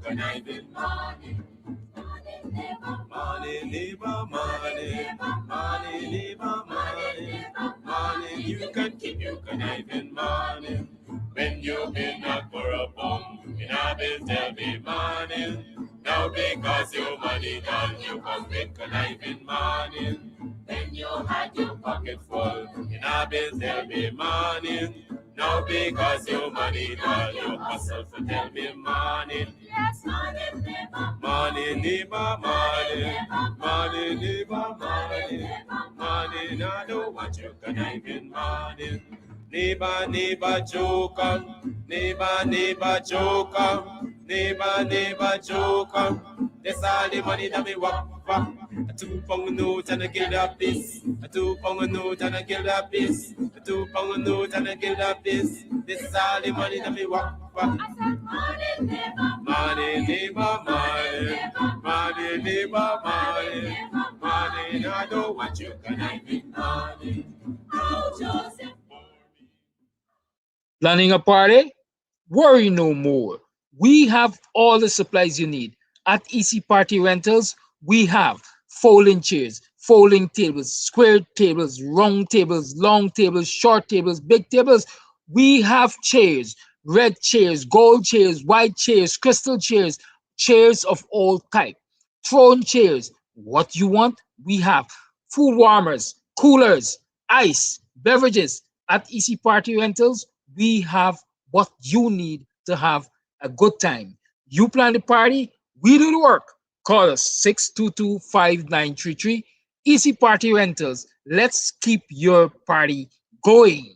conniving morning. Morning, neighbor, morning, neighbor, morning, morning, neighbor, morning, morning. You can keep your conniving morning. When you've been knocked for a bum, in a bill tell me morning. Now because your money done, you come with conniving morning. When you had your pocket full, in a bill tell me morning. Now because your money done, you hustle for tell me morning. Yes, morning, neighbor, morning, neighbor, morning, morning, neighbor, morning, morning. I don't want you conniving morning. Neighbor, neighbor, joker, neighbor, neighbor, joker, neighbor, neighbor, joker. That's all the money that me walk for. A 2 pound note and a kill that piece. A 2 pound note and a kill that piece. A 2 pound note and a kill that piece. This is all the money that me walk for. I said, money, neighbor, money, neighbor, money, money, neighbor, money, money. I don't want you conniving money. Oh, Joseph. Planning a party? Worry no more. We have all the supplies you need. At EC Party Rentals, we have folding chairs, folding tables, square tables, round tables, long tables, short tables, big tables. We have chairs, red chairs, gold chairs, white chairs, crystal chairs, chairs of all type. Throne chairs. What you want, we have. Food warmers, coolers, ice, beverages. At EC Party Rentals, we have what you need to have a good time. You plan the party, we do the work. Call us 622-5933. Easy Party Rentals. Let's keep your party going.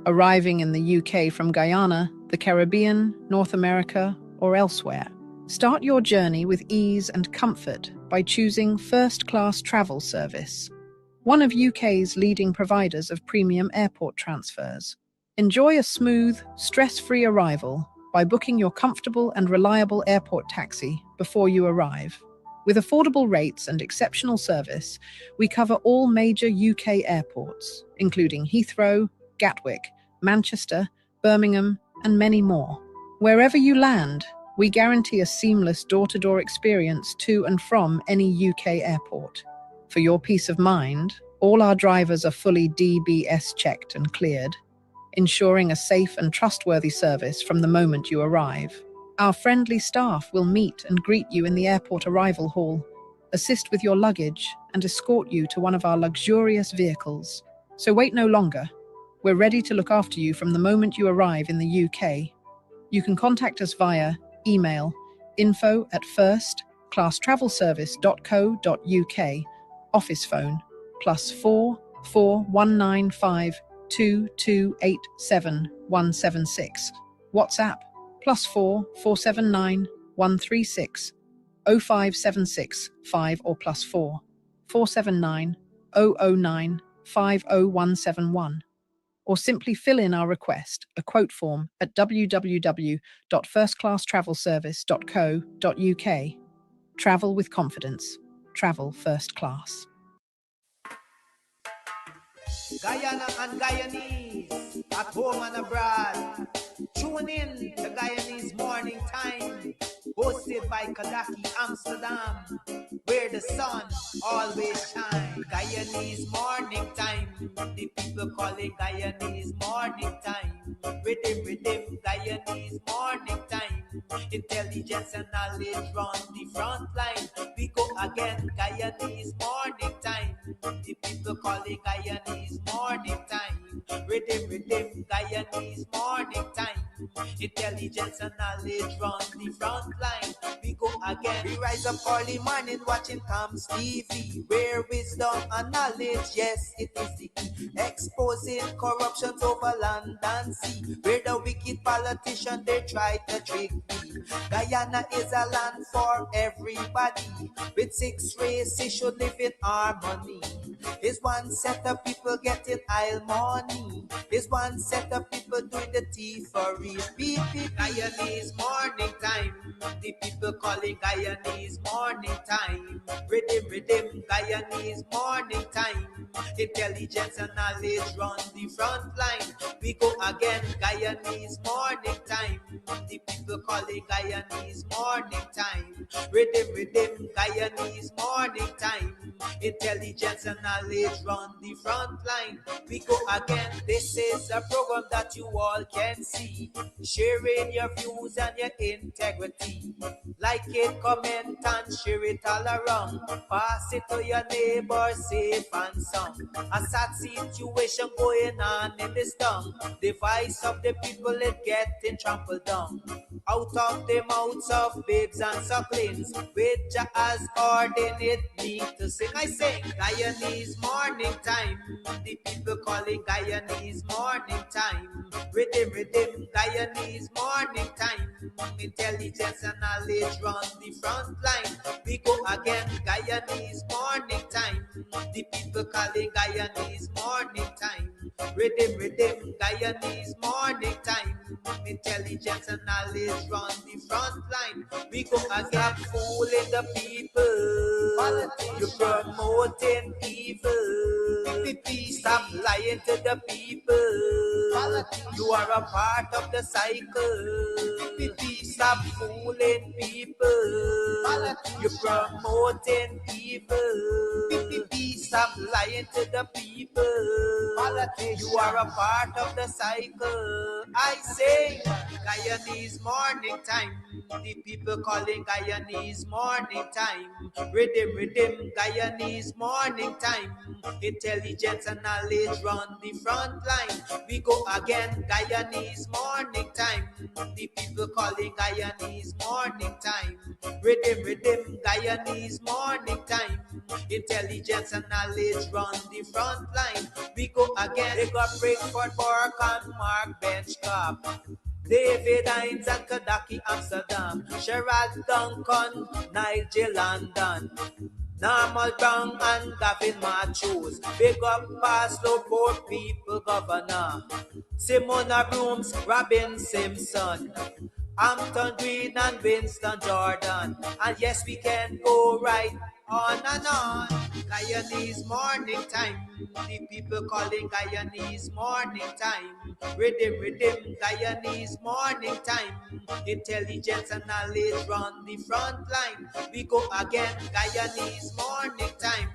Arriving in the UK from Guyana, the Caribbean, North America, or elsewhere, start your journey with ease and comfort by choosing first-class travel service, one of UK's leading providers of premium airport transfers. Enjoy a smooth, stress-free arrival by booking your comfortable and reliable airport taxi before you arrive. With affordable rates and exceptional service, we cover all major UK airports, including Heathrow, Gatwick, Manchester, Birmingham, and many more. Wherever you land, we guarantee a seamless door-to-door experience to and from any UK airport. For your peace of mind, all our drivers are fully DBS checked and cleared, ensuring a safe and trustworthy service from the moment you arrive. Our friendly staff will meet and greet you in the airport arrival hall, assist with your luggage, and escort you to one of our luxurious vehicles. So wait no longer. We're ready to look after you from the moment you arrive in the UK. You can contact us via email info@firstclasstravelservice.co.uk, office phone +4 4195 2287 176. WhatsApp +4 479 136 0576 5 or +4 479 009 50171. Or simply fill in our request, a quote form, at www.firstclasstravelservice.co.uk. Travel with confidence. Travel first class. Guyana and Guyanese, at home and abroad. Tune in to Guyanese Morning Time, hosted by Kadaki Amsterdam, where the sun always shines. Guyanese Morning Time, the people call it Guyanese Morning Time. Rhythm, Guyanese Morning Time. Intelligence and knowledge run the front line. We go again, Guyanese Morning Time. The people call it Guyanese Morning Time. Rhythm, Guyanese Morning Time. Intelligence and knowledge run the front line. We go again. We rise up early morning watching Tom's TV, where wisdom and knowledge, yes, it is the key. Exposing corruption over land and sea, where the wicked politicians, they try to trick me. Guyana is a land for everybody. With 6 races should live in harmony. Is one set of people getting aisle money. Is one set of people doing the tea for real. Guyanese morning time. The people calling Guyanese morning time. Rhythm, Guyanese morning time. Intelligence and knowledge run the front line. We go again, Guyanese morning time. The people calling Guyanese morning time. Rhythm, Guyanese morning time. Intelligence and knowledge run the front line. We go again. This is a program that you all can see. Sharing your views and your integrity. Like it, comment and share it all around. Pass it to your neighbor, safe and sound. A sad situation going on in this town. The voice of the people is getting trampled down. Out of the mouths of babes and sucklings, which has ordained me to sing. I sing Guyanese morning time. The people calling Guyanese morning time. Rhythm, Guyanese morning time. Intelligence and knowledge run the front line. We go again, Guyanese morning time. The people calling Guyanese morning time. Rhythm, Guyanese morning time. Intelligence and knowledge run the front line. We go again, fooling the people. You're promoting evil. Stop lying to the people. You are a part of the cycle. Stop fooling people. You're promoting evil. Stop lying to the people. You are a part of the cycle. I say Guyanese morning time. The people calling Guyanese morning time. Rhythm, Guyanese morning time. Intelligence and knowledge run the front line. We go again, Guyanese morning time. The people calling Guyanese morning time. Rhythm, Guyanese morning time. Intelligence and knowledge run the front line. We go again, they got Breakford, Bork and Mark Benchcop. David Hines and Kadaki Amsterdam. Sherrod Duncan, Nigel London. Normal Brown and Gavin Matthews. Big up Pastor, poor people governor. Simona Brooms, Robin Simpson. Hampton Green and Winston Jordan. And yes, we can go right on and on. Guyanese morning time. The people calling Guyanese morning time. Rhythm, Guyanese morning time. Intelligence and knowledge run the front line. We go again, Guyanese morning time.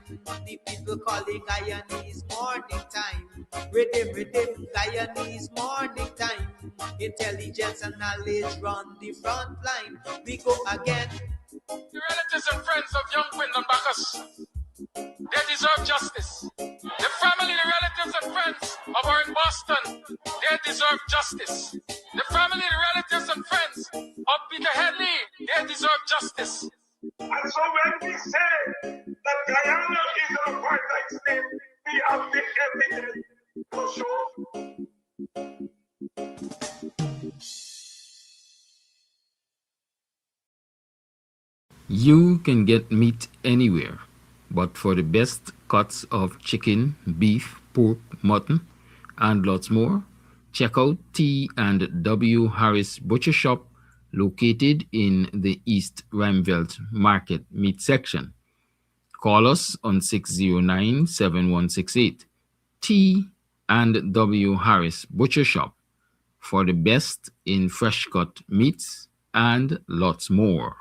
The people calling Guyanese morning time. Rhythm, Guyanese morning time. Intelligence and knowledge run the front line. We go again. The relatives and friends of young Quinton Bacchus, they deserve justice. The family, the relatives and friends of our in Boston, they deserve justice. The family, the relatives and friends of Peter Headley, they deserve justice. And so when we say that Guyana is an apartheid state, we have the evidence to show. You can get meat anywhere, but for the best cuts of chicken, beef, pork, mutton, and lots more, check out T&W Harris Butcher Shop located in the East Rheinveld Market Meat Section. Call us on 609-7168. T&W Harris Butcher Shop for the best in fresh cut meats and lots more.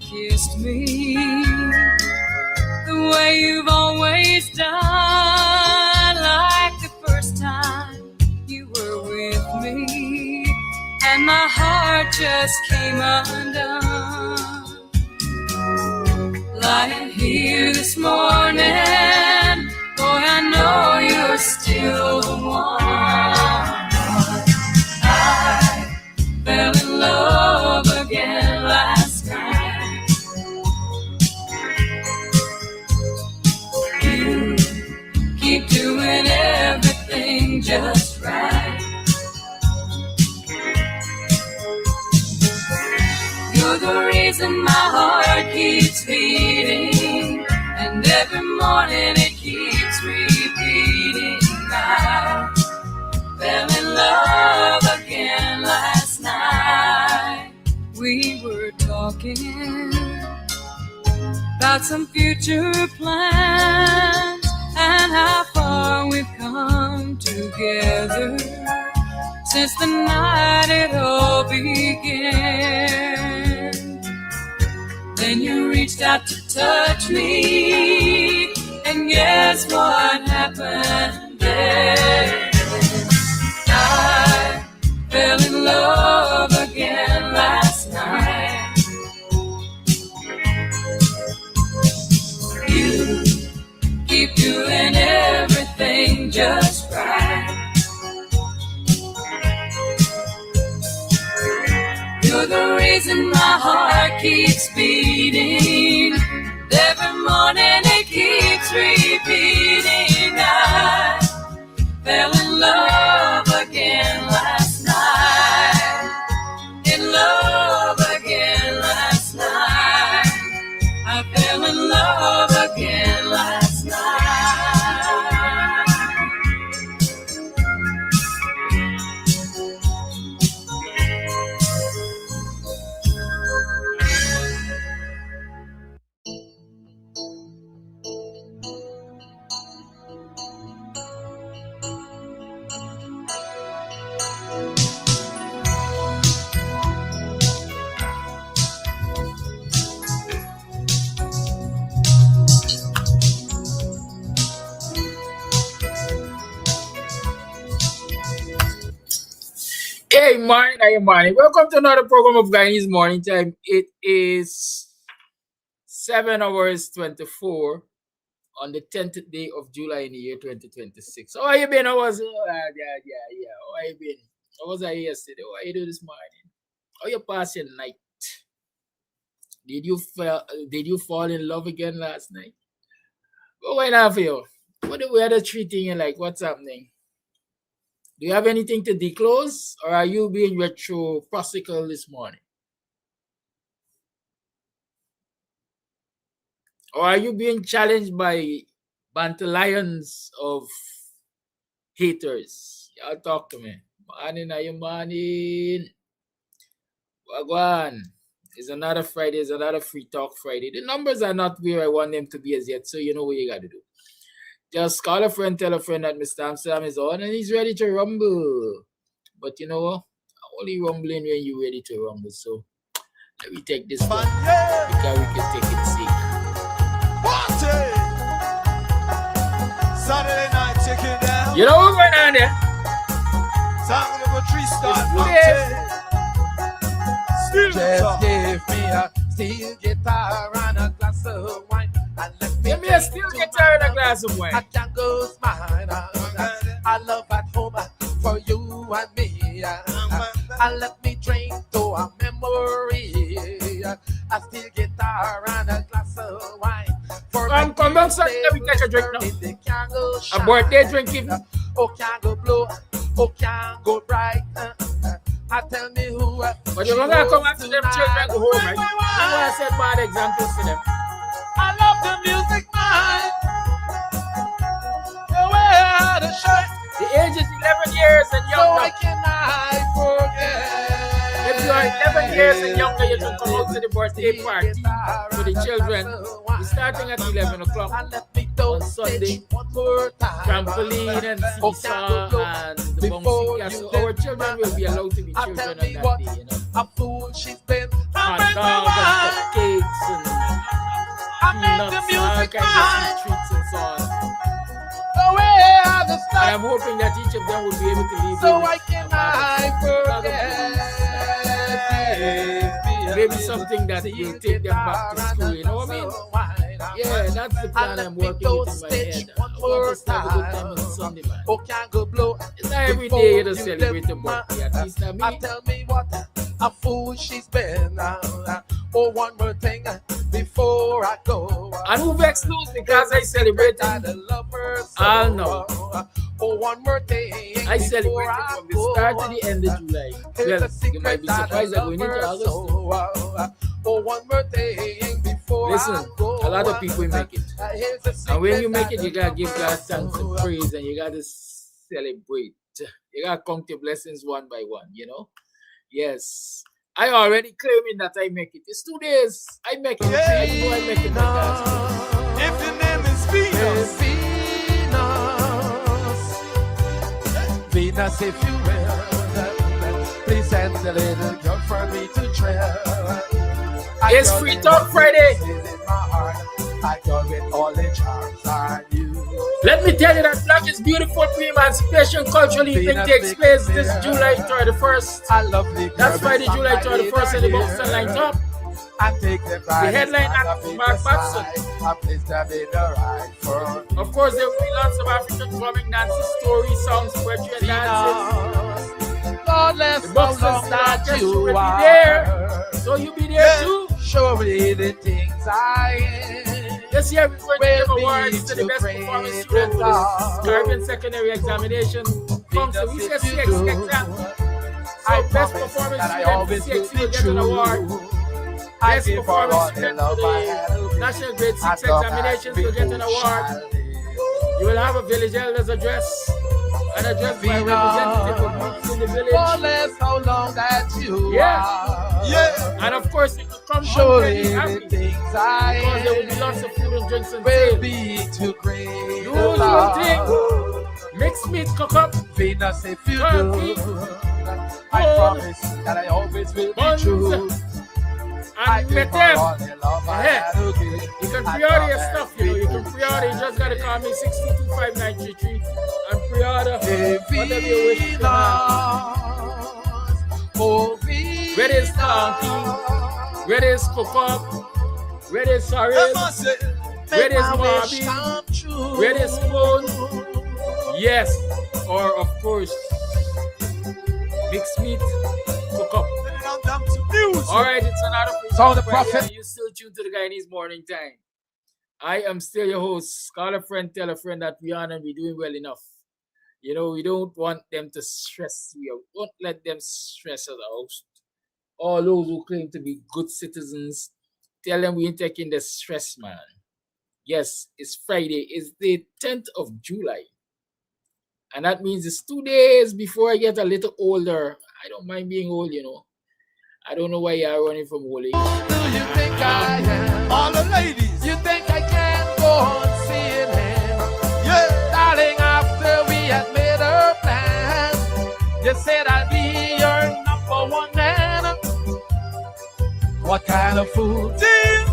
kissed me the way you've always done, like the first time you were with me, and my heart just came undone. Lying here this morning, boy, I know you're still the one. I fell in love again last night. You keep doing everything just right. You're the reason my heart keeps beating, and every morning it keeps repeating. I fell in love again last night. We were talking about some future plans and how far we've come together since the night it all began. Then you reached out to touch me, and guess what happened then? I fell in love again last night. You keep doing everything just right. You're the reason my heart keeps beating. Every morning it keeps repeating. I fell in love again last night. In love again last night. I fell in love again last night. Hey, morning. Welcome to another program of Guyanese Morning Time. It is 7 hours 24 on the 10th day of July in the year 2026. How are you been? How was How are you been? How was I yesterday? How are you doing this morning? How you passing night? Did you fall in love again last night? What went on for you? What the weather treating you like? What's happening? Do you have anything to disclose, or are you being retro-procycle this morning? Or are you being challenged by lions of haters? Y'all talk to me. Morning, are you morning? Wagwan. It's another Friday, it's another Free Talk Friday. The numbers are not where I want them to be as yet, so you know what you got to do. Just call a friend, tell a friend that Mr. Amsterdam is on and he's ready to rumble. But you know what? I'm only rumbling when you're ready to rumble. So let me take this one because we can take it safe. Party! Saturday night, check it down. You know what's going on there? Time to go three-star Just give me a steel guitar and a glass of wine, and let me Give me a steel guitar and a glass of wine. I can't go mine. I love at home for you and me. And let me drink to a memory. A steel guitar and a glass of wine. Come down, son. Let me take a drink now. A birthday drink even. Oh, can't go blow. Oh, can't go bright. I tell me who. But you're gonna come after them children go home, right? You know I set bad examples for them. I love the music, man. The way I had a shirt. The age is 11 years and So younger. I cannot forget. If you are 11 years and younger, you can come out to the birthday party for the children. We're starting at 11 o'clock on Sunday. Trampoline and seesaw and the bouncy castle. Our children will be allowed to be children on that day, you know. A fool she's been. Hot dogs and cupcakes nuts, the all music kinds of right. sweet treats and so on. The way I And understand. I'm hoping that each of them will be able to leave So you why can I forget? maybe something that will take them back to school, you know what I mean? Yeah, that's the plan I'm working with in my head. I want us to have a good time on Sunday, man. Oh, can't go blow. It's not every day you just celebrate a birthday, at least not Now me. tell me what a fool she's been. Oh, one more thing before I go. And who vexed lose because I celebrated? I love her so. I'll know. Oh, one more thing. I celebrated from the start to the end of July. Well, you might be surprised that we need to August. Oh, one more thing before Listen, I go. a lot of people make it. Here's the And when you secret make it, you gotta give God thanks and that praise, and you gotta celebrate. You gotta count your blessings one by one, you know? Yes. I already claiming that I make it. It's 2 days. I make it. I know I make it. My God. If your name is Venus, Venus, if you will, please send a little girl for me to trail. It's Free Talk Friday. I go with all the charms on you. Let me tell you that Black is Beautiful pre-emancipation cultural evening takes place this July 31st. I love the That's Friday, July 31st at the Buxtonian top. The headline act is Mark Batson. Of course, there will be lots of African drumming, dances, stories, songs, poetry, and dances. Godless, The Buxtonian orchestra will be there, so you'll be there too. Show me the things I This year we're going to give awards to the best performing student for the Caribbean secondary examination. From the CX exam. So best performing student for CX will get an award. Best performing student for the National Grade 6 examinations will get an award. You will have a village elder's address. An address by a representative of groups in the village. how long that you yeah. And of course, you will come Show home me very happy. the things Because there will be I lots of food and drinks and will sale. be too great. Usual thing. Mixed meat, cook up, Venus, if you turkey, do, I promise that I always will be buns, true. I and give met her them. all the love I Yeah. had to give. You can I pre-order your promise stuff, you know. You can pre-order. You just gotta call me 6225933 and pre-order whatever you wish to have. Oh, Where is donkey? Where is cook up? Where is sorry? Where is Barbie? Where is spoon? Yes, or of course, mixed meat, cook up. All right, it's another Sound the Friday, prophet. and you still tuned to the Guyanese Morning Time. I am still your host. Call a friend, tell a friend that we are and we're doing well enough. You know, we don't want them to stress you out. Don't let them stress us out. All those who claim to be good citizens, tell them we ain't taking the stress, man. Yes, it's Friday. It's the 10th of July. And that means it's 2 days before I get a little older. I don't mind being old, you know. I don't know why you're running from old age. Do you think I am? All the ladies, You think I can go on seeing him? yeah. Darling, after we had made our plan, you said I'd be your number one man. What kind of fool Do you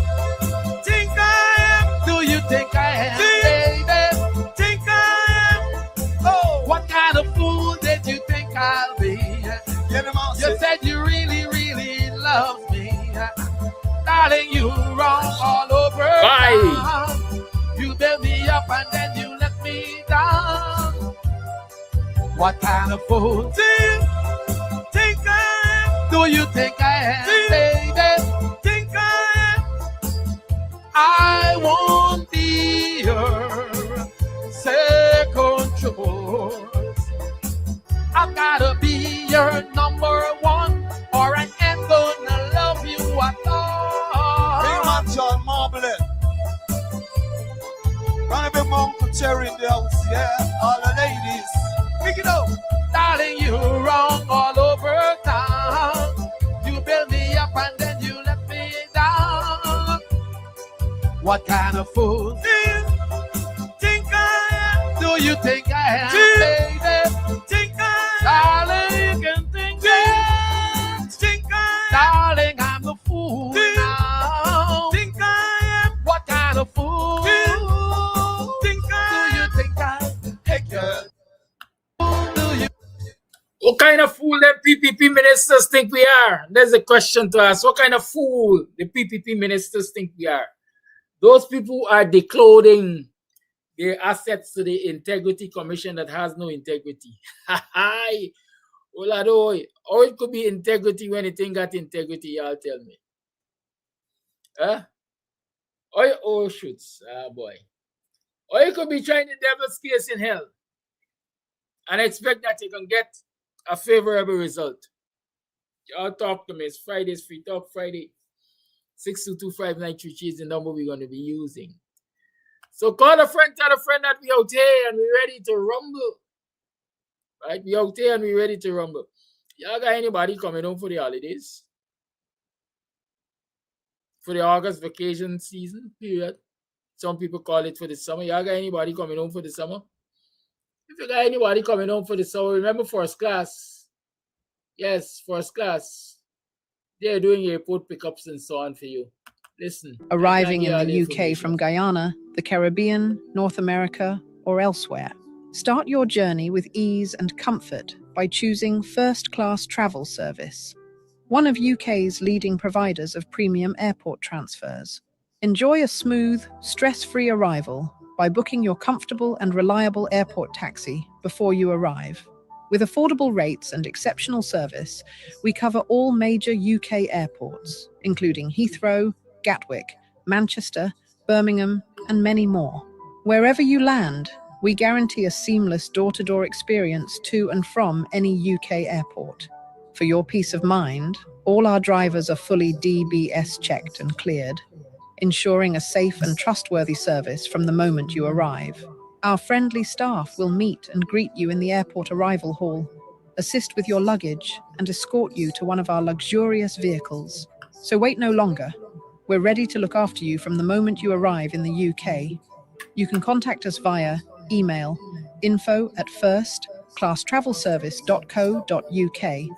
think I do you think I am, Do you baby? am? Think I am? Oh, What kind of fool did you think I'll be? get them out. You said you really, really love me. Darling, you wrong all over Bye. town. You built me up and then you let me down. What kind of fool Do you think I am? do you think I am, Do you baby? think I am? I won't be your second choice. I've gotta be your number one, or I ain't gonna love you at Big all. man John Marblet. Run a bit my Uncle Terry in the house, yeah. All the ladies. Pick it up. Darling, you wrong all over town. You build me up and then you let me down. What kind of fool Do you think I am? do you think I am, Do you baby? think I am? Darling, you can think Do that. you think I am? Darling, I'm the fool Do you now. think I am? What kind of fool What kind of fool the PPP ministers think we are? There's a question to ask. What kind of fool the PPP ministers think we are? Those people are declothing their assets to the Integrity Commission that has no integrity. Hi, Oladoy. Or it could be integrity when it ain't got integrity, y'all tell me. Huh? Oh, shoots. Ah, boy. Or you could be trying the devil's case in hell and expect that you can get a favorable result. Y'all talk to me. It's Friday's Free Talk Friday. 6225933 is the number we're going to be using. So call a friend, tell a friend that we out here and we're ready to rumble. Right? We out here and we're ready to rumble. Y'all got anybody coming home for the holidays? For the August vacation season period? Some people call it for the summer. Y'all got anybody coming home for the summer? If you got anybody coming home for the summer, remember first class. Yes, first class. They're doing airport pickups and so on for you. Listen. Arriving in the UK from Guyana, the Caribbean, North America, or elsewhere. Start your journey with ease and comfort by choosing first-class travel service, one of UK's leading providers of premium airport transfers. Enjoy a smooth, stress-free arrival by booking your comfortable and reliable airport taxi before you arrive. With affordable rates and exceptional service, we cover all major UK airports, including Heathrow, Gatwick, Manchester, Birmingham, and many more. Wherever you land, we guarantee a seamless door-to-door experience to and from any UK airport. For your peace of mind, all our drivers are fully DBS checked and cleared, ensuring a safe and trustworthy service from the moment you arrive. Our friendly staff will meet and greet you in the airport arrival hall, assist with your luggage, and escort you to one of our luxurious vehicles. So wait no longer. We're ready to look after you from the moment you arrive in the UK. You can contact us via email info@firstclasstravelservice.co.uk,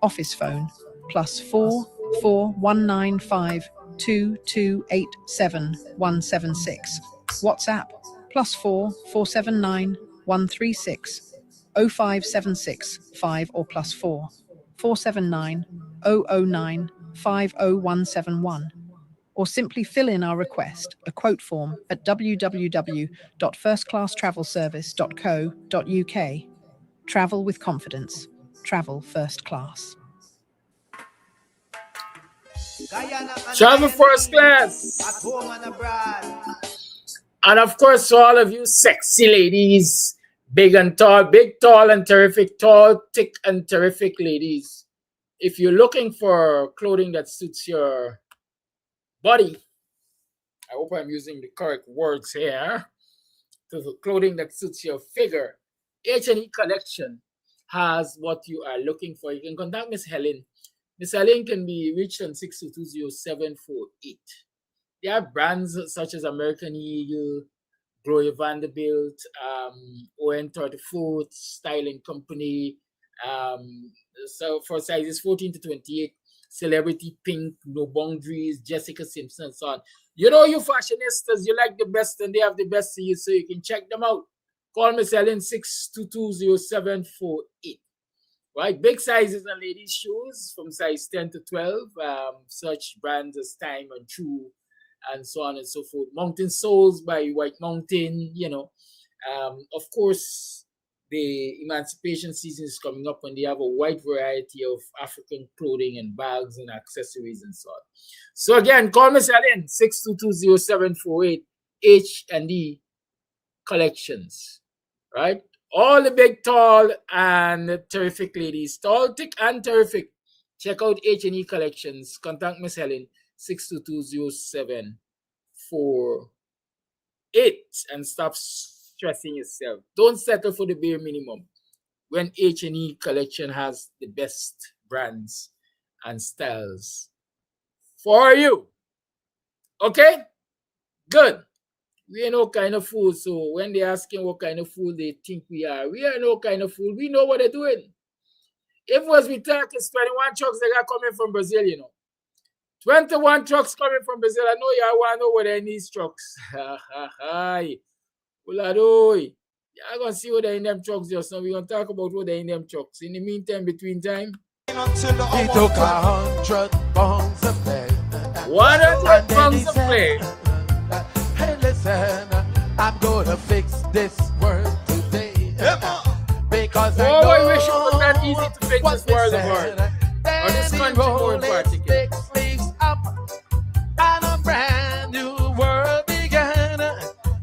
office phone +4 4195 2287 176, WhatsApp +4 479 136 0576 5 or +4 479 009 50171, or simply fill in our request, a quote form, at www.firstclasstravelservice.co.uk. Travel with confidence. Travel first class. Guyana and Travel first Guyanese, class. at home and abroad. And of course, for all of you sexy ladies, big, tall, and terrific, tall, thick, and terrific ladies, if you're looking for clothing that suits your body, I hope I'm using the correct words here, to clothing that suits your figure, H&E Collection has what you are looking for. You can contact Miss Helen. Miss Helen can be reached on 6220748. There are brands such as American Eagle, Gloria Vanderbilt, ON34, Styling Company. So for sizes 14 to 28, Celebrity Pink, No Boundaries, Jessica Simpson, and so on. You know, you fashionistas, you like the best and they have the best to you, so you can check them out. Call Miss Helen 6220748. Right, big sizes and ladies' shoes from size 10 to 12, such brands as Time and True, and so on and so forth. Mountain Soles by White Mountain, you know. Of course, the emancipation season is coming up and they have a wide variety of African clothing and bags and accessories and so on. So again, call Miss Ellen, 6220748, H&E Collections, right? All the big, tall, and terrific ladies, tall, thick, and terrific. Check out H&E Collections. Contact Miss Helen, 6220748, and stop stressing yourself. Don't settle for the bare minimum when H&E Collection has the best brands and styles for you. Okay? Good. We are no kind of fool, so when they're asking what kind of fool they think we are no kind of fool. We know what they're doing. If it was we talk, it's 21 trucks that are coming from Brazil, you know. 21 trucks coming from Brazil. I know you want to know what they need trucks. Hi. I'm gonna see what they in them trucks just now. We're gonna talk about what they in them trucks. In the meantime, between time, Until the He took 100 pounds of play. 100 pounds of play. Hey, listen, I'm gonna fix this world today. Because I know I wish it was that easy to fix what's this world of missing. ours. Or this country more in particular. Six leaves up, and a brand new world began.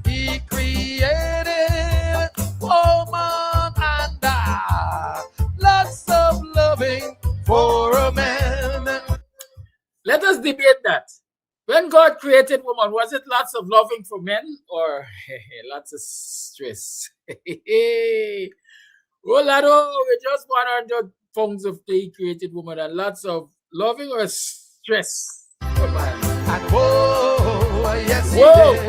He created woman and lots of loving for a man. Let us debate that. When God created woman, was it lots of loving for men or lots of stress? Oh, Lado, we just 100 pounds of play created woman and lots of loving or stress for man. And whoa, yes, Whoa. he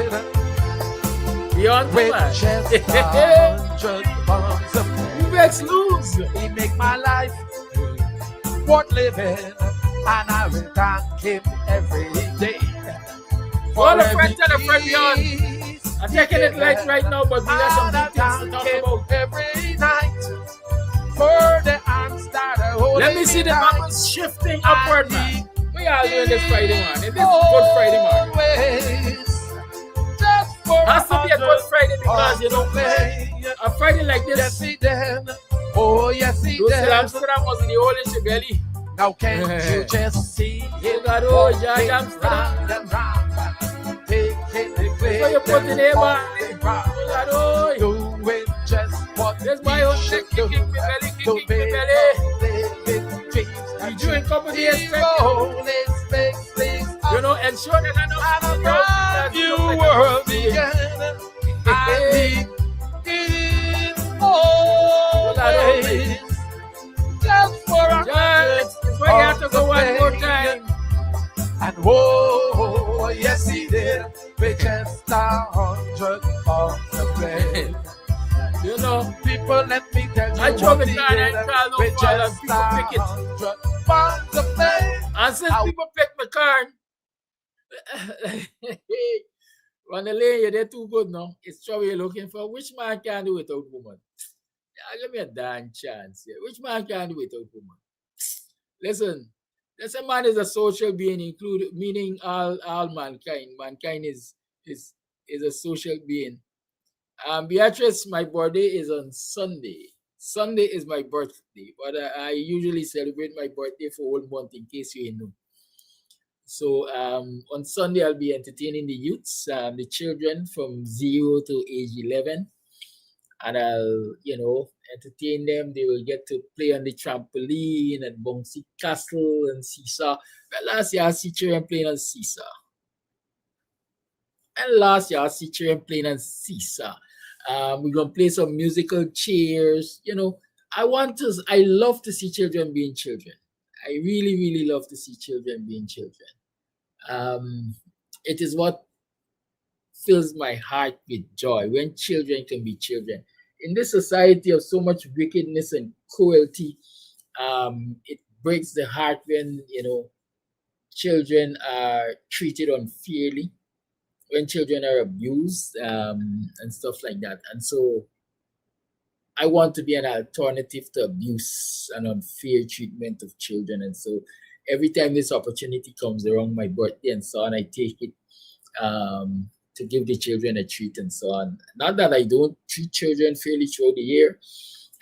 did. Beyond With man. just 100 pounds of Who makes lose? He make my life worth living, and I will thank him every day. All a friend tell a friend beyond. I'm taking it light right now, but we have some big things to talk about. Every night for the arms that are holding Let me see the tight. numbers shifting upward, man. We are doing this Friday morning. This is Always, Good Friday morning. just for Has to be a Good Friday because, you know, play. a Friday like Yes, this, he did. Oh, yes, he those did. Amsterdam was in the hole in your belly. Now can't you just see You it? got oh, yeah, Amsterdam. Round and round. Take it, So you put in there, man. You got oh, doing just what there's my own should kick, kick, do. kick me belly, kick, To kick me make belly. living dreams You that doing couple days straight. always makes things You know, ensure that I know and a you brand that you new look like world a began. Hey. And he is always just for a Just, that's why you have to go one more time. And whoa, yes he did. With just 100 pounds of play. You know, People, let me tell you I drove what a he car and did. I called With no call and just people pick it. 100 pounds of play. And since people pick my car, on the lane, they're too good now. It's trouble you're looking for. Which man can do without woman? Yeah, give me a damn chance here. Which man can do without woman? Listen, this a man is a social being, include meaning all mankind. Mankind is a social being. Beatrice, my birthday is on Sunday. Sunday is my birthday, but I usually celebrate my birthday for a whole month in case you know. So on Sunday, I'll be entertaining the youths, the children from 0 to age 11. And I'll, you know, entertain them. They will get to play on the trampoline and bouncy castle and seesaw. Well, last year, I see children playing on seesaw. And last year, I see children playing on seesaw. We're going to play some musical chairs. You know, I love to see children being children. I really, really love to see children being children. It is what fills my heart with joy when children can be children. In this society of so much wickedness and cruelty, it breaks the heart when, you know, children are treated unfairly, when children are abused and stuff like that. And so I want to be an alternative to abuse and unfair treatment of children. And so every time this opportunity comes around my birthday and so on, I take it to give the children a treat and so on. Not that I don't treat children fairly throughout the year.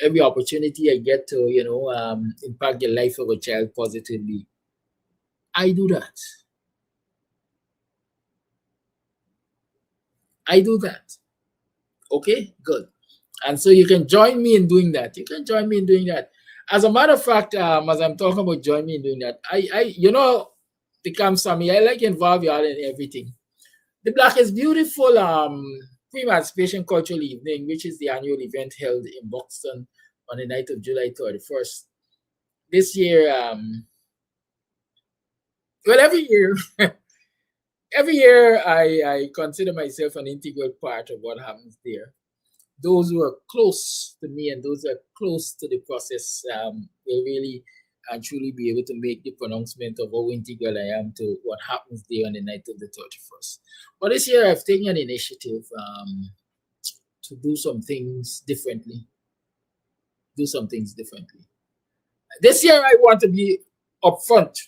Every opportunity I get to, you know, impact the life of a child positively, I do that. I do that. Okay, good. And so you can join me in doing that. You can join me in doing that. As a matter of fact, as I'm talking about join me in doing that, I you know, the Kamsami, I like involve you all in everything. The Black is Beautiful Pre-Emancipation Cultural Evening, which is the annual event held in Buxton on the night of July 31st. This year, well, every year I consider myself an integral part of what happens there. Those who are close to me and those who are close to the process will really and truly be able to make the pronouncement of how integral I am to what happens there on the night of the 31st. But this year I've taken an initiative to do some things differently. Do some things differently. This year, I want to be upfront.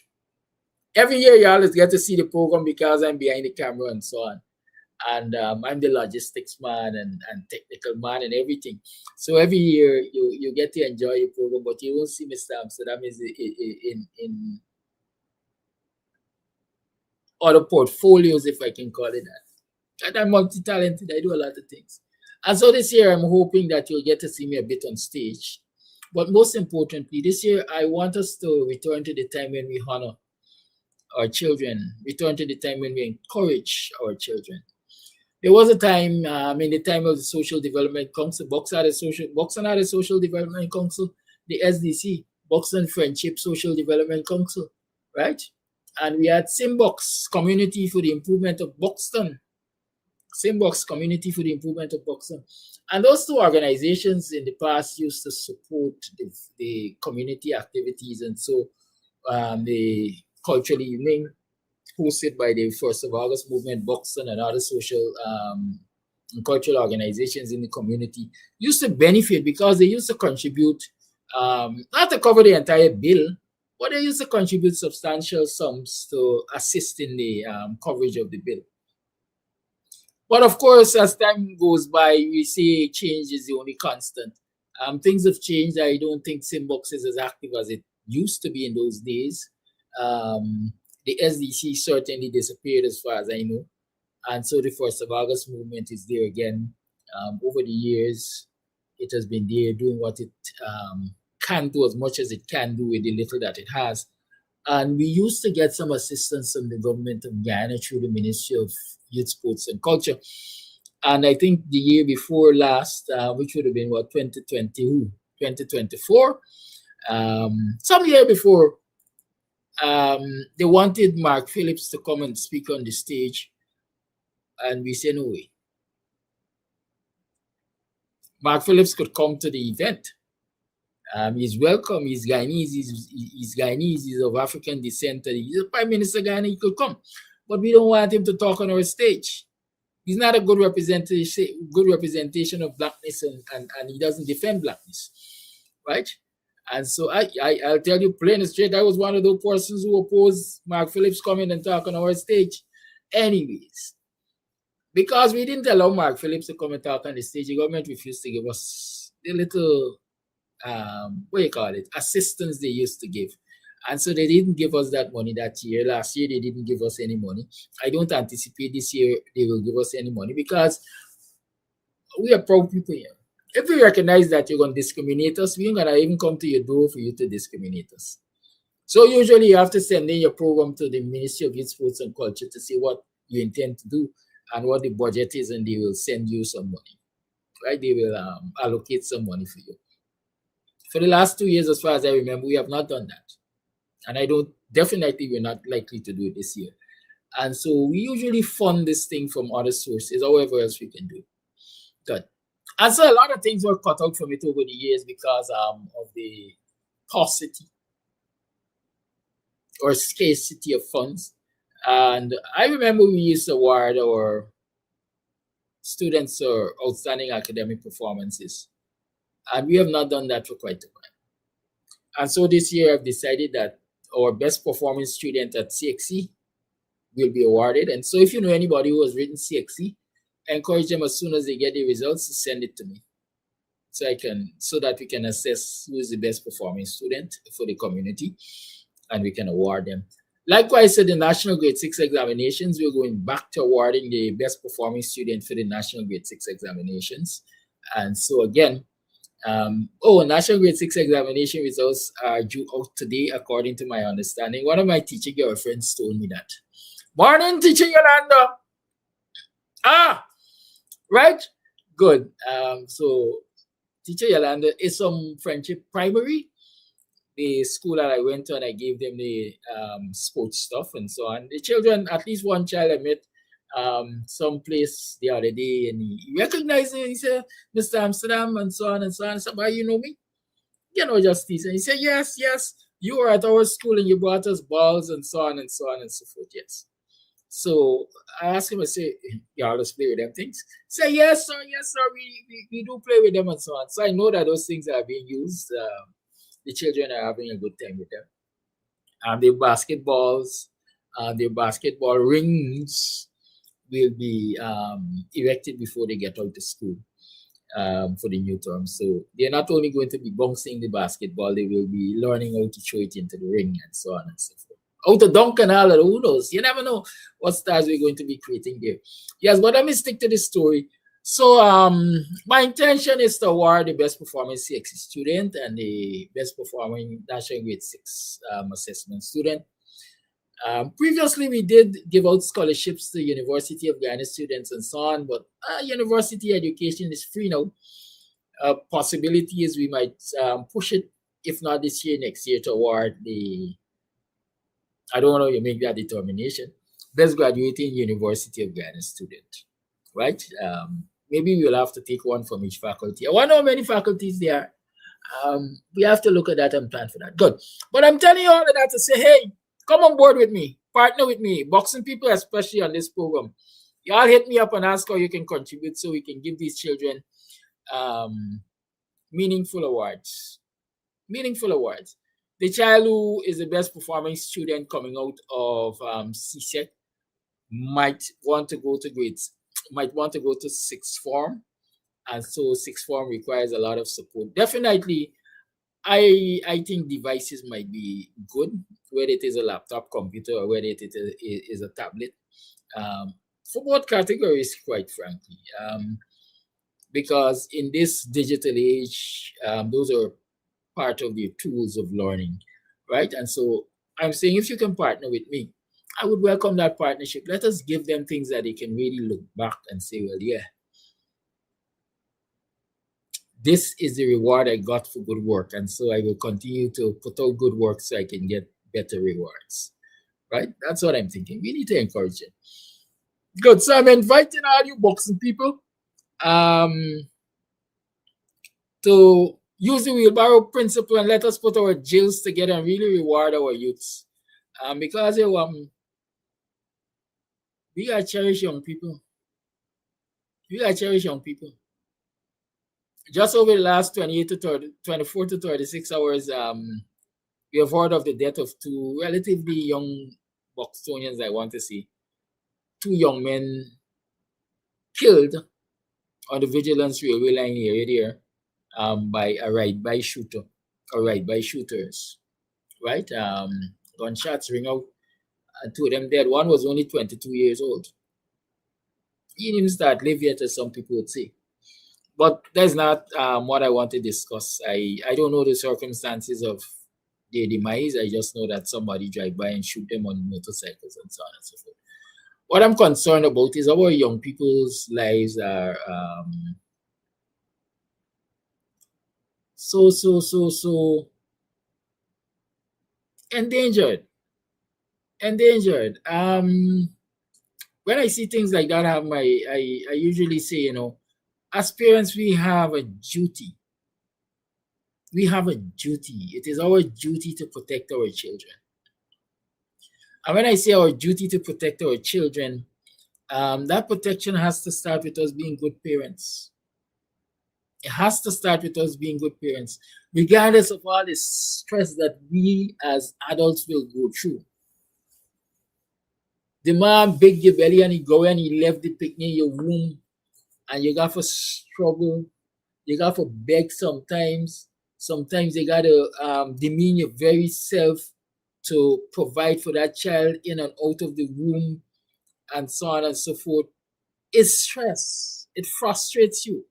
Every year, you always get to see the program because I'm behind the camera and so on. And I'm the logistics man and technical man and everything. So every year, you get to enjoy your program, but you won't see Mr. Amsterdam is in other portfolios, if I can call it that. And I'm multi-talented. I do a lot of things. And so this year, I'm hoping that you'll get to see me a bit on stage. But most importantly, this year, I want us to return to the time when we honor our children, return to the time when we encourage our children. There was a time in the time of the Social Development Council, Buxton had a Social Development Council, the SDC, Buxton Friendship Social Development Council, right? And we had Simbox, Community for the Improvement of Buxton. Simbox, Community for the Improvement of Buxton. And those two organizations in the past used to support the community activities. And so the cultural evening hosted by the 1st of August movement, Buxton and other social and cultural organizations in the community used to benefit because they used to contribute, not to cover the entire bill, but they used to contribute substantial sums to assist in the coverage of the bill. But of course, as time goes by, we see change is the only constant. Things have changed. I don't think Simbox is as active as it used to be in those days. The SDC certainly disappeared as far as I know. And so the 1st of August movement is there again. Over the years, it has been there doing what it can do as much as it can do with the little that it has. And we used to get some assistance from the government of Guyana through the Ministry of Youth, Sports and Culture. And I think the year before last, which would have been what, 2024, some year before, they wanted Mark Phillips to come and speak on the stage, and we said no way. Mark Phillips could come to the event. He's welcome. He's Guyanese. He's Guyanese. He's of African descent. He's a Prime Minister of Guyana. He could come, but we don't want him to talk on our stage. He's not a good representation of blackness, and he doesn't defend blackness, right? And so I'll tell you plain and straight, I was one of those persons who opposed Mark Phillips coming and talk on our stage. Anyways, because we didn't allow Mark Phillips to come and talk on the stage, the government refused to give us the little, assistance they used to give. And so they didn't give us that money that year. Last year, they didn't give us any money. I don't anticipate this year they will give us any money because we are proud people here. If we recognize that you're going to discriminate us, we ain't going to even come to your door for you to discriminate us. So usually you have to send in your program to the Ministry of Youth, Sports and Culture to see what you intend to do and what the budget is, and they will send you some money, right? They will allocate some money for you. For the last 2 years, as far as I remember, we have not done that. And we're not likely to do it this year. And so we usually fund this thing from other sources, however else we can do it. Good. And so a lot of things were cut out from it over the years because of the paucity or scarcity of funds. And I remember we used to award our students for outstanding academic performances. And we have not done that for quite a while. And so this year I've decided that our best performing student at CXC will be awarded. And so if you know anybody who has written CXC, encourage them as soon as they get the results to send it to me, so that we can assess who is the best performing student for the community, and we can award them. Likewise, at the National Grade 6 examinations, we're going back to awarding the best performing student for the National Grade 6 examinations. And so again, National Grade 6 examination results are due out today, according to my understanding. One of my teacher girlfriends told me that. Morning, Teacher Yolanda. Right? Good. So Teacher Yolanda is some Friendship Primary, the school that I went to, and I gave them the sports stuff and so on. The children, at least one child I met someplace the other day, and he recognized me. He said, Mr. Amsterdam, and so on and so on. I said, why you know me? You know, Justice. And he said, yes, you were at our school and you brought us balls and so on and so on and so forth. Yes. So I asked him, I say, y'all just play with them things? Say, yes, sir, we do play with them and so on. So I know that those things are being used. The children are having a good time with them. The basketballs, the basketball rings will be erected before they get out to school for the new term. So they're not only going to be bouncing the basketball, they will be learning how to throw it into the ring and so on and so forth. How to dunk and all of that, who knows? You never know what stars we're going to be creating there. Yes, but let me stick to the story. So my intention is to award the best performing CXC student and the best performing National Grade 6 assessment student. Previously, we did give out scholarships to University of Guyana students and so on, but university education is free now. Possibility is we might push it, if not this year, next year, to award the, I don't know, you make that determination, best graduating University of Guyana student, right? Maybe we'll have to take one from each faculty. I wonder how many faculties there are. We have to look at that and plan for that. Good. But I'm telling you all of that to say, hey, come on board with me, partner with me, boxing people, especially on this program. Y'all hit me up and ask how you can contribute so we can give these children meaningful awards. Meaningful awards. The child who is the best performing student coming out of CSEC might want to go to grades, might want to go to sixth form. And so sixth form requires a lot of support. Definitely, I think devices might be good, whether it is a laptop computer or whether it is a tablet. For both categories, quite frankly. Because in this digital age, those are part of your tools of learning, right? And so I'm saying if you can partner with me, I would welcome that partnership. Let us give them things that they can really look back and say, well, yeah, this is the reward I got for good work. And so I will continue to put out good work so I can get better rewards, right? That's what I'm thinking. We need to encourage it. Good. So I'm inviting all you boxing people to use the wheelbarrow principle and let us put our jills together and really reward our youths. Because we gotta cherish young people. We gotta cherish young people. Just over the last 28 to 30, 24 to 36 hours, we have heard of the death of two relatively young Buxtonians, I want to say. Two young men killed on the Vigilance Railway line area there by a ride-by shooter or ride-by shooters, right? Gunshots ring out, and two of them dead. One was only 22 years old. He didn't even start live yet, as some people would say. But that's not what I want to discuss. I don't know the circumstances of their demise. I just know that somebody drive by and shoot them on motorcycles and so on and so forth. What I'm concerned about is our young people's lives are so endangered. When I see things like that, I usually say, you know, as parents, we have a duty. We have a duty. It is our duty to protect our children. And when I say our duty to protect our children, that protection has to start with us being good parents. It has to start with us being good parents, regardless of all the stress that we as adults will go through. The man big your belly and he go and he left the picnic in your womb, and you got to struggle. You got to beg sometimes. Sometimes you got to demean your very self to provide for that child in and out of the womb and so on and so forth. It's stress. It frustrates you.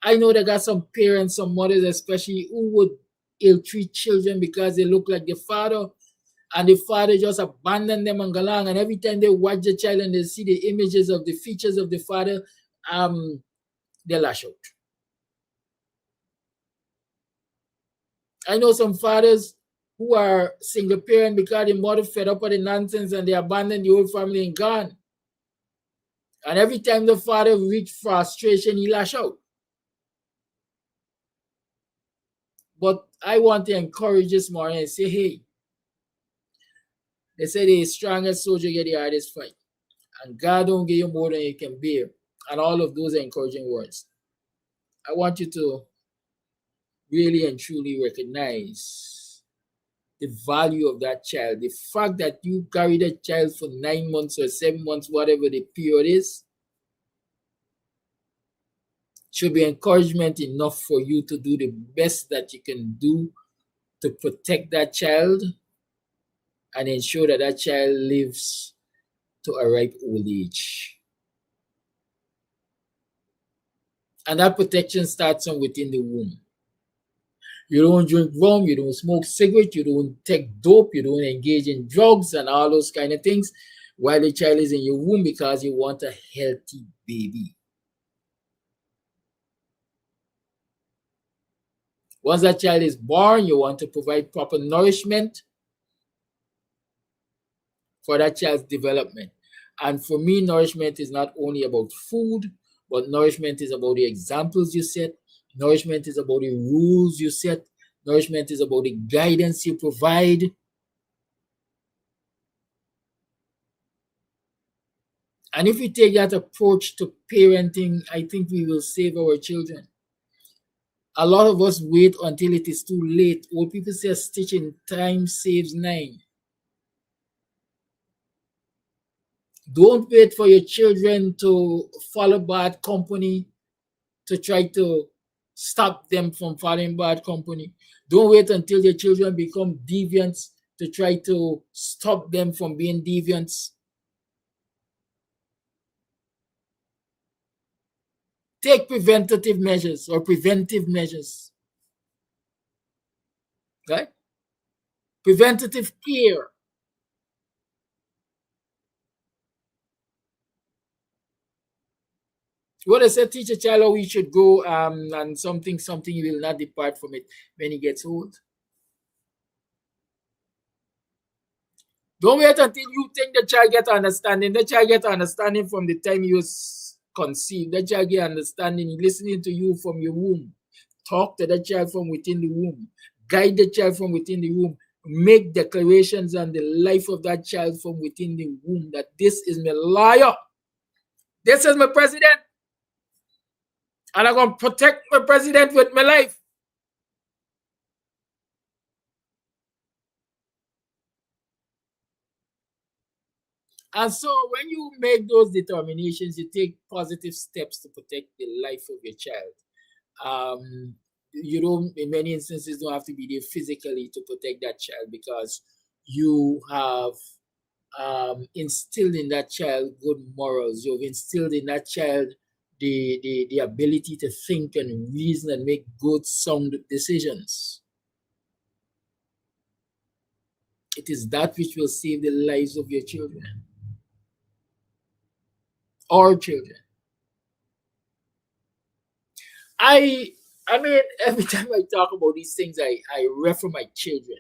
I know there got some parents, some mothers especially, who would ill-treat children because they look like the father, and the father just abandon them and go along, and every time they watch the child and they see the images of the features of the father, they lash out. I know some fathers who are single parent because the mother fed up with the nonsense and they abandon the whole family and gone. And every time the father reach frustration, he lash out. But I want to encourage this morning and say, hey, they say the strongest soldier get the hardest fight. and God don't give you more than you can bear, and all of those are encouraging words. I want you to really and truly recognize the value of that child. The fact that you carry that child for 9 months or 7 months, whatever the period is, should be encouragement enough for you to do the best that you can do to protect that child and ensure that that child lives to a ripe old age. And that protection starts from within the womb. You don't drink rum, you don't smoke cigarettes, you don't take dope, you don't engage in drugs and all those kind of things while the child is in your womb, because you want a healthy baby. Once that child is born, you want to provide proper nourishment for that child's development. And for me, nourishment is not only about food, but nourishment is about the examples you set. Nourishment is about the rules you set. Nourishment is about the guidance you provide. And if we take that approach to parenting, I think we will save our children. A lot of us wait until it is too late. Old people say a stitch in time saves 9. Don't wait for your children to follow bad company to try to stop them from following bad company. Don't wait until your children become deviants to try to stop them from being deviants. Take preventative measures or preventive measures, right? Preventative care. What I said, teach a child how he should go, and something he will not depart from it when he gets old. Don't wait until you think the child get understanding. The child get understanding from the time he was conceived. The child get understanding, listening to you from your womb. Talk to the child from within the womb. Guide the child from within the womb. Make declarations on the life of that child from within the womb that this is my lawyer. This is my president. And I'm going to protect my president with my life. And so when you make those determinations, you take positive steps to protect the life of your child. You don't, in many instances, don't have to be there physically to protect that child, because you have instilled in that child good morals. You've instilled in that child the ability to think and reason and make good, sound decisions. It is that which will save the lives of your children. Our children. I mean, every time I talk about these things, I refer my children.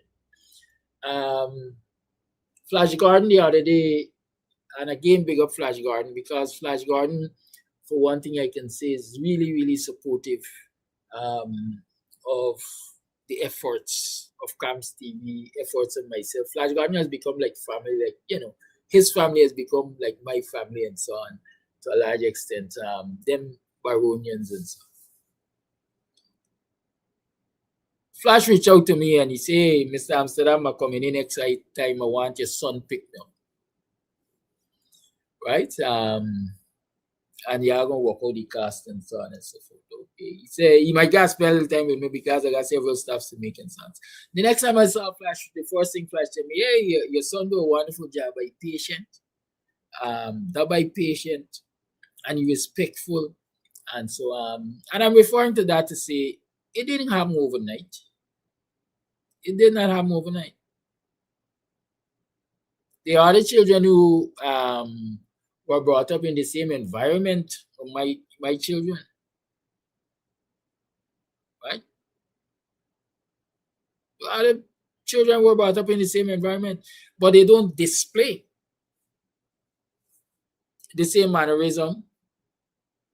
Flash Garden the other day, and again, big up Flash Garden, because Flash Garden, for one thing I can say, is really, really supportive of the efforts of Camps TV, efforts of myself. Flash Garden has become like family, like, you know, his family has become like my family and so on, to a large extent. Them Baronians and so on. Flash reached out to me and he said, "Hey, Mr. Amsterdam, I'm coming in next time. I want your son picked up." Right? And you're going to work out the cast and so on and so forth. Okay. He said he might get spend a little time with me because I got several stuffs to make and so on. The next time I saw Flash, the first thing Flash told me, "Hey, your son do a wonderful job. By patient. That by patient and he respectful." And so and I'm referring to that to say it didn't happen overnight. It did not happen overnight. The other children who were brought up in the same environment of my children, right? The other children were brought up in the same environment, but they don't display the same mannerism.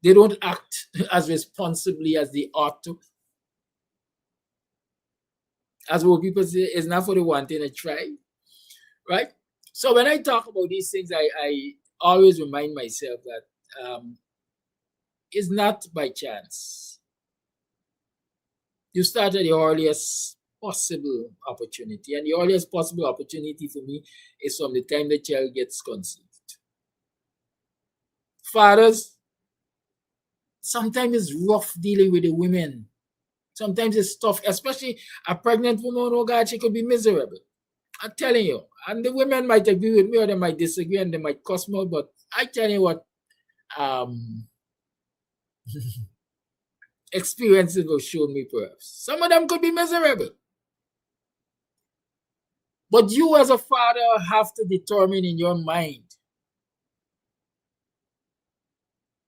They don't act as responsibly as they ought to. As what people say, it's not for the wanting to try, right? So when I talk about these things, I always remind myself that it's not by chance. You start at the earliest possible opportunity, and the earliest possible opportunity for me is from the time the child gets conceived. Fathers, sometimes it's rough dealing with the women. Sometimes it's tough, especially a pregnant woman. Oh God, she could be miserable. I'm telling you. And the women might agree with me or they might disagree and they might cuss me out, but I tell you what, experiences will show me perhaps. Some of them could be miserable. But you as a father have to determine in your mind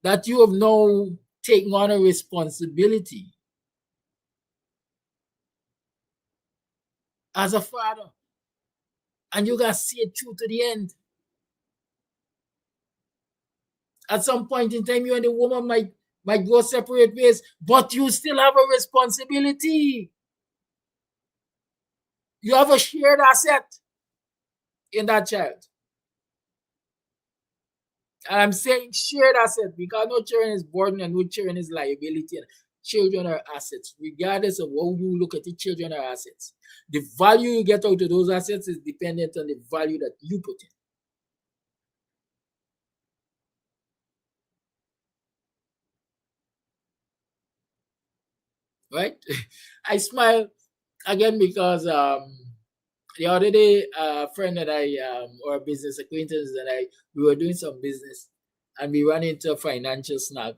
that you have now taken on a responsibility as a father. And you got to see it through to the end. At some point in time, you and the woman might go separate ways, but you still have a responsibility. You have a shared asset in that child. And I'm saying shared asset because no children is burden and no children is liability. Children are assets. Regardless of how you look at it, children are assets. The value you get out of those assets is dependent on the value that you put in. Right? I smile again because the other day, a friend that or a business acquaintance that we were doing some business and we ran into a financial snag.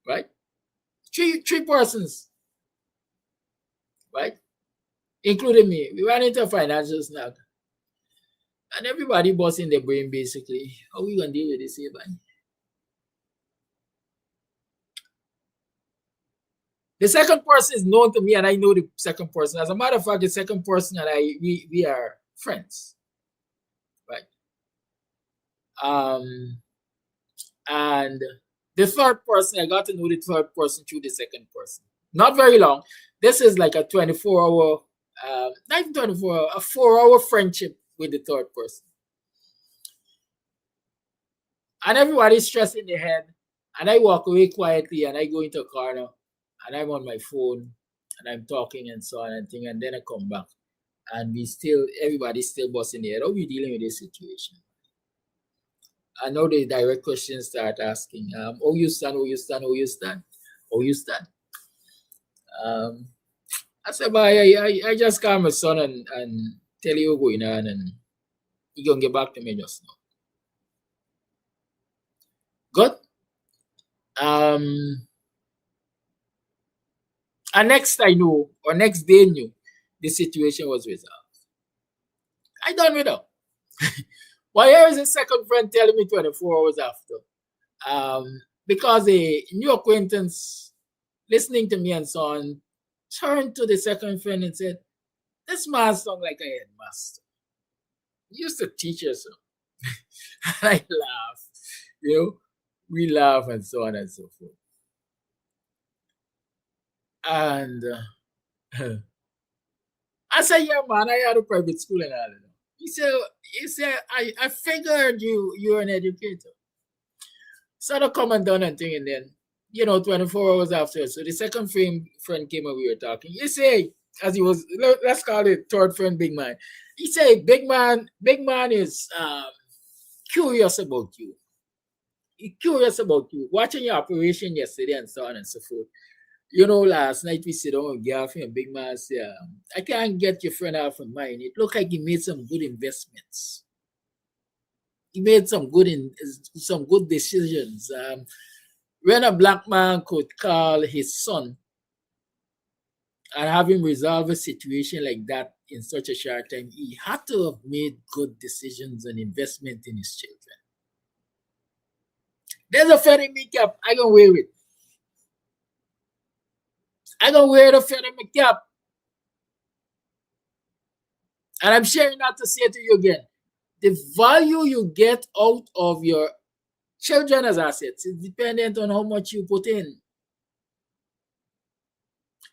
Right? Three persons. Right? Including me. We ran into a financial snag. And everybody busting their brain basically. How are we going to deal with this here, man? The second person is known to me and I know the second person. As a matter of fact, the second person and we are friends. Right? And the third person, I got to know the third person through the second person. Not very long. This is like a 24-hour, not even 24-hour, a 4-hour friendship with the third person. And everybody's stressing their head. And I walk away quietly and I go into a corner and I'm on my phone and I'm talking and so on and thing. And then I come back and everybody's still busting their head. How are we dealing with this situation? I know the direct questions start asking, how you stand, how you stand, how you stand, how you stand. I said, but I just call my son and tell you what's going on and he gonna get back to me just now. Good. And next I knew, or next day knew, the situation was resolved. I done with her. Well, here is a second friend telling me 24 hours after. Because a new acquaintance listening to me and so on turned to the second friend and said, this man sounds like a headmaster. He used to teach us. And I laugh. You know, we laugh and so on and so forth. And I said, yeah, man, I had a private school and all of that. He said, I figured you're an educator. So the comment done and thing, and then, 24 hours after, so the second friend came and we were talking. He said, as he was, let's call it third friend, big man. He said, big man is curious about you. He's curious about you. Watching your operation yesterday and so on and so forth. Last night we sit down with Gaffy and Big Man said, I can't get your friend out of mind. It looked like he made some good investments. He made some good decisions. When a black man could call his son and have him resolve a situation like that in such a short time, he had to have made good decisions and investment in his children. There's a feather in my cap. I can wear it. I don't wear the feather in my cap. And I'm sharing that to say to you again. The value you get out of your children as assets is dependent on how much you put in.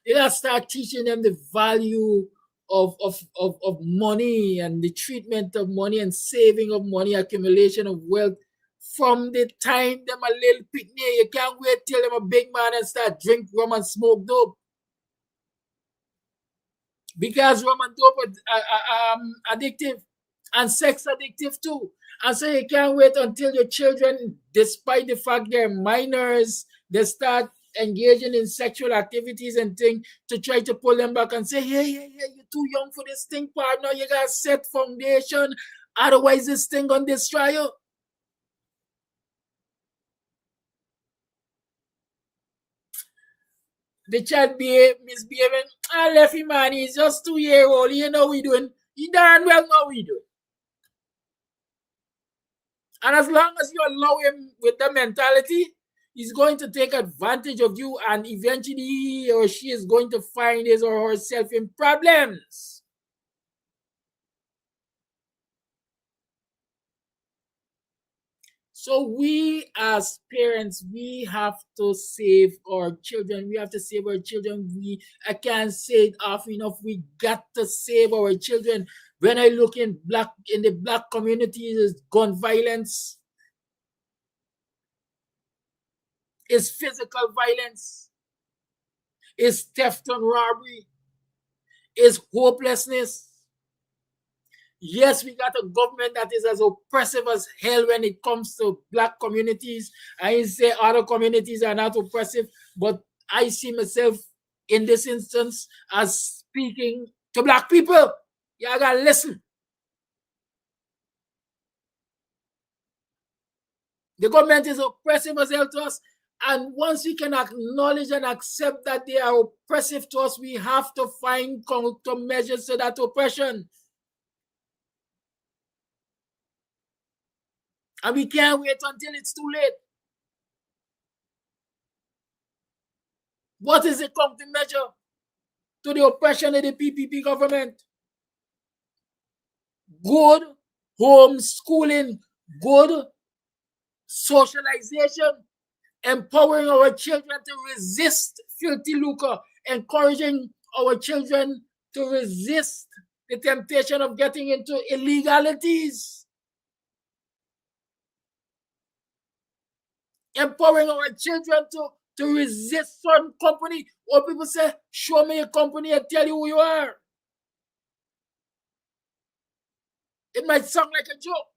You gotta start teaching them the value of money and the treatment of money and saving of money, accumulation of wealth from the time them a little picnic. You can't wait till them a big man and start drink rum and smoke dope. Because rum and dope are addictive and sex addictive too. And so you can't wait until your children, despite the fact they're minors, they start engaging in sexual activities and things to try to pull them back and say, hey, you're too young for this thing, partner. You got to set foundation. Otherwise, this thing gonna destroy you. The child misbehaving. I left him, man. He's just 2 years old. You know what we doing. You darn well know what we doing. And as long as you allow him with that mentality, he's going to take advantage of you, and eventually he or she is going to find his or herself in problems. So we as parents, we have to save our children. We have to save our children. I can't say it often enough. We got to save our children. When I look in the black community, is gun violence, is physical violence, is theft and robbery, is hopelessness. Yes, we got a government that is as oppressive as hell when it comes to black communities. I say other communities are not oppressive, but I see myself in this instance as speaking to black people. You gotta listen. The government is oppressive as hell to us. And once we can acknowledge and accept that they are oppressive to us, we have to find countermeasures to that oppression. And we can't wait until it's too late. What is the countermeasure to the oppression of the PPP government? Good homeschooling, good socialization, empowering our children to resist filthy lucre, encouraging our children to resist the temptation of getting into illegalities, empowering our children to resist certain company. Or people say, show me a company and tell you who you are. It might sound like a joke.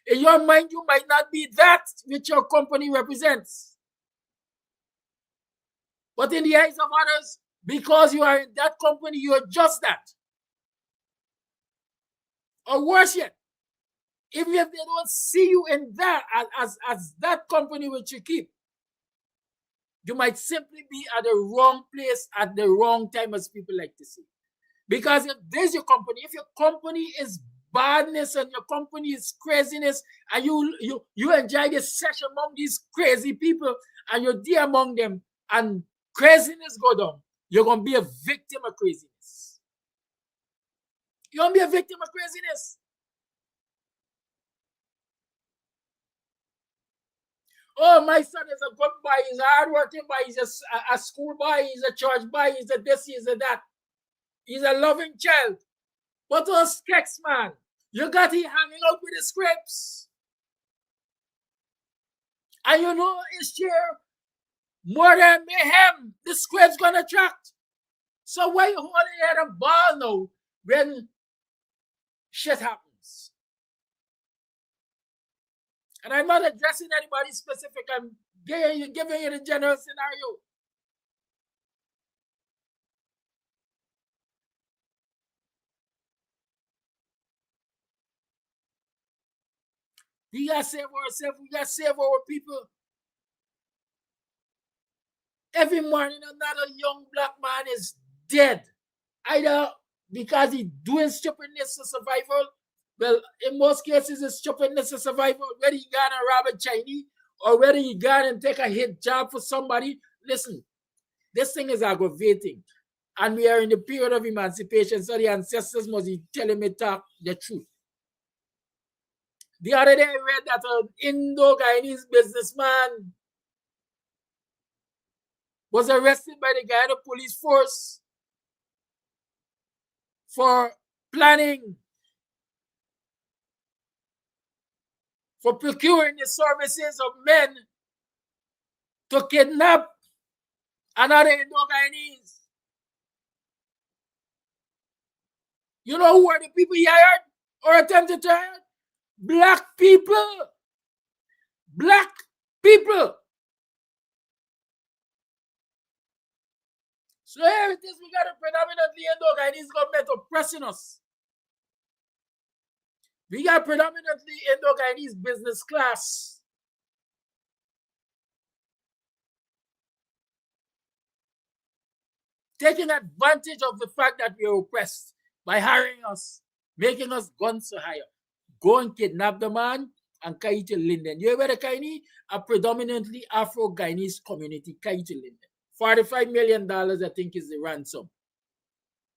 In your mind, you might not be that which your company represents. But in the eyes of others, because you are in that company, you are just that. Or worse yet, even if they don't see you in that as that company which you keep, you might simply be at the wrong place at the wrong time, as people like to say. Because if there's your company, if your company is badness and your company is craziness, and you enjoy this session among these crazy people, and you're there among them, and craziness go down, you're going to be a victim of craziness. You're going to be a victim of craziness. Oh, my son is a good boy. He's a hardworking boy. He's a school boy. He's a church boy. He's a this, he's a that. He's a loving child. But those skeks, man, you got him hanging out with the scripts. And you know it's share more than mayhem. The script's gonna attract. So why you holding your head and ball now when shit happens? And I'm not addressing anybody specific. I'm giving you the general scenario. We gotta save ourselves. We gotta save our people. Every morning, another young black man is dead. Either because he's doing stupidness for survival. Well, in most cases, it's stupidness for survival. Whether he gone and rob a Chinese or whether he gone and take a hit job for somebody. Listen, this thing is aggravating. And we are in the period of emancipation, so the ancestors must be telling me the truth. The other day, I read that an Indo-Guyanese businessman was arrested by the Guyana police force for planning, for procuring the services of men to kidnap another Indo-Guyanese. You know who are the people he hired or attempted to hire? Black people. Black people. So here it is, we got a predominantly Indo-Guyanese government oppressing us. We got predominantly Indo-Guyanese business class. Taking advantage of the fact that we are oppressed by hiring us, making us guns to hire. Go and kidnap the man and carry to Linden. You hear the Kaini? A predominantly Afro-Guyanese community, carry to Linden. $45 million, I think, is the ransom.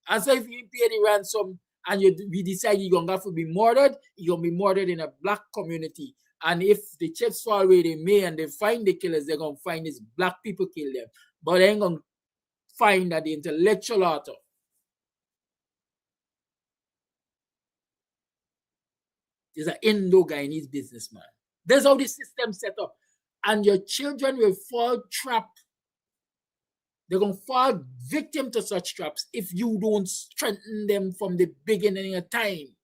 And so if you pay the ransom and we decide you're going to have to be murdered, you're going to be murdered in a black community. And if the chips fall where they may and they find the killers, they're going to find these black people kill them. But they ain't going to find that the intellectual author is an Indo-Guyanese businessman. That's how the system set up. And your children will fall trap. They're going to fall victim to such traps if you don't strengthen them from the beginning of time.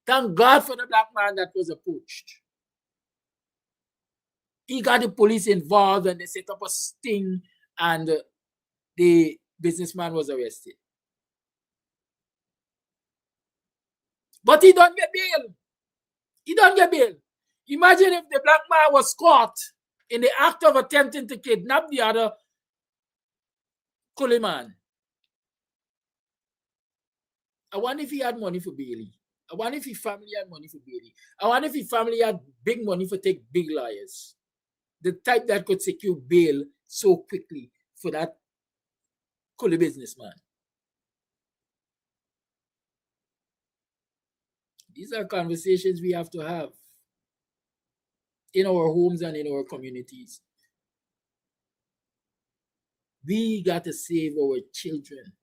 Thank God for the black man that was approached. He got the police involved and they set up a sting and the businessman was arrested. But he don't get bail. He don't get bail. Imagine if the black man was caught in the act of attempting to kidnap the other Kuli man. I wonder if he had money for Bailey. I wonder if his family had money for Bailey. I wonder if his family had big money for take big lawyers. The type that could secure bail so quickly for that Kuli businessman. These are conversations we have to have in our homes and in our communities. We got to save our children.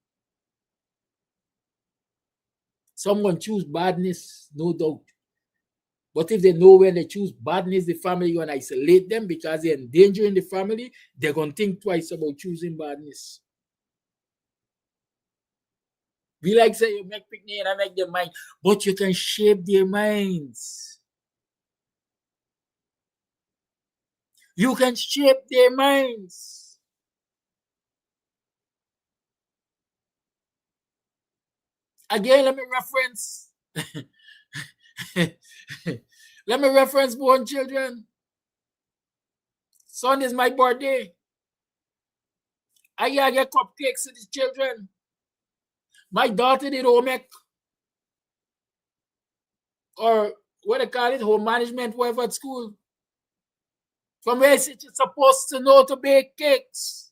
Someone choose badness, no doubt. But if they know when they choose badness, the family going to isolate them because they're endangering the family, they're going to think twice about choosing badness. We like say you make picnic and I make their mind, but you can shape their minds. You can shape their minds. Again, let me reference born children. Sunday is my birthday. I get cupcakes to the children. My daughter did home ec, or what they call it, home management, whatever at school. From where she's supposed to know to bake cakes.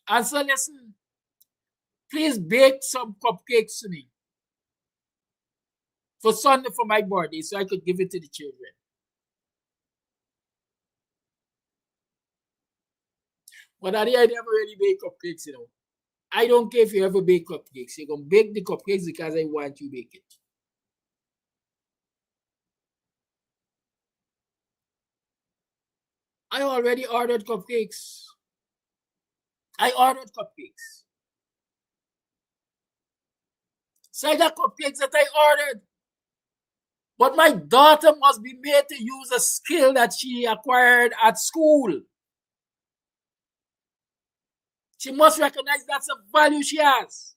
And so listen, please bake some cupcakes to me for Sunday for my birthday so I could give it to the children. But I never really bake cupcakes, you know. I don't care if you ever bake cupcakes. You're going to bake the cupcakes because I want you to bake it. I already ordered cupcakes. So I got cupcakes that I ordered. But my daughter must be made to use a skill that she acquired at school. She must recognize that's a value she has.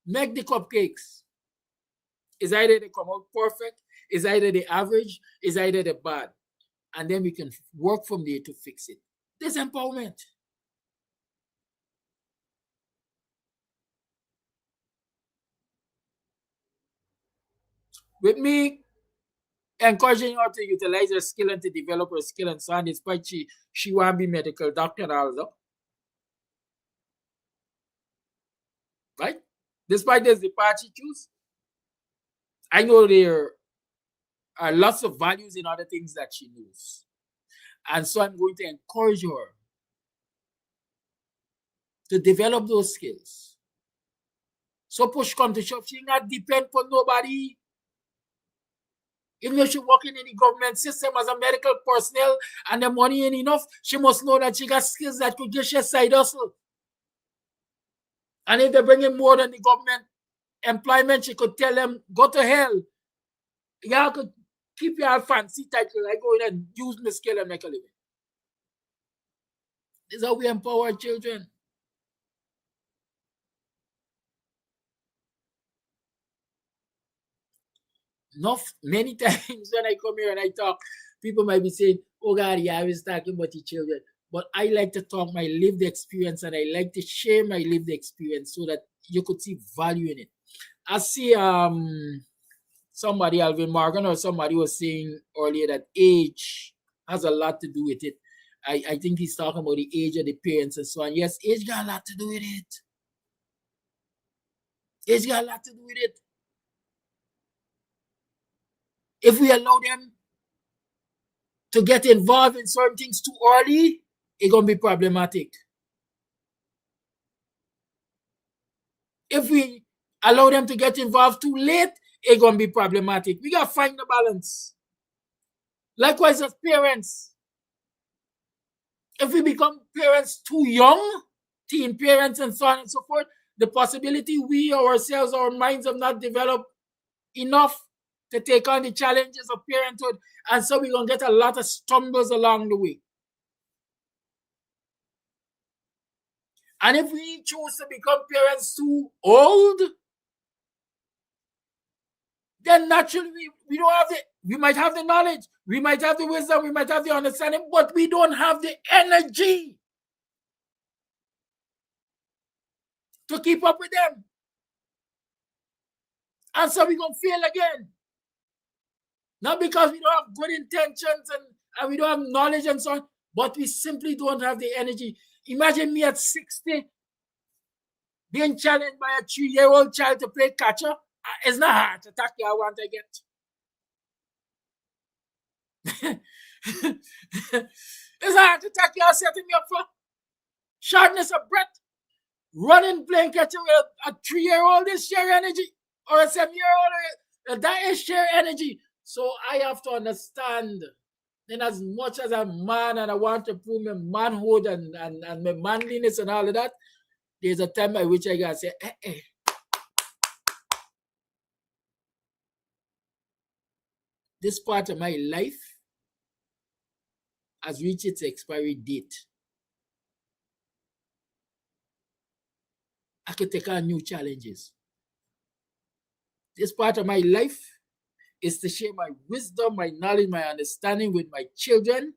Make the cupcakes. It's either they come out perfect, it's either the average, it's either the bad. And then we can work from there to fix it. This empowerment. With me encouraging her to utilize her skill and to develop her skill and so on, despite she want to be medical doctor also. Right? Despite this, the path she choose. I know there are lots of values in other things that she knows. And so I'm going to encourage her to develop those skills. So push come to shove, she not depend on nobody. Even if she working in the government system as a medical personnel and the money ain't enough, she must know that she got skills that could get her side hustle. And if they bring in more than the government employment, she could tell them, go to hell. Y'all could keep your fancy title. I go in and use my skill and make a living. This is how we empower children. Many times when I come here and I talk, people might be saying, oh God, yeah, I was talking about the children. But I like to talk my lived experience, and I like to share my lived experience so that you could see value in it. I see somebody, Alvin Morgan, or somebody was saying earlier that age has a lot to do with it. I think he's talking about the age of the parents and so on. Yes, age got a lot to do with it. Age got a lot to do with it. If we allow them to get involved in certain things too early, it's going to be problematic. If we allow them to get involved too late, it's going to be problematic. We got to find the balance. Likewise, as parents, if we become parents too young, teen parents and so on and so forth, the possibility we ourselves, our minds have not developed enough to take on the challenges of parenthood, and so we're going to get a lot of stumbles along the way. And if we choose to become parents too old, then naturally we don't have we might have the knowledge, we might have the wisdom, we might have the understanding, but we don't have the energy to keep up with them. And so we're going to fail again. Not because we don't have good intentions and we don't have knowledge and so on, but we simply don't have the energy. Imagine me at 60 being challenged by a 3-year-old child to play catcher. It's not heart attack I want to get. It's a heart attack you're setting me up for. Shortness of breath. Running, playing catcher with a 3-year-old is sheer energy. Or a 7-year-old, that is sheer energy. So I have to understand, then as much as I'm a man and I want to prove my manhood and my manliness and all of that, there's a time by which I gotta say, this part of my life has reached its expiry date. I can take on new challenges. This part of my life is to share my wisdom, my knowledge, my understanding with my children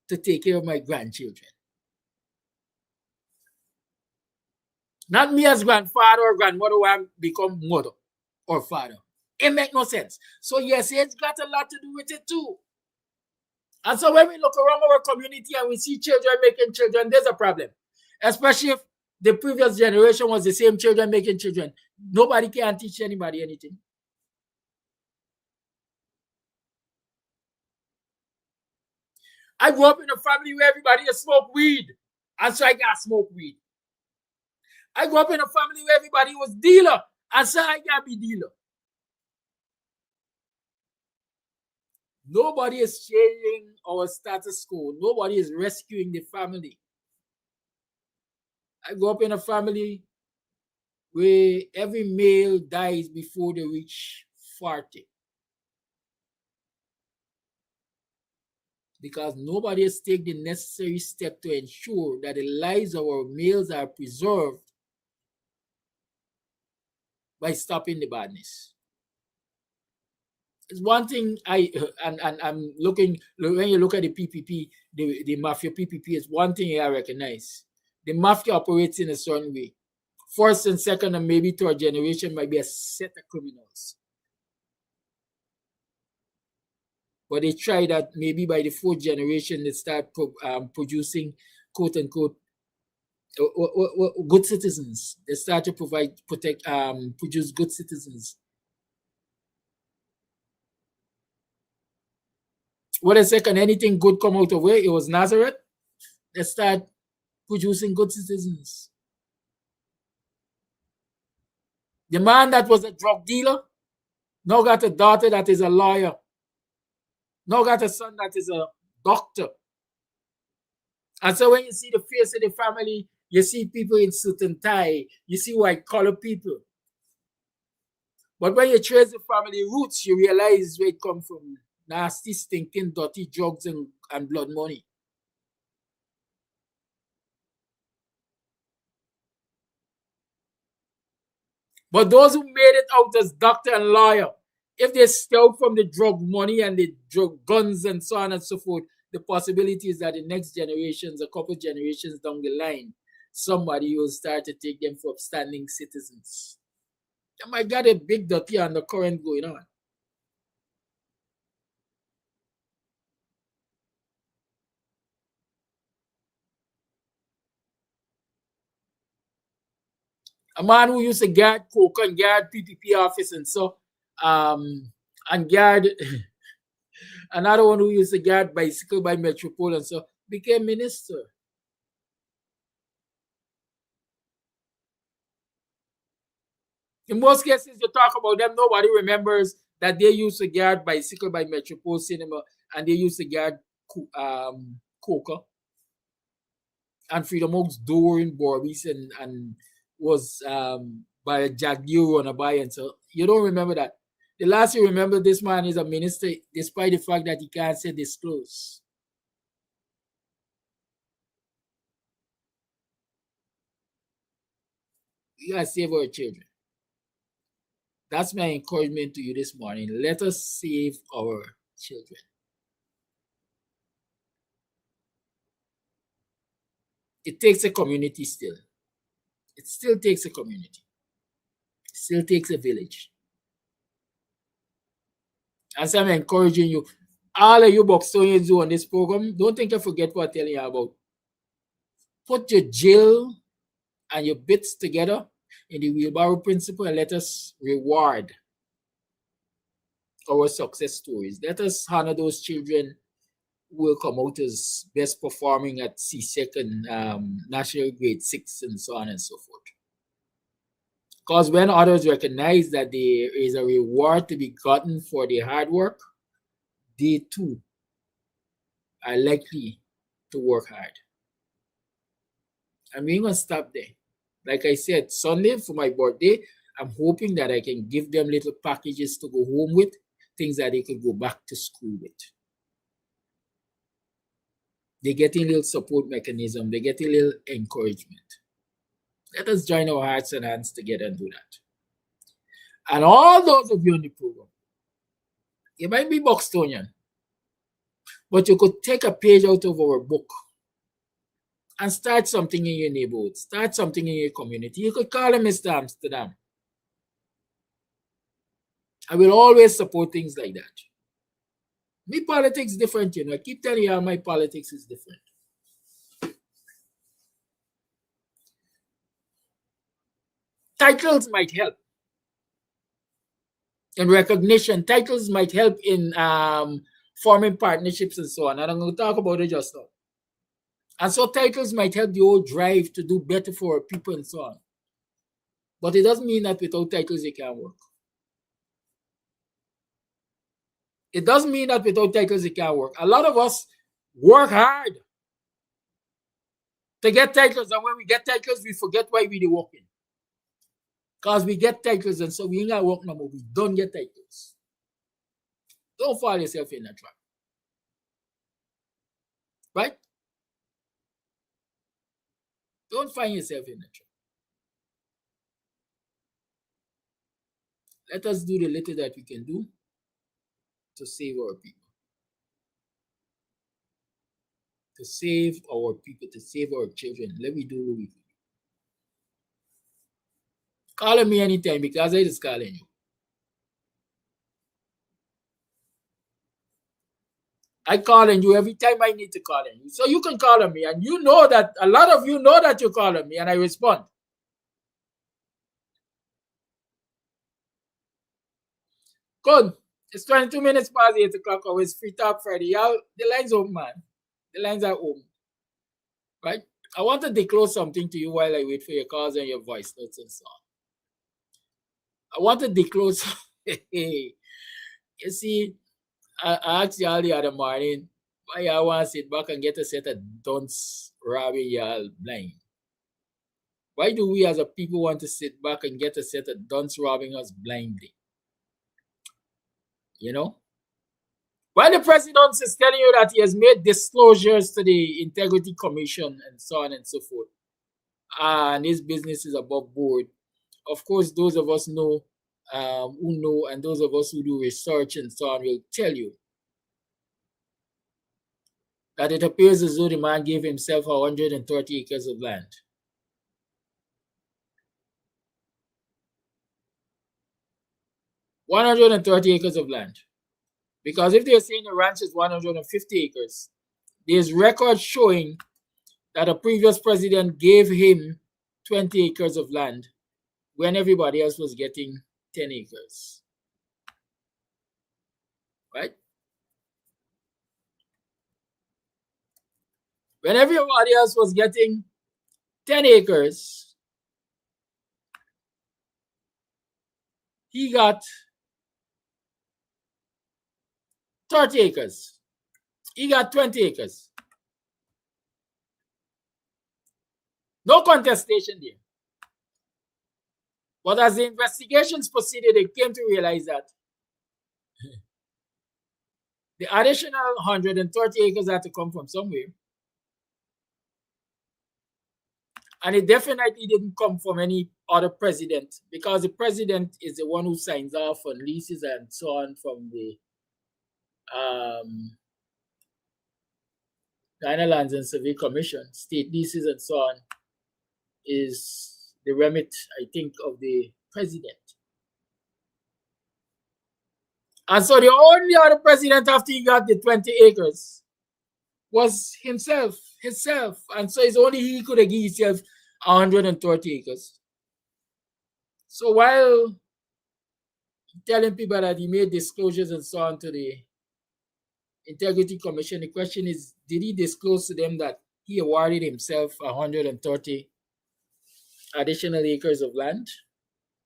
to take care of my grandchildren. Not me as grandfather or grandmother who have become mother or father. It makes no sense. So yes, it's got a lot to do with it too. And so when we look around our community and we see children making children, there's a problem. Especially if the previous generation was the same children making children. Nobody can teach anybody anything. I grew up in a family where everybody smoked weed. And so I got smoke weed. I grew up in a family where everybody was dealer. And so I got be dealer. Nobody is changing our status quo. Nobody is rescuing the family. I grew up in a family where every male dies before they reach 40. Because nobody has taken the necessary step to ensure that the lives of our males are preserved by stopping the badness. It's one thing I'm looking, when you look at the PPP, the mafia PPP is one thing I recognize. The mafia operates in a certain way. First and second and maybe third generation might be a set of criminals. But they try that maybe by the fourth generation, they start producing, quote unquote, good citizens. They start to produce good citizens. What a second, anything good come out of where? It was Nazareth. They start producing good citizens. The man that was a drug dealer now got a daughter that is a lawyer. Now got a son that is a doctor. And so when you see the face of the family, you see people in suit and tie, you see white collar people. But when you trace the family roots, you realize where it comes from. Nasty, stinking, dirty drugs and blood money. But those who made it out as doctor and lawyer, if they stay out from the drug money and the drug guns and so on and so forth, the possibility is that the next generations, a couple generations down the line, somebody will start to take them for upstanding citizens. They might got a big dirty undercurrent going on. A man who used to guard coke and guard PPP office and so, and guard another one who used to guard bicycle by Metropole and so, became minister. In most cases, you talk about them, nobody remembers that they used to guard bicycle by Metropole Cinema and they used to guard Coca and Freedom Oaks door in Borbis and was by a Jack Deere runner by, and so you don't remember that. The last you remember, this man is a minister, despite the fact that he can't say disclose. We gotta save our children. That's my encouragement to you this morning. Let us save our children. It takes a community still. It still takes a community. It still takes a village. As I'm encouraging you, all of you Buxtonians who on this program, don't think I forget what I'm telling you about. Put your jail and your bits together in the wheelbarrow principle and let us reward our success stories. Let us honor those children who will come out as best performing at CSEC and National Grade 6 and so on and so forth. Because when others recognize that there is a reward to be gotten for their hard work, they too are likely to work hard. And we're going to stop there. Like I said, Sunday for my birthday, I'm hoping that I can give them little packages to go home with, things that they could go back to school with. They're getting a little support mechanism. They get a little encouragement. Let us join our hearts and hands together and do that. And all those of you on the program, you might be Buxtonian, but you could take a page out of our book and start something in your neighborhood, start something in your community. You could call him Mr. Amsterdam. I will always support things like that. My politics is different, you know. I keep telling you how my politics is different. Titles might help in recognition. Titles might help in forming partnerships and so on. And I'm going to talk about it just now. And so titles might help the whole drive to do better for people and so on. But it doesn't mean that without titles it can't work. It doesn't mean that without titles it can't work. A lot of us work hard to get titles, and when we get titles, we forget why we do working. Because we get titles, and so we ain't got work no more. We don't get titles. Don't fall yourself in that trap. Right? Don't find yourself in that trap. Let us do the little that we can do to save our people. To save our people, to save our children. Let me do what we do. Call on me anytime because I just calling you. I call on you every time I need to call on you. So you can call on me, and you know that a lot of you know that you call on me and I respond. Good. It's 22 minutes past 8 o'clock. It's Free Talk Friday. Y'all, the lines open, man. The lines are open. Right? I want to disclose something to you while I wait for your calls and your voice notes and so on. I want to disclose. You see, I asked y'all the other morning why y'all want to sit back and get a set of dunce robbing y'all blind. Why do we as a people want to sit back and get a set of dunce robbing us blindly? You know? While the president is telling you that he has made disclosures to the Integrity Commission and so on and so forth, and his business is above board, of course, those of us know, who know, and those of us who do research and so on will tell you that it appears as though the man gave himself 130 acres of land. $130 acres of land. Because if they're saying the ranch is 150 acres, there's records showing that a previous president gave him 20 acres of land when everybody else was getting 10 acres. Right? When everybody else was getting 10 acres, he got 30 acres. He got 20 acres. No contestation there. But as the investigations proceeded, they came to realize that the additional 130 acres had to come from somewhere. And it definitely didn't come from any other president, because the president is the one who signs off on leases and so on from the China Lands and Survey Commission. State leases and so on is the remit, I think, of the president. And so the only other president after he got the 20 acres was himself. And so it's only he could have given himself 130 acres. So while telling people that he made disclosures and so on to the Integrity Commission, the question is, did he disclose to them that he awarded himself 130 additional acres of land?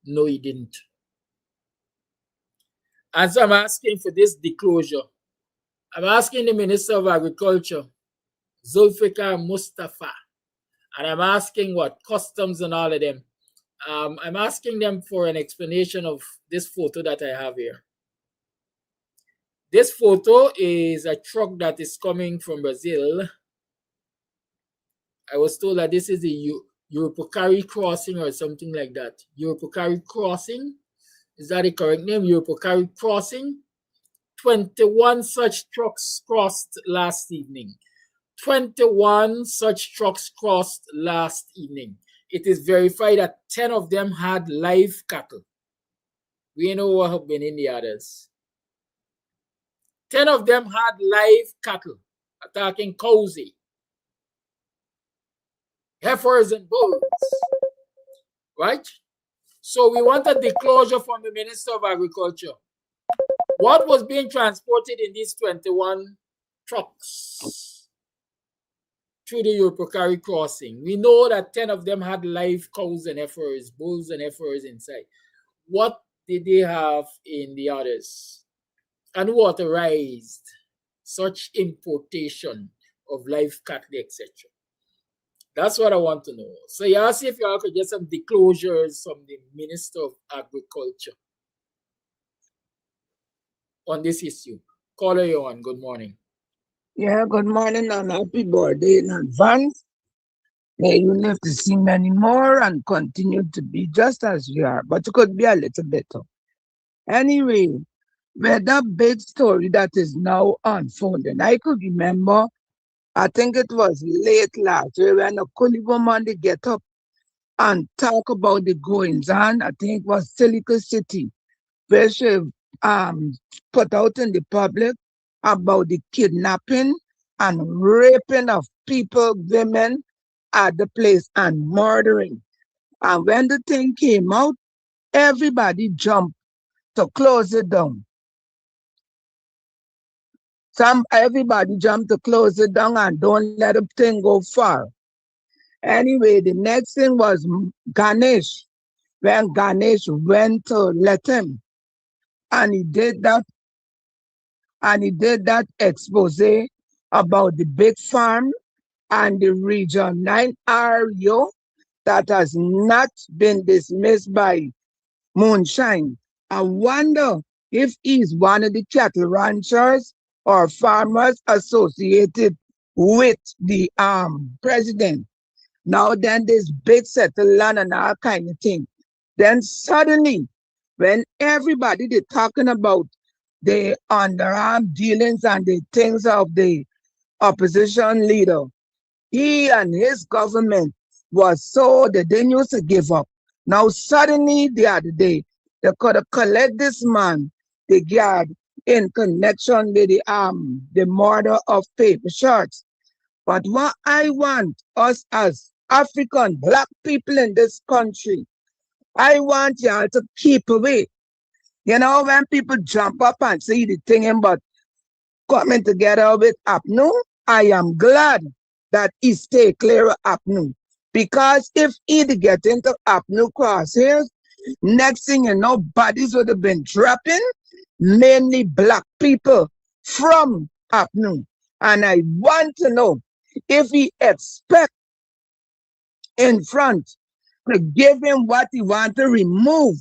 No, he didn't. And so I'm asking for this disclosure. I'm asking the Minister of Agriculture, Zulfikar Mustafa, and I'm asking what customs and all of them. I'm asking them for an explanation of this photo that I have here. This photo is a truck that is coming from Brazil. I was told that this is the Europocari crossing or something like that. Europocari crossing, is that the correct name? Europocari crossing. 21 such trucks crossed last evening. 21 such trucks crossed last evening. It is verified that 10 of them had live cattle. We know what have been in the others. 10 of them had live cattle, attacking cows, heifers, and bulls. Right? So we want a disclosure from the Minister of Agriculture. What was being transported in these 21 trucks through the Europocari crossing? We know that 10 of them had live cows and heifers, bulls and heifers inside. What did they have in the others? And who authorized such importation of live cattle, etc.? That's what I want to know. So y'all see if y'all could get some disclosures from the Minister of Agriculture on this issue. Caller, you on. Good morning. Yeah, good morning and happy birthday in advance. May you live to see many more and continue to be just as you are, but you could be a little better. Anyway, with that big story that is now unfolding, I could remember, I think it was late last year when a Kuli woman they get up and talk about the goings on. I think it was Silicon City, where she put out in the public about the kidnapping and raping of people, women at the place and murdering. And when the thing came out, everybody jumped to close it down. Everybody jump to close it down and don't let the thing go far. Anyway, the next thing was Ganesh. When Ganesh went to let him, and he did that expose about the big farm and the Region 9 REO that has not been dismissed by Moonshine. I wonder if he's one of the cattle ranchers or farmers associated with the president. Now then this big settle land and all kind of thing. Then suddenly, when everybody they talking about the underarm dealings and the things of the opposition leader, he and his government was so they didn't used to give up. Now suddenly the other day, they could collect this man, the guard, in connection with the murder of paper shirts. But what I want us as African black people in this country, I want y'all to keep away. You know, when people jump up and say the thing about coming together with APNU, I am glad that he stay clear of APNU. Because if he'd get into APNU crosshairs, next thing you know, bodies would have been dropping, mainly black people from APNU. And I want to know if he expect in front to give him what he want to remove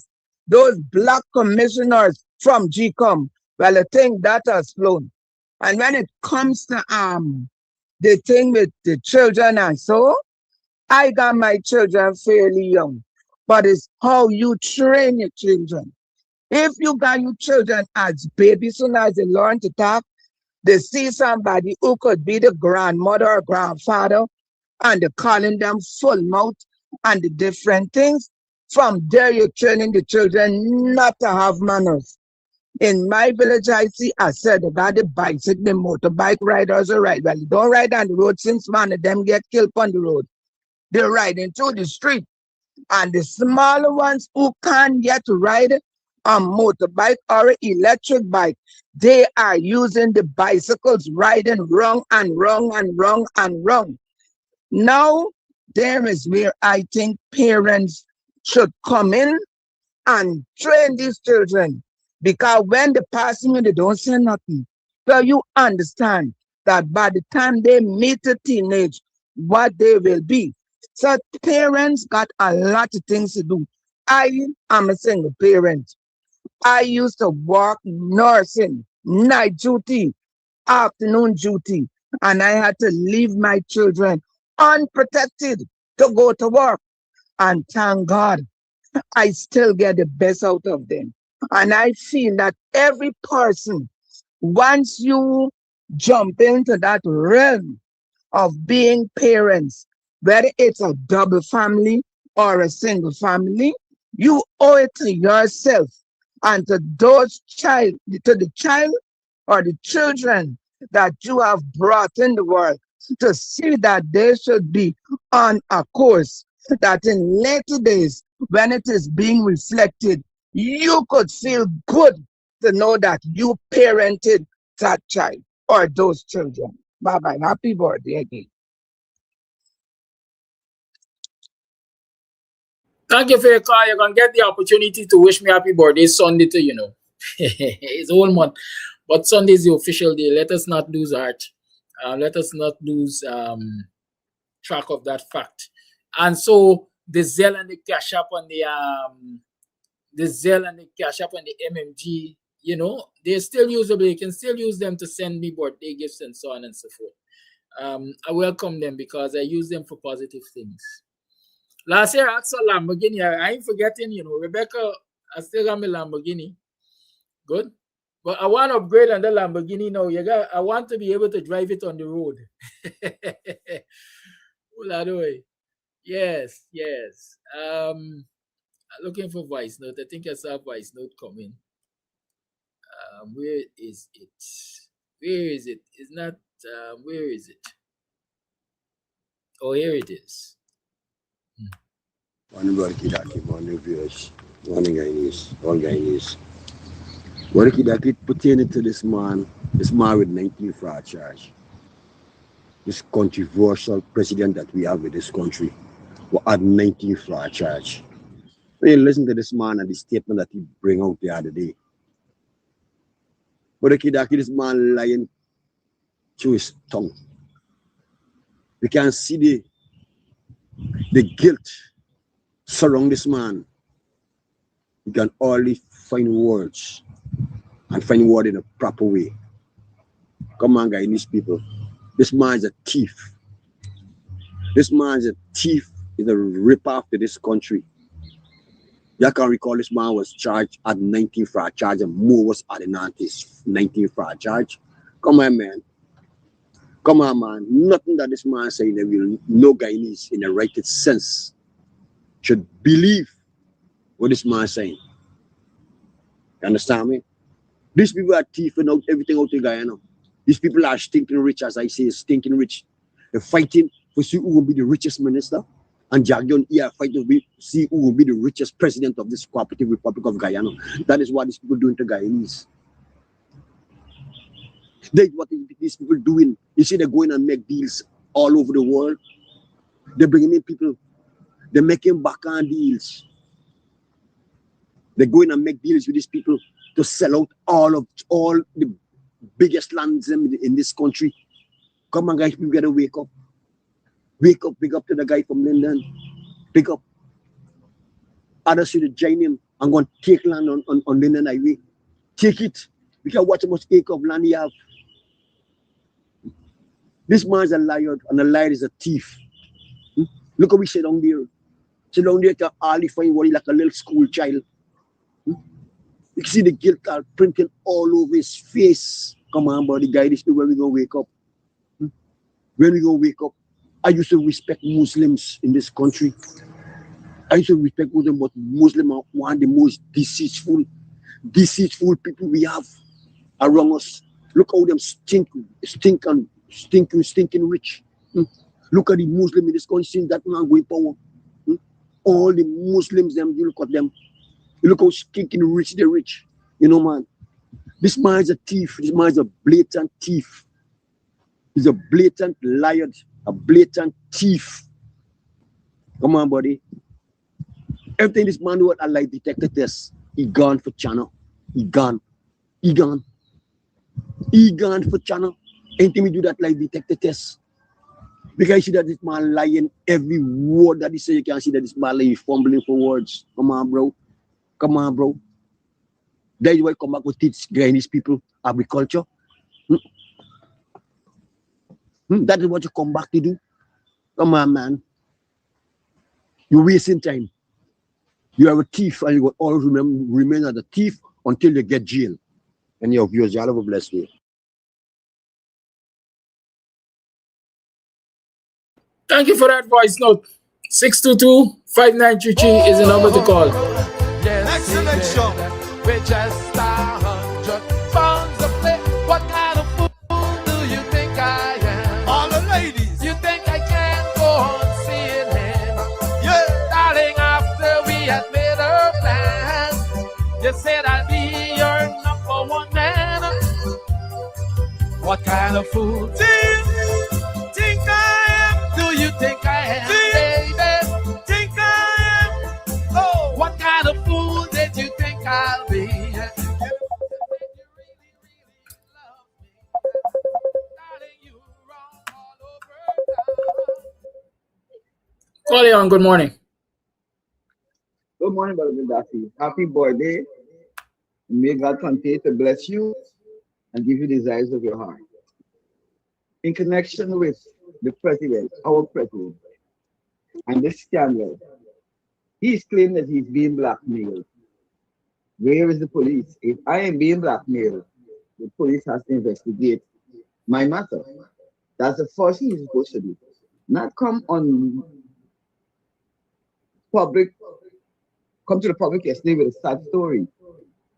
those black commissioners from GCOM. Well, I think that has flown. And when it comes to the thing with the children and so, I got my children fairly young. But it's how you train your children. If you got your children as babies, soon as they learn to talk, they see somebody who could be the grandmother or grandfather, and they're calling them full mouth and the different things. From there, you're training the children not to have manners. In my village, I said, they got the bicycle, the motorbike riders are right. Well, they don't ride on the road since one of them get killed on the road. They're riding through the street. And the smaller ones who can't yet ride a motorbike or an electric bike, they are using the bicycles, riding wrong and wrong and wrong and wrong. Now, there is where I think parents should come in and train these children. Because when they pass you, they don't say nothing. So you understand that by the time they meet a teenage, what they will be. So parents got a lot of things to do. I am a single parent. I used to work nursing, night duty, afternoon duty, and I had to leave my children unprotected to go to work. And thank God, I still get the best out of them. And I feel that every person, once you jump into that realm of being parents, whether it's a double family or a single family, you owe it to yourself and to the child or the children that you have brought in the world to see that they should be on a course that in later days, when it is being reflected, you could feel good to know that you parented that child or those children. Bye-bye. Happy birthday again. Thank you for your call. You're going to get the opportunity to wish me happy birthday Sunday too, you know. It's a whole month. But Sunday is the official day. Let us not lose heart. Let us not lose track of that fact. And so the Zelle and the Cash App on the MMG, you know, they're still usable. You can still use them to send me birthday gifts and so on and so forth. I welcome them because I use them for positive things. Last year I saw Lamborghini. I ain't forgetting, you know, Rebecca, I still got my Lamborghini. Good. But I want to upgrade on the Lamborghini now. I want to be able to drive it on the road. Yes. Looking for voice note. I think I saw voice note coming. Where is it? It's not. Where is it? Oh, here it is. Morning, brother Kidaki. Morning, viewers. Morning, Guyanese. All Guyanese. What that it pertaining to this man with 19 fraud charge. This controversial president that we have in this country will add 19 fraud charge. When you listen to this man and the statement that he bring out the other day, but this man lying through his tongue. We can see the guilt surround this man. You can only find words and find word in a proper way. Come on, Guyanese people. This man is a thief. This man is a thief. He's a rip-off to this country. You can recall this man was charged at 19 fraud charge and more was added on his 19 fraud charge. Come on, man. Come on, man. Nothing that this man is saying that will no Guyanese in the right sense should believe what this man is saying. You understand me? These people are thieving out everything out of Guyana. These people are stinking rich, as I say, stinking rich. They're fighting to see who will be the richest minister. And Jagion here fighting to see who will be the richest president of this cooperative Republic of Guyana. That is what these people doing to Guyanese. That's what these people doing. You see, they're going and make deals all over the world. They're bringing in people. They're making back-end deals. They're going and make deals with these people to sell out all the biggest lands in this country. Come on, guys, we gotta wake up. Wake up, big up to the guy from London. Big up. Others should join him and go and take land on London Highway. Take it. We can watch how much acre of land he have. This man is a liar, and a liar is a thief. Look how we sit down there. Sit down there to hardly find what he like a little school child. You can see the guilt printing all over his face. Come on, buddy, guy, this is when we gonna wake up. When we gonna wake up? I used to respect Muslims in this country. I used to respect Muslims, but Muslims are one of the most deceitful people we have around us. Look how them stinking rich. Look at the Muslim in this country since that man going power. All the Muslims, them, you look at them. You look how stinking rich they're rich. You know, man. This man is a thief. This man is a blatant thief. He's a blatant liar, a blatant thief. Come on, buddy. Everything this man do at a lie detector test, he gone for channel. He gone for channel. Anything we do that lie detector test. Because you see that this man lying every word that he say, you can see that this man lying fumbling for words. Come on, bro. Come on, bro. That is why I come back with teach Guyanese people agriculture. That is what you come back to do. Come on, man. You're wasting time. You are a thief and you will always remain as a thief until you get jail. And your viewers, y'all have a blessed day. Thank you for that voice note. 622-5933 is the number to call. Excellent show. With just 100 pounds of play. What kind of fool do you think I am? All the ladies. You think I can go on seeing him? Yeah. Darling, after we had made our plans, you said I'd be your number one man. What kind of fool do you think I am? Do you think I am, baby? Think I am. Oh. What kind of fool did you think I'll be? Leon, good morning. Good morning, Brother Daffy. Happy birthday. May God continue to bless you and give you the desires of your heart. In connection with the president, our president, and this scandal, he's claimed that he's being blackmailed. Where is the police? If I am being blackmailed, the police has to investigate my matter. That's the first thing he's supposed to do. Not come on public, come to the public yesterday with a sad story.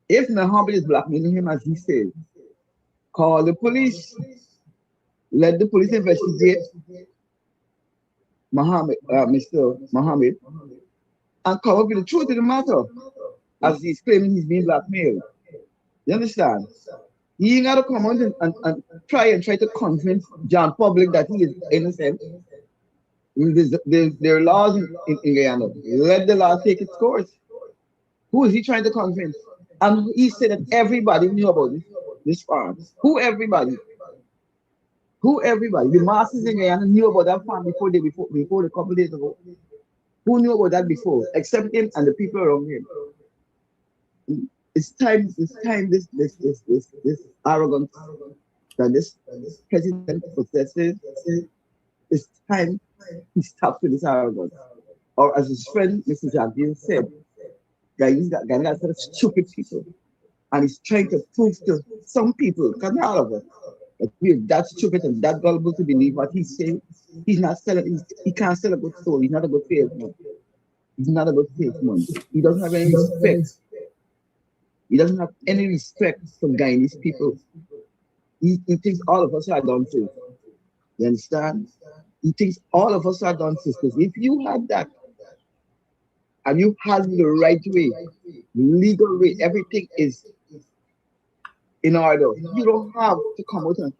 If Muhammad is blackmailing him, as he says, call the police. Let the police investigate Mr. Muhammad, and come up with the truth of the matter, as he's claiming he's being blackmailed. You understand? He ain't got to come out and try to convince John public that he is innocent. There are laws in Guyana. Let the law take its course. Who is he trying to convince? And he said that everybody knew about this farm. Who everybody? Who everybody? The masses in Guyana knew about that farm before the couple days ago. Who knew about that before? Except him and the people around him. It's time this arrogance that this president possesses. It's time he stops with this arrogance. Or as his friend Mr. Jardine said, Guyana got such stupid people. And he's trying to prove to some people, because not all of us, that we're that stupid and that gullible to believe what he's saying. He's not selling, he can't sell a good soul. He's not a good salesman. He's not a good salesman. He doesn't have any respect. He doesn't have any respect for Guyanese people. He thinks all of us are dunces. You understand? He thinks all of us are dunces. Because if you had that, and you had the right way, legal way, everything is in order. You don't have to come out and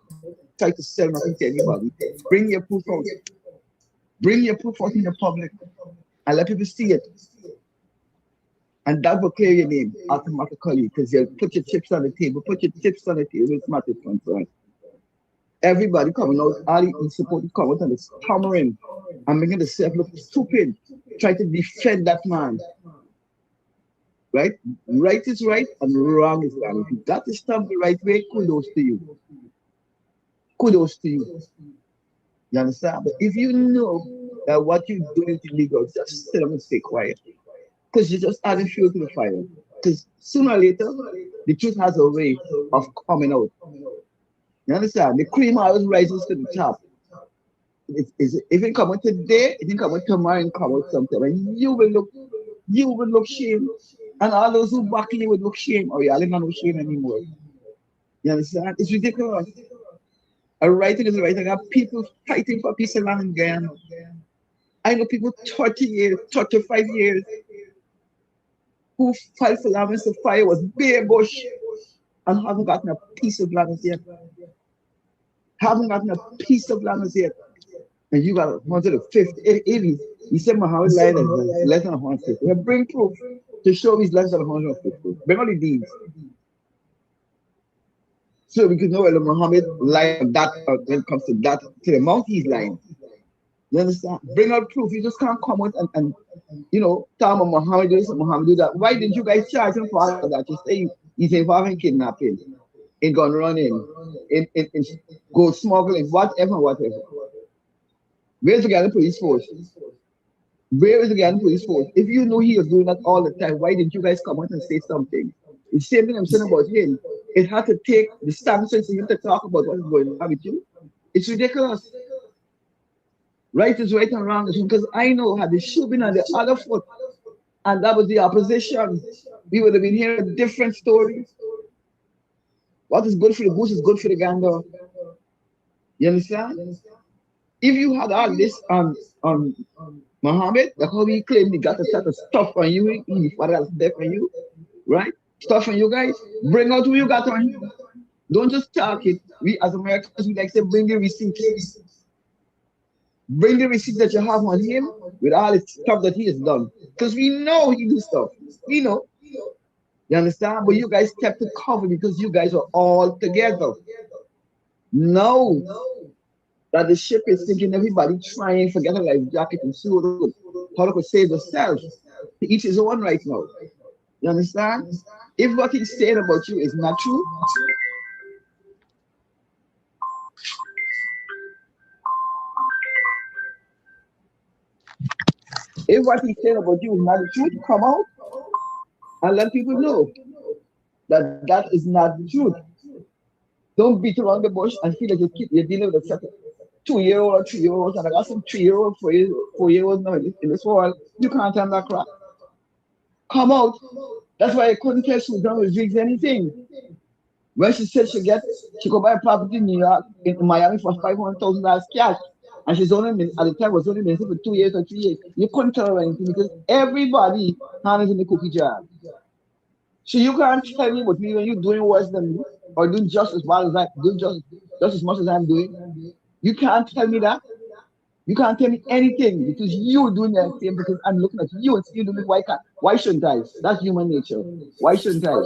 try to sell nothing to anybody. Bring your proof out. Bring your proof out in the public and let people see it. And that will clear your name automatically because you'll put your chips on the table. Put your chips on the table, it's not concern. Everybody coming out, all the supporters come out and it's stammering and making themselves look stupid. Try to defend that man. Right? Right is right and wrong is wrong. If you got to stamp the right way, kudos to you. Kudos to you. You understand? But if you know that what you're doing is illegal, just sit down and stay quiet. Because you're just adding fuel to the fire. Because sooner or later, the truth has a way of coming out. You understand? The cream always rises to the top. If it come out today, it can come out tomorrow and come out sometime. And you will look shame. And all those who back you will look shame. Or y'all ain't got no shame anymore. You understand? It's ridiculous. A writing is a writing. I got people fighting for peace and land in Guyana. I know people 30 years, 35 years, who filed for land when fire was bare bush and haven't gotten a piece of land yet. Haven't gotten a piece of land yet. And you got 150, 80. You said Muhammad lied and less than 150. Well, bring proof to show he's less than 150. Bring all the deeds. So we could know whether Muhammad lied on that when it comes to that, to the amount he's lying. You understand? Bring out proof. You just can't come out and tell me Muhammad do this and Muhammad do that. Why didn't you guys charge him for all of that? You say he's involved in kidnapping, in gun running, in gold smuggling, whatever. Where's the Guyana police force? Where is the Guyana police force? If you know he was doing that all the time, why didn't you guys come out and say something? The same thing I'm saying about him. It had to take the sanctions for him to talk about what is going on with you. It's ridiculous. Right is right and wrong is wrong. Because I know had the shoe been on the other foot and that was the opposition, we would have been hearing a different story. What is good for the goose is good for the gander. You understand? If you had all this on Muhammad, that's how he claimed he got a set of stuff on you, he father else there for you, right? Stuff on you guys, bring out who you got on you. Don't just talk it. We as Americans, we like to bring the receipts. Bring the receipts that you have on him with all the stuff that he has done. Because we know he do stuff. We know. You understand? But you guys kept it covered because you guys are all together. No. That the ship is sinking, everybody trying to get a life jacket and suit. How to save themselves. Each his own right now. You understand? If what he's saying about you is not true, if what he's saying about you is not the truth, come out and let people know that that is not the truth. Don't beat around the bush and feel like you're dealing with a 2-year-old or 3-year-old, and I got some 3-year-old, 4-year-old now in this world. You can't tell that crap. Come out. That's why I couldn't tell Susan was rigs anything. When she said she go buy a property in New York, in Miami for $500,000 cash, and she's only at the time was only minister for 2 years or 3 years. You couldn't tell her anything because everybody hand is in the cookie jar. So you can't tell me what me when you're doing worse than me or doing just as well as I doing just as much as I'm doing. You can't tell me that. You can't tell me anything because you're doing that same because I'm looking at you and see you doing it. Why shouldn't I? That's human nature. Why shouldn't I?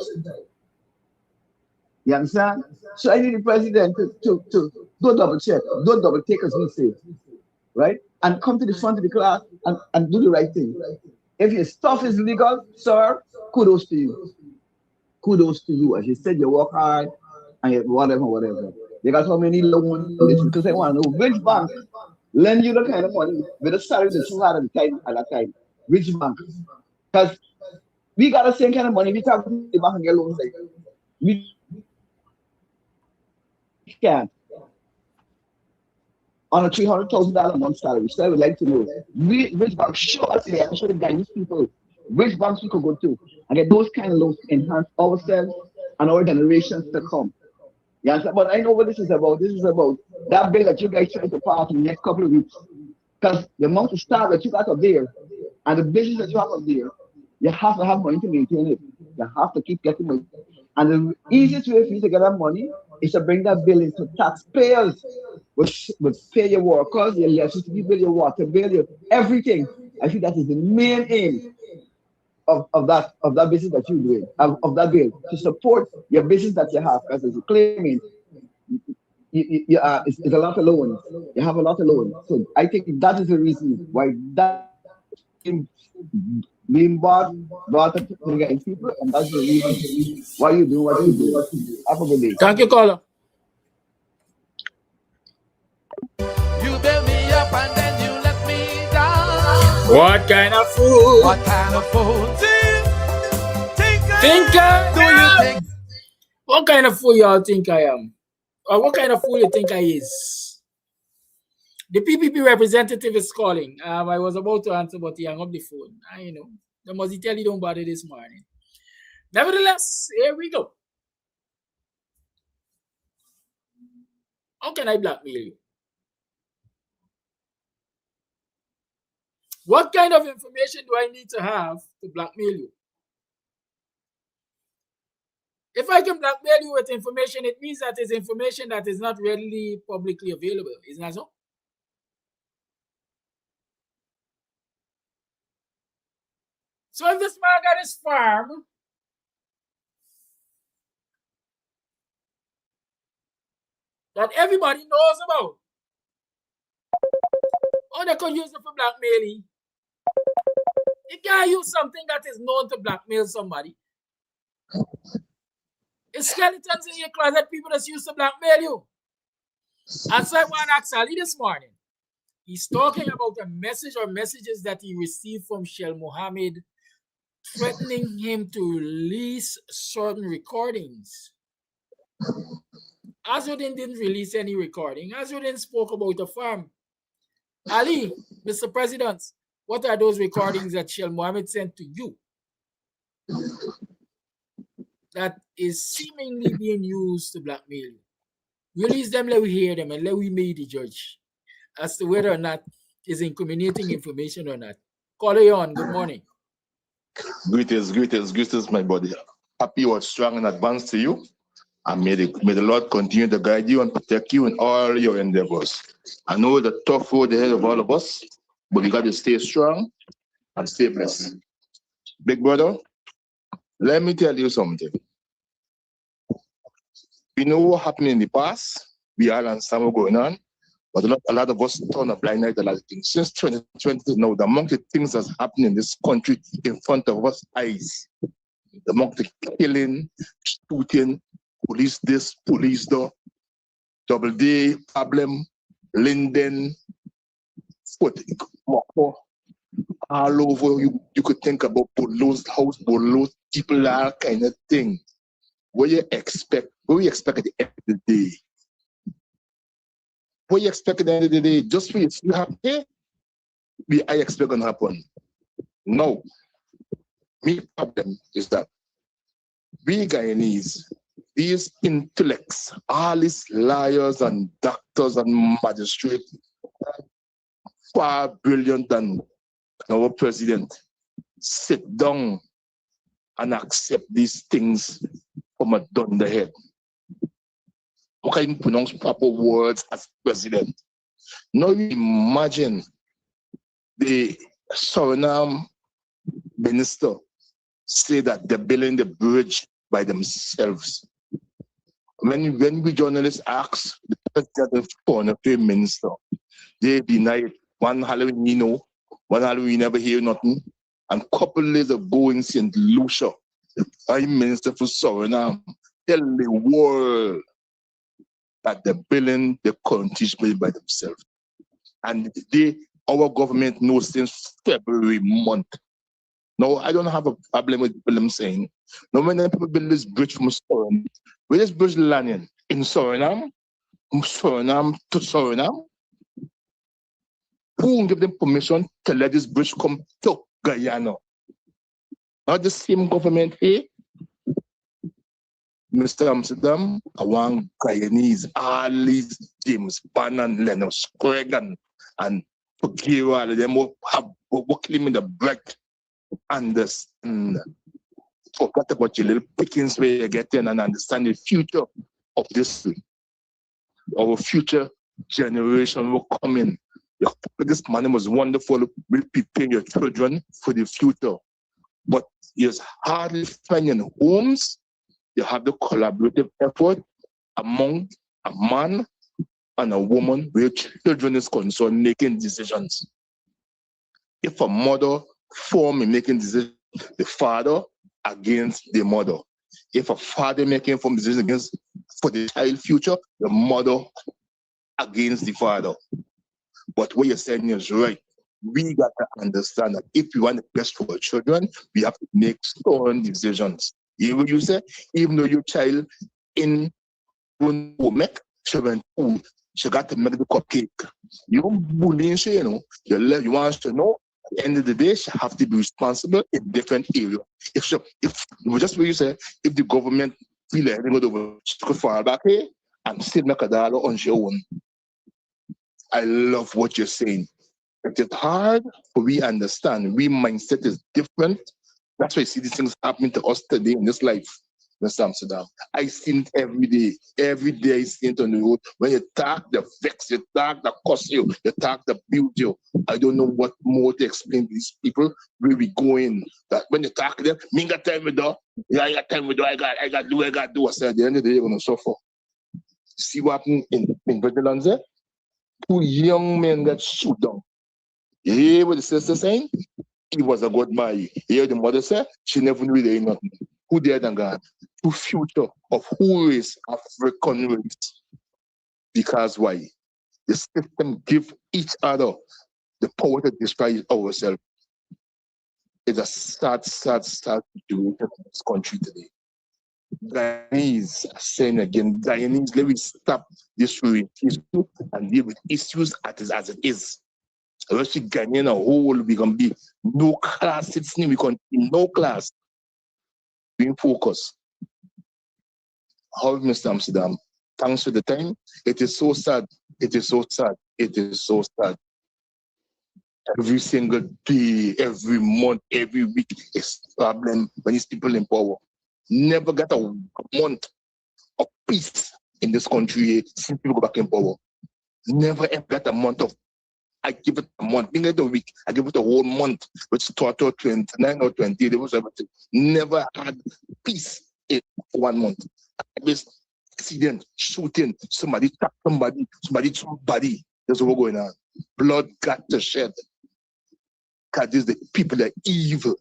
You understand? So I need the president to don't double check, don't double take as we say, right? And come to the front of the class and do the right thing. If your stuff is legal, sir, kudos to you. Kudos to you. As you said, you work hard and you whatever. They got so many loans because they want to know which bank lend you the kind of money with the salary that you had at that time. Which bank? Because we got the same kind of money. We can't go to the bank and get loans like we can't. On a $300,000 a month salary. So I would like to know which bank show us here and show the Guyanese people which banks we could go to and get those kind of loans to enhance ourselves and our generations to come. You understand? But I know what this is about. This is about that bill that you guys trying to pass in the next couple of weeks. Because the amount of staff that you got up there and the business that you have up there, you have to have money to maintain it. You have to keep getting money. And the easiest way for you to get that money is to bring that bill into taxpayers, which would pay your workers, your electricity bill, your water bill, your everything. I think that is the main aim of that business that you're doing, of that bill, to support your business that you have. Because as you're claiming, it's a lot of loans. You have a lot of loans. So I think that is the reason why that being brought up to the Guyanese people, and that's the reason why you do what you do. Have a good day. Thank you, caller. You build me up and then you let me down. What kind of fool? What kind of fool? Think Do you think? What kind of fool y'all think I am? Or what kind of fool you think I is? The PPP representative is calling. I was about to answer, but he hung up the phone. The must tell you don't bother this morning. Nevertheless, here we go. How can I blackmail you? What kind of information do I need to have to blackmail you? If I can blackmail you with information, it means that it's information that is not readily publicly available. Isn't that so? So if this man got his farm, that everybody knows about, or they could use it for blackmailing, you can't use something that is known to blackmail somebody. It's skeletons in your closet, people that's used to blackmail you. And so I want to ask Ali this morning. He's talking about a message or messages that he received from Shel Mohammed threatening him to release certain recordings. Azudin didn't release any recording. Azudin spoke about a farm. Ali, Mr. President, what are those recordings that Shel Mohammed sent to you that is seemingly being used to blackmail you? Release them, let we hear them, and let we make the judge as to whether or not it's incriminating information or not. Call you on. Good morning. Greetings, my body. Happy or strong in advance to you. And may the Lord continue to guide you and protect you in all your endeavors. I know the tough road ahead of all of us, but we got to stay strong and stay blessed. Big brother, let me tell you something. We know what happened in the past. We all understand what's going on. But a lot of us turn a blind eye to a lot of things. Since 2020 now, the amount of things that's happening in this country in front of us eyes. The amount of killing, shooting, police this, police that, double day problem, Linden, all over. You could think about Bolo's house, Bolo's people, all kind of thing. What we expect at the end of the day? What you expect at the end of the day? Just for you have here, I expect gonna happen. No. My problem is that we Guyanese, these intellects, all these liars and doctors and magistrates, far brilliant than our president, sit down and accept these things from a dunderhead. How can you pronounce proper words as president? Now you imagine the Suriname minister say that they're building the bridge by themselves. When we journalists ask the president of foreign affairs minister, they deny it. One Halloween, one Halloween, never hear nothing. And a couple days ago in St. Lucia, the Prime Minister for Suriname tell the world that they're building the country by themselves. And our government knows since February month. Now, I don't have a problem with them saying, no, when people build this bridge from Suriname, where this bridge landing? In Suriname? From Suriname to Suriname? Who give them permission to let this bridge come to Guyana? Not the same government here. Mr. Amsterdam, I want Guyanese, all these James Bannon, Leonard Scragan, and Pugiro, all of them who claiming the bread. Understand. Forget about your little pickings where you get in and understand the future of this thing. Our future generation will come in. This money was wonderful. We'll prepare your children for the future. But it's hardly finding homes. You have the collaborative effort among a man and a woman where children is concerned making decisions. If a mother form in making decisions, the father against the mother. If a father making form decisions against for the child future, the mother against the father. But what you're saying is right. We got to understand that if we want the best for our children, we have to make strong decisions. Even you say, even though your child in make, she went food, she got to make the cupcake. You don't bully, you want to know. At the end of the day, she have to be responsible in different areas. If just what you say, if the government feel like she could fall back here and still make a dollar on her own. I love what you're saying. It is hard, but we understand. We mindset is different. That's why you see these things happening to us today in this life, Mr. Amsterdam. I see it every day. Every day I see it on the road. When you talk, they vex you, talk, they cuss you, you talk, they build you. I don't know what more to explain to these people where we going. That when you talk to them, me got time with them. Yeah, I got time with them. I got to do. I said at the end of the day, you're gonna suffer. See what happened in Netherlands? Two young men got shot down. You hear what the sister saying? He was a good boy. You hear the mother say? She never knew there nothing. Who dead and gone? To future of who is African race. Because why? The system give each other the power to destroy ourselves. It's a sad situation in this country today. Guyanese, saying again, Guyanese, let me stop this issue and deal with issues as it is. Unless you Ghanaian a whole, we can be no class, it's we can be no class. Being focused. How, Mr. Amsterdam? Thanks for the time. It is so sad. It is so sad. It is so sad. Every single day, every month, every week is a problem when these people in power. Never got a month of peace in this country since people go back in power. Never ever got a month of. I give it a month, being a week, I give it a whole month, which started 29 or 20, there was everything. Never had peace in 1 month. This accident, shooting, somebody tap somebody. That's what's going on. Blood got to shed. Because the people are evil.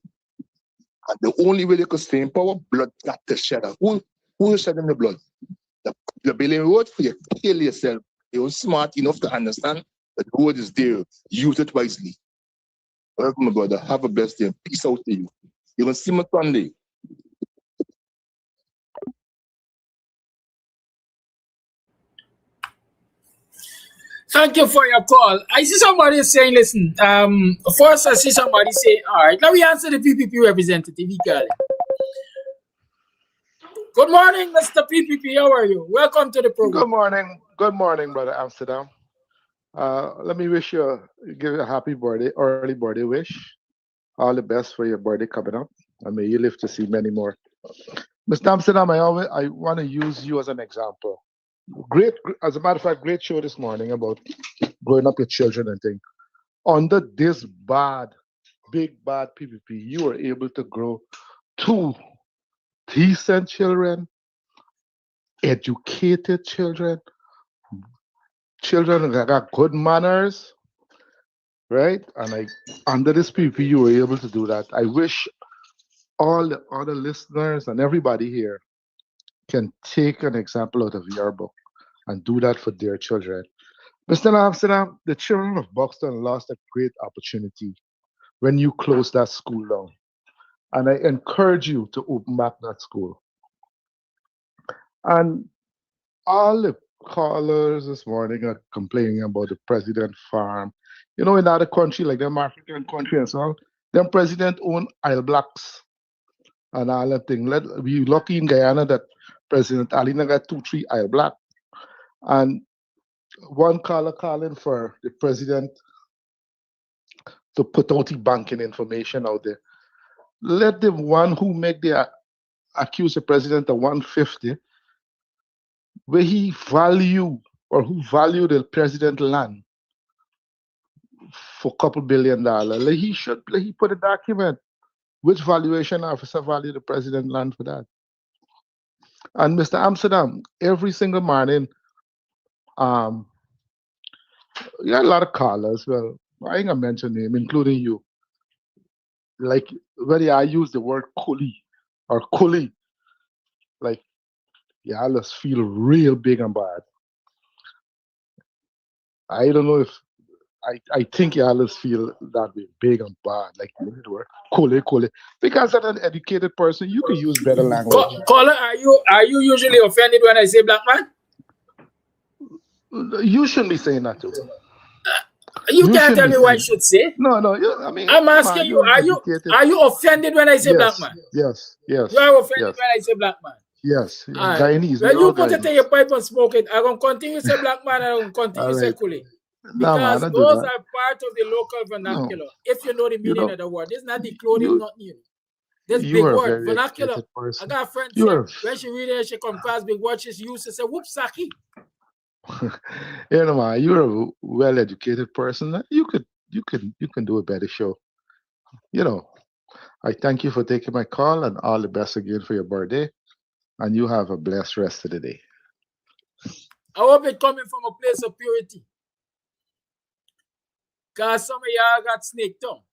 And the only way they could stay in power, blood got to shed. Who is shedding the blood? The Billion Road for you kill yourself. You're smart enough to understand that the road is there. Use it wisely. Welcome, my brother. Have a blessed day. Peace out to you. You're going to see me Sunday. Thank you for your call. I see somebody saying, listen, first I see somebody say, all right, let me answer the PPP representative. He got it. Good morning, Mr. PPP. How are you? Welcome to the program. Good morning. Good morning, Brother Amsterdam. Let me wish you, give you a happy birthday, early birthday wish. All the best for your birthday coming up. and may you live to see many more. Mr. Amsterdam, I want to use you as an example. Great, as a matter of fact, great show this morning about growing up your children and things. Under this big bad PPP, you were able to grow two decent children, educated children, children that got good manners, right? And under this PPP, you were able to do that. I wish all the other listeners and everybody here can take an example out of your book and do that for their children. Mr. Amsterdam, the children of Buxton lost a great opportunity when you closed that school down. And I encourage you to open back that school. And all the callers this morning are complaining about the president farm. You know, in other country like them African country and so on, them president own Isle Blacks and all that thing. We lucky in Guyana that President Alina got 2-3 Isle Black. And one caller calling for the president to put out the banking information out there. Let the one who make the accuse the president of 150, where he value or who value the president land for a couple $2 billion. Let he put a document which valuation officer value the president land for that. And Mr. Amsterdam, every single morning, you got a lot of callers. Well, I ain't gonna mention name, including you. Like whether I use the word coolie or coolie, like yeah, I just feel real big and bad. I don't know if I think y'all just feel that way, big and bad, like you need the word coolie. Because as an educated person, you can use better language. Caller, are you usually offended when I say black man? You shouldn't be saying that too. You can't tell me what I should say. No. I mean, I'm asking you, are you offended when I say black man? Yes. You are offended when I say black man? Yes. Right. Guyanese. When you put it in your pipe and smoke it, I'm going to continue to say black man and I'm going to continue to say coolie. Because those are part of the local vernacular. No. If you know the meaning of the word. This is not decoding, not new. This big word, vernacular. I got a friend say, when she read it, she come across big word, she used to say, whoop, saki. You know, man, you're a well-educated person. You can do a better show. You know, I thank you for taking my call and all the best again for your birthday. And you have a blessed rest of the day. I hope it's coming from a place of purity. Because some of y'all got snake tongue.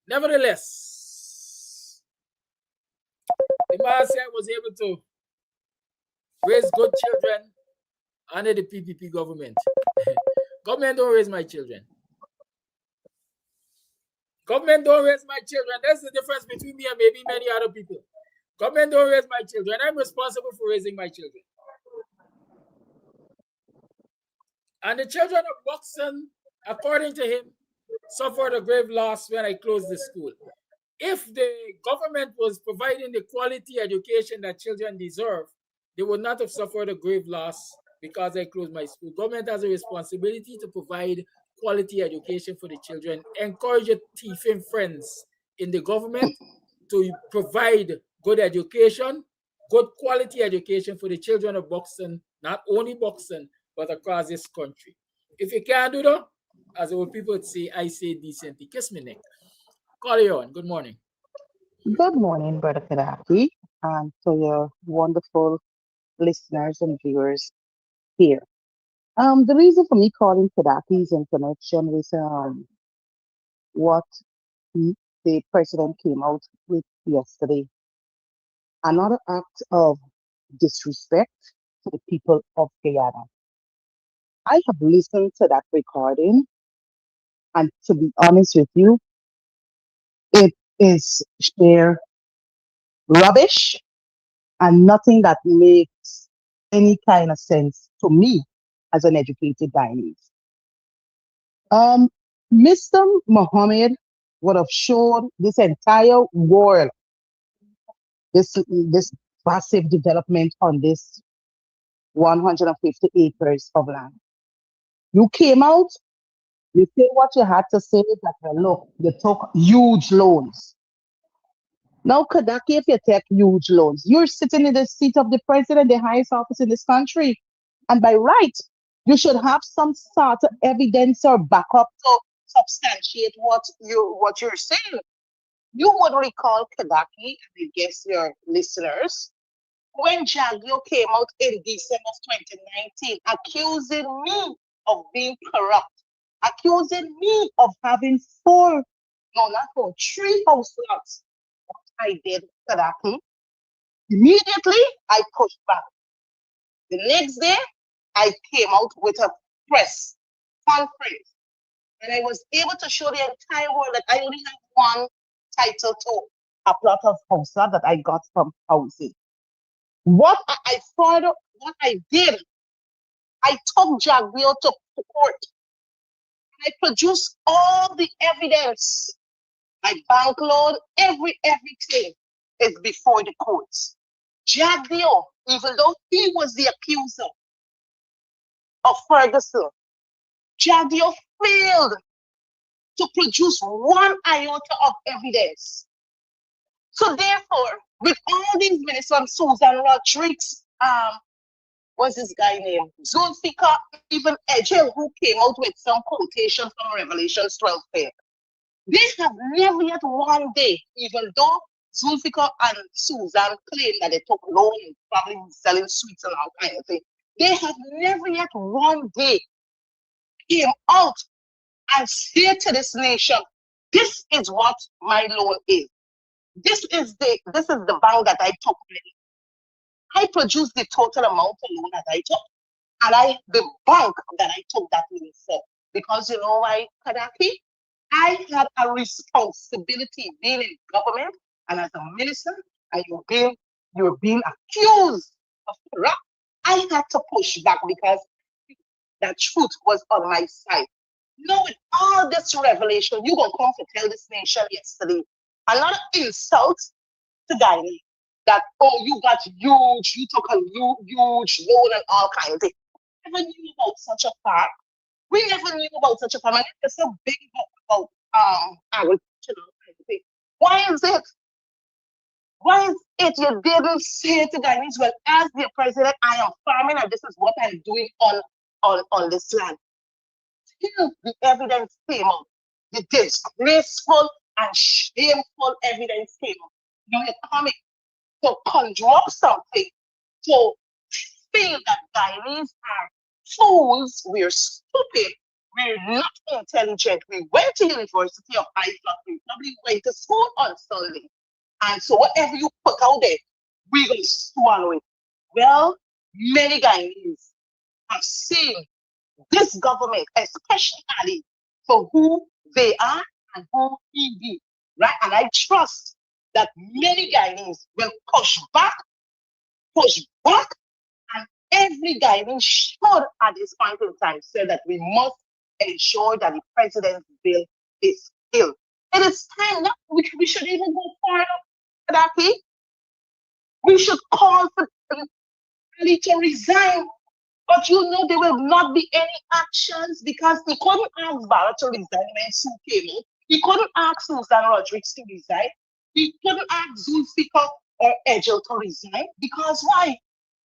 Nevertheless, the man said was able to raise good children under the PPP government. Government don't raise my children. Government don't raise my children. That's the difference between me and maybe many other people. Government don't raise my children. I'm responsible for raising my children. And the children of Buxton, according to him, suffered a grave loss when I closed the school. If the government was providing the quality education that children deserve, they would not have suffered a grave loss because I closed my school. Government has a responsibility to provide quality education for the children. Encourage your thieving friends in the government to provide good education, good quality education for the children of Buxton, not only Buxton, but across this country. If you can't do that, as old people would say, I say decently, kiss me neck. Call you on. Good morning. Good morning, Brother Kadaki, and to your wonderful listeners and viewers here. The reason for me calling Kadaki is in connection with what the president came out with yesterday. Another act of disrespect to the people of Guyana. I have listened to that recording, and to be honest with you, it is sheer rubbish and nothing that makes any kind of sense to me as an educated Guyanese. Mr. Mohammed would have shown this entire world this massive development on this 150 acres of land. You came out, you say what you had to say, that look, you took huge loans. Now, Kadaki, if you take huge loans, you're sitting in the seat of the president, the highest office in this country. And by right, you should have some sort of evidence or backup to substantiate what you're saying. You would recall, Kadaki, and I guess your listeners, when Jagio came out in December of 2019 accusing me of being corrupt, accusing me of having three house lots. What I did, Kadaki, immediately I pushed back. The next day, I came out with a press conference and I was able to show the entire world that I only have one title to a plot of house lot that I got from housing. What I followed, what I did, I took Jaguar to court. I produced all the evidence. My bank loan, everything is before the courts. Jaguar, even though he was the accuser of Ferguson, Jaguar failed to produce one iota of evidence. So therefore, with all these minutes from Susan Rodriguez, what's this guy named? Zulfikar, even Ejel, who came out with some quotation from Revelations 12 there. They have never yet one day, even though Zulfikar and Susan claim that they took loan and probably selling sweets and all kind of thing, they have never yet one day came out and said to this nation, this is what my loan is. This is the bank that I took. I produced the total amount of loan that I took, and the bank that I took that loan for. Because you know why, Kadaki? I had a responsibility being in government and as a minister, and you're being accused of corrupt. I had to push back because the truth was on my side. Now with all this revelation, you're gonna come to tell this nation yesterday a lot of insults to Guyanese that you got huge, you took a huge loan and all kinds of things. We never knew about such a farm. We never knew about such a farm. And it's a big book about agriculture. Why is it? Why is it you didn't say to Guyanese, well, as the president, I am farming and this is what I'm doing on this land? Till the evidence came out, the disgraceful and shameful evidence came out. You're coming to conjure up something to feel that Guyanese are fools, we're stupid, we're not intelligent. We went to University of Iceland, we probably went to school on Sunday. And so whatever you put out there, we're going to swallow it. Well, many Guyanese have seen this government, especially for who they are and who he be, right? And I trust that many Guyanese will push back, and every Guyanese should at this point in time say that we must ensure that the president's bill is killed. It is time that we should even go further, Kadaki. We should call for Ali to resign. But you know there will not be any actions because he couldn't ask Barra to resign when Sue came in. He couldn't ask Susan Rodriguez to resign. He couldn't ask Zulfikar or Ejel to resign because why?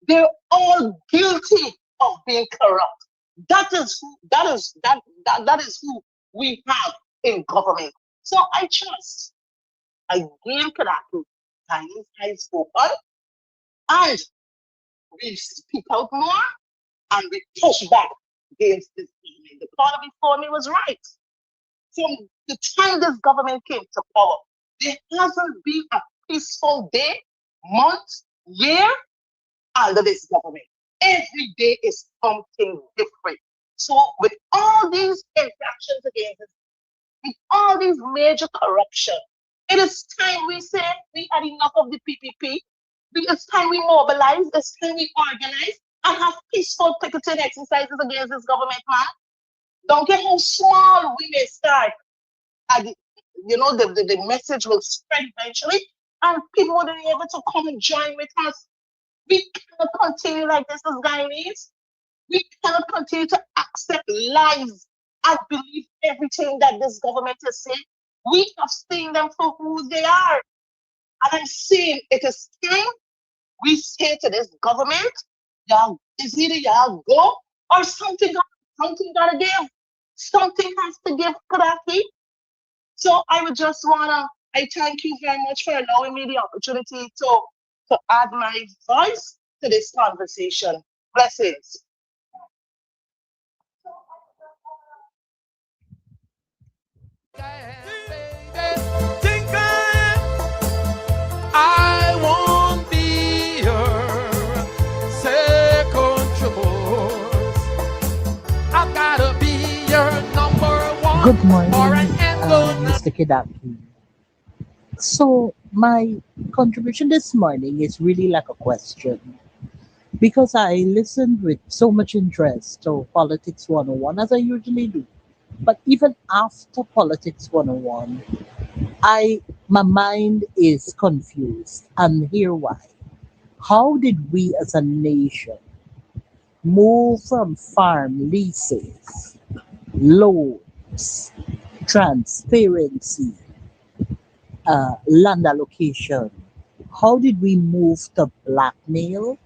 They're all guilty of being corrupt. That is who we have in government. So I trust again Kadaki, Chinese eyes open, and we speak out more and we push back against this government. The caller before me was right. From the time this government came to power, there hasn't been a peaceful day, month, year under this government. Every day is something different. So with all these infractions against us, with all these major corruption, it is time we say we had enough of the PPP. It's time we mobilize, it's time we organize and have peaceful picketing exercises against this government, man. Don't care how small we may start. And, the message will spread eventually and people will be able to come and join with us. We cannot continue like this as Guyanese. We cannot continue to accept lies and believe everything that this government is saying. We have seen them for who they are. And I'm saying it is time we say to this government, y'all, it's either y'all go or something gotta give. Something has to give, Kadaki. So I would just wanna I thank you very much for allowing me the opportunity to add my voice to this conversation. Blessings. I won't be your second choice. I've gotta be your number one. Good morning, Or an end on Mr. Kidaki. So, my contribution this morning is really like a question because I listened with so much interest to Politics 101 as I usually do. But even after Politics 101, my mind is confused, and here why. How did we as a nation move from farm leases, loans, transparency, land allocation? How did we move to blackmail,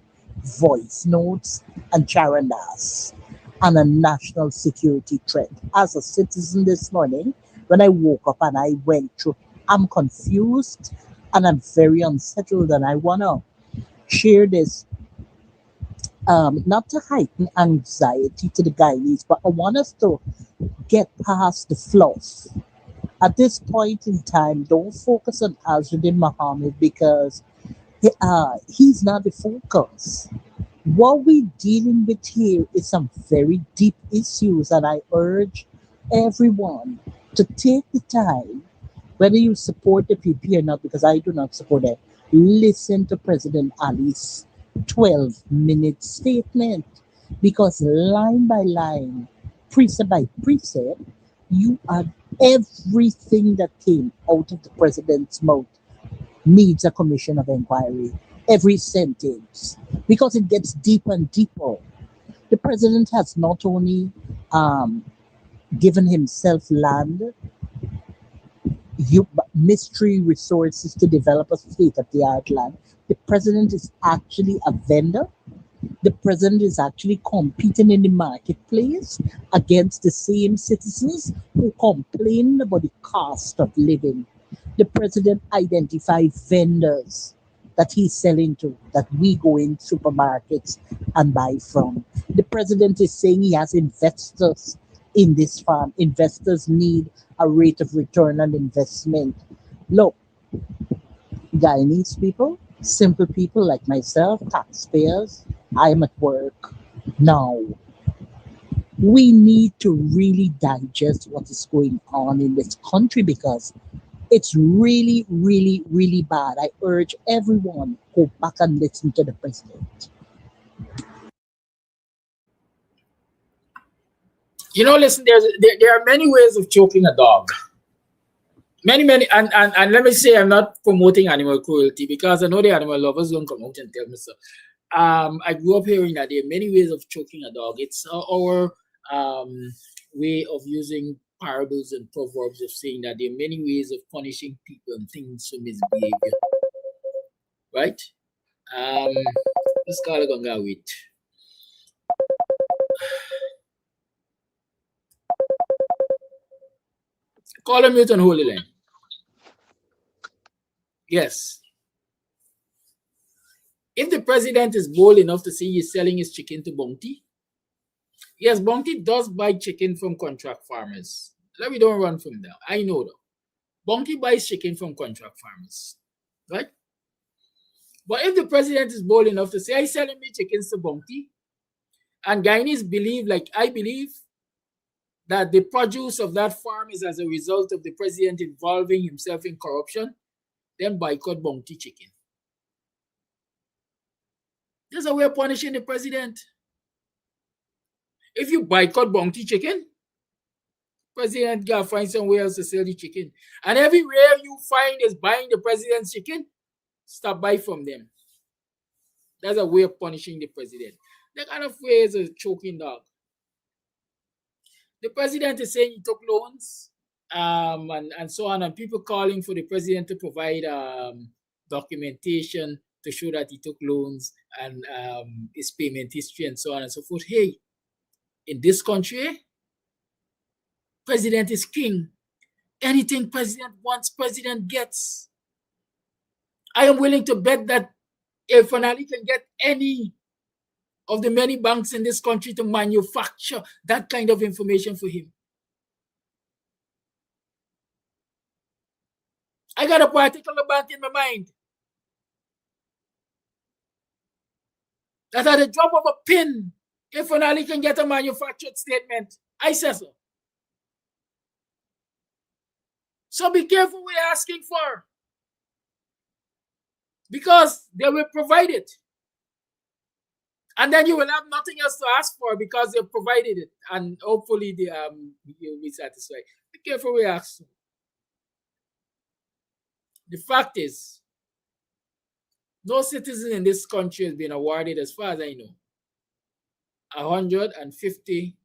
voice notes, and charandas and a national security threat? As a citizen this morning, when I woke up and I went through, I'm confused and I'm very unsettled, and I want to share this, not to heighten anxiety to the Guyanese, but I want us to get past the fluff. At this point in time, don't focus on Azruddin Muhammad because he's not the focus. What we're dealing with here is some very deep issues, and I urge everyone to take the time, whether you support the PP or not, because I do not support it. Listen to President Ali's 12-minute statement, because line by line, precept by precept, you are everything that came out of the president's mouth needs a commission of inquiry. Every sentence, because it gets deeper and deeper. The president has not only given himself land, mystery resources to develop a state of the art land. The president is actually a vendor. The president is actually competing in the marketplace against the same citizens who complain about the cost of living. The president identified vendors that he's selling to, that we go in supermarkets and buy from. The president is saying he has investors in this farm. Investors need a rate of return on investment. Look, Guyanese people, simple people like myself, taxpayers, I'm at work now. We need to really digest what is going on in this country because it's really, really, really bad. I urge everyone go back and listen to the president. You know, listen, there are many ways of choking a dog. Many, and let me say, I'm not promoting animal cruelty because I know the animal lovers don't come out and tell me so. I grew up hearing that there are many ways of choking a dog. It's our way of using parables and proverbs of saying that there are many ways of punishing people and things for misbehavior. Right? Let's call it Ganga wait. Call him mute on holy line. Yes. If the president is bold enough to say he's selling his chicken to Bounty, yes, Bounty does buy chicken from contract farmers. Let me don't run from that. I know though. Bounty buys chicken from contract farmers, right? But if the president is bold enough to say, I'm selling me chickens to Bounty, and Guyanese believe, like I believe, that the produce of that farm is as a result of the president involving himself in corruption, then boycott Bounty chicken. There's a way of punishing the president. If you boycott Bounty chicken, president gotta find somewhere else to sell the chicken. And everywhere you find is buying the president's chicken, stop buy from them. That's a way of punishing the president. That kind of way is a choking dog. The president is saying he took loans, and so on, and people calling for the president to provide documentation to show that he took loans and his payment history and so on and so forth. Hey, in this country, president is king. Anything president wants, president gets. I am willing to bet that if Fanali can get any of the many banks in this country to manufacture that kind of information for him. I got a particular bank in my mind that at the drop of a pin, if Fanali can get a manufactured statement, I say so. So be careful what you're asking for, because they will provide it. And then you will have nothing else to ask for because they've provided it. And hopefully you'll be satisfied. Be careful what you ask for. The fact is, no citizen in this country has been awarded, as far as I know, 150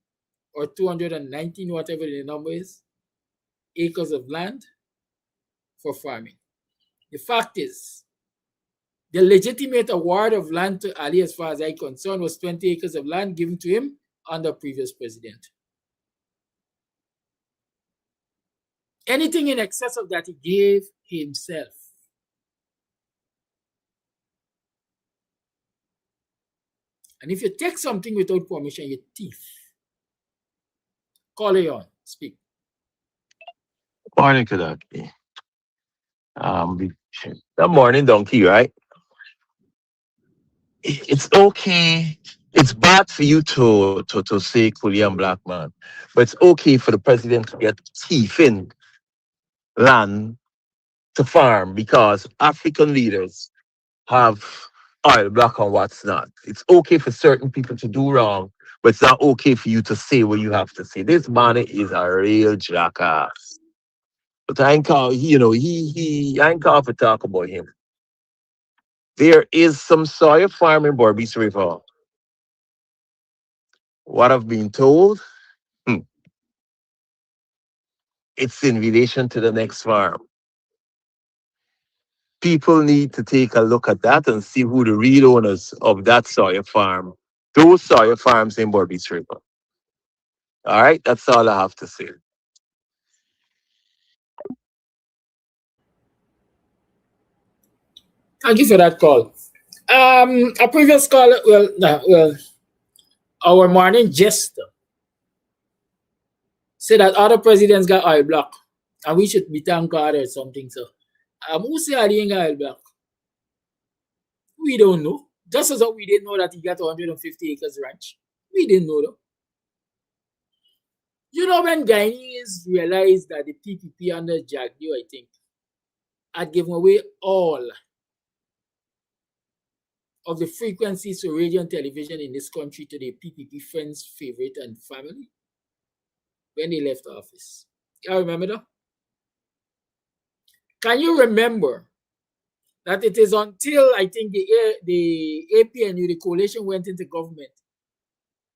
or 219, whatever the number is, acres of land for farming. The fact is, the legitimate award of land to Ali, as far as I'm concerned, was 20 acres of land given to him under previous president. Anything in excess of that he gave himself. And if you take something without permission, you're thief. Call it on. Speak. Morning, Kadaki. That morning, donkey, right? It's okay. It's bad for you to say Korean black man, but it's okay for the president to get teeth in land to farm because African leaders have oil black on what's not. It's okay for certain people to do wrong, but it's not okay for you to say what you have to say. This man is a real jackass. But I ain't call, I ain't call for talk about him. There is some soya farm in Berbice River. What I've been told, it's in relation to the next farm. People need to take a look at that and see who the real owners of that soya farm, those soya farms in Berbice River. All right, that's all I have to say. Thank you for that call. A previous caller, our morning jester said that other presidents got oil block and we should be thank God or something. So, who say Ali ain't got oil block? We don't know. Just as we didn't know that he got 150 acres ranch. We didn't know though. You know, when Guyanese realized that the PPP under Jagdio, I think, had given away all of the frequencies for radio and television in this country to the PPP friends, favorite, and family when they left office. I remember that. Can you remember that it is until I think the APNU, the coalition, went into government,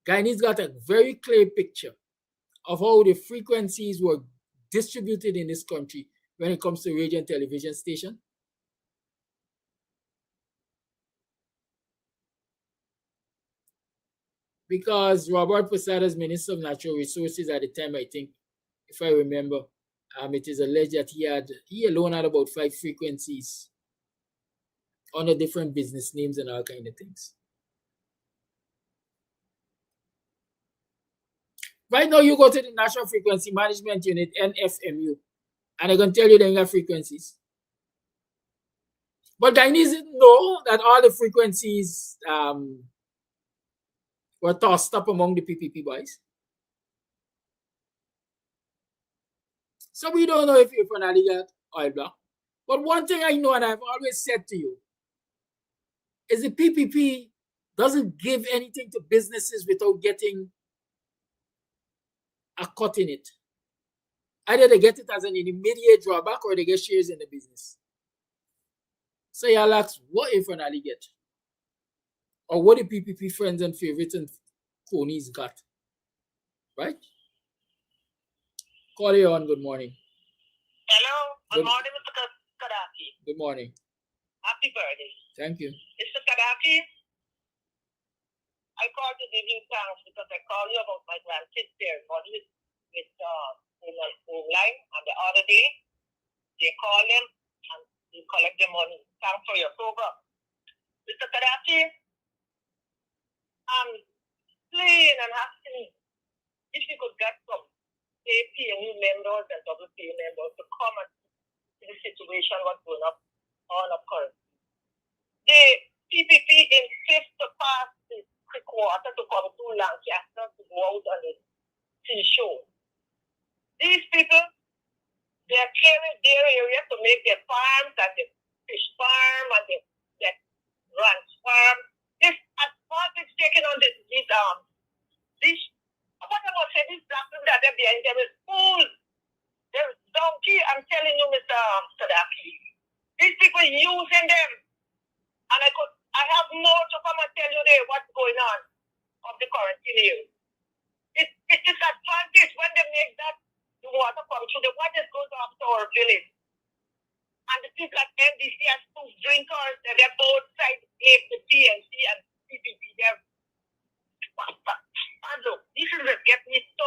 Guyanese got a very clear picture of how the frequencies were distributed in this country when it comes to radio and television station? Because Robert Posada, as Minister of Natural Resources at the time, I think, if I remember, it is alleged that he alone had about 5 frequencies under different business names and all kind of things. Right now, you go to the National Frequency Management Unit, NFMU, and they're going to tell you they got frequencies. But Guyanese didn't know that all the frequencies were tossed up among the PPP boys. So we don't know if you finally got oil block. But one thing I know, and I've always said to you, is the PPP doesn't give anything to businesses without getting a cut in it. Either they get it as an immediate drawback or they get shares in the business. So y'all ask, what if finally get? Or what the PPP friends and favorites and cronies got? Right? Call you on. Good morning. Hello. Good morning, Mr. Kadaki. Good morning. Happy birthday. Thank you. Mr. Kadaki, I called to give you thanks because I called you about my grandkids there, but with line, and the other day, they call them and you collect the money. Thanks for your program. Mr. Kadaki, I'm playing and asking if you could get some PNU members and WPA members to come and see the situation what's going on up currently. The PPP insists to pass the creek water to come to Lancaster to go out on the seashore. These people, they are clearing their area to make their farms and the fish farm and the ranch farm. This advantage taken on this what I want to say, these black people that are behind them is fools. They're donkey, I'm telling you, Mr. Sadaki. These people using them. And I have more to come and tell you there what's going on of the quarantine here. It's disadvantage when they make that the water come through. The water goes up to our village. And the people at NDC has two drinkers, and they're both sides, the PNC and PPP. Look, this is what get me so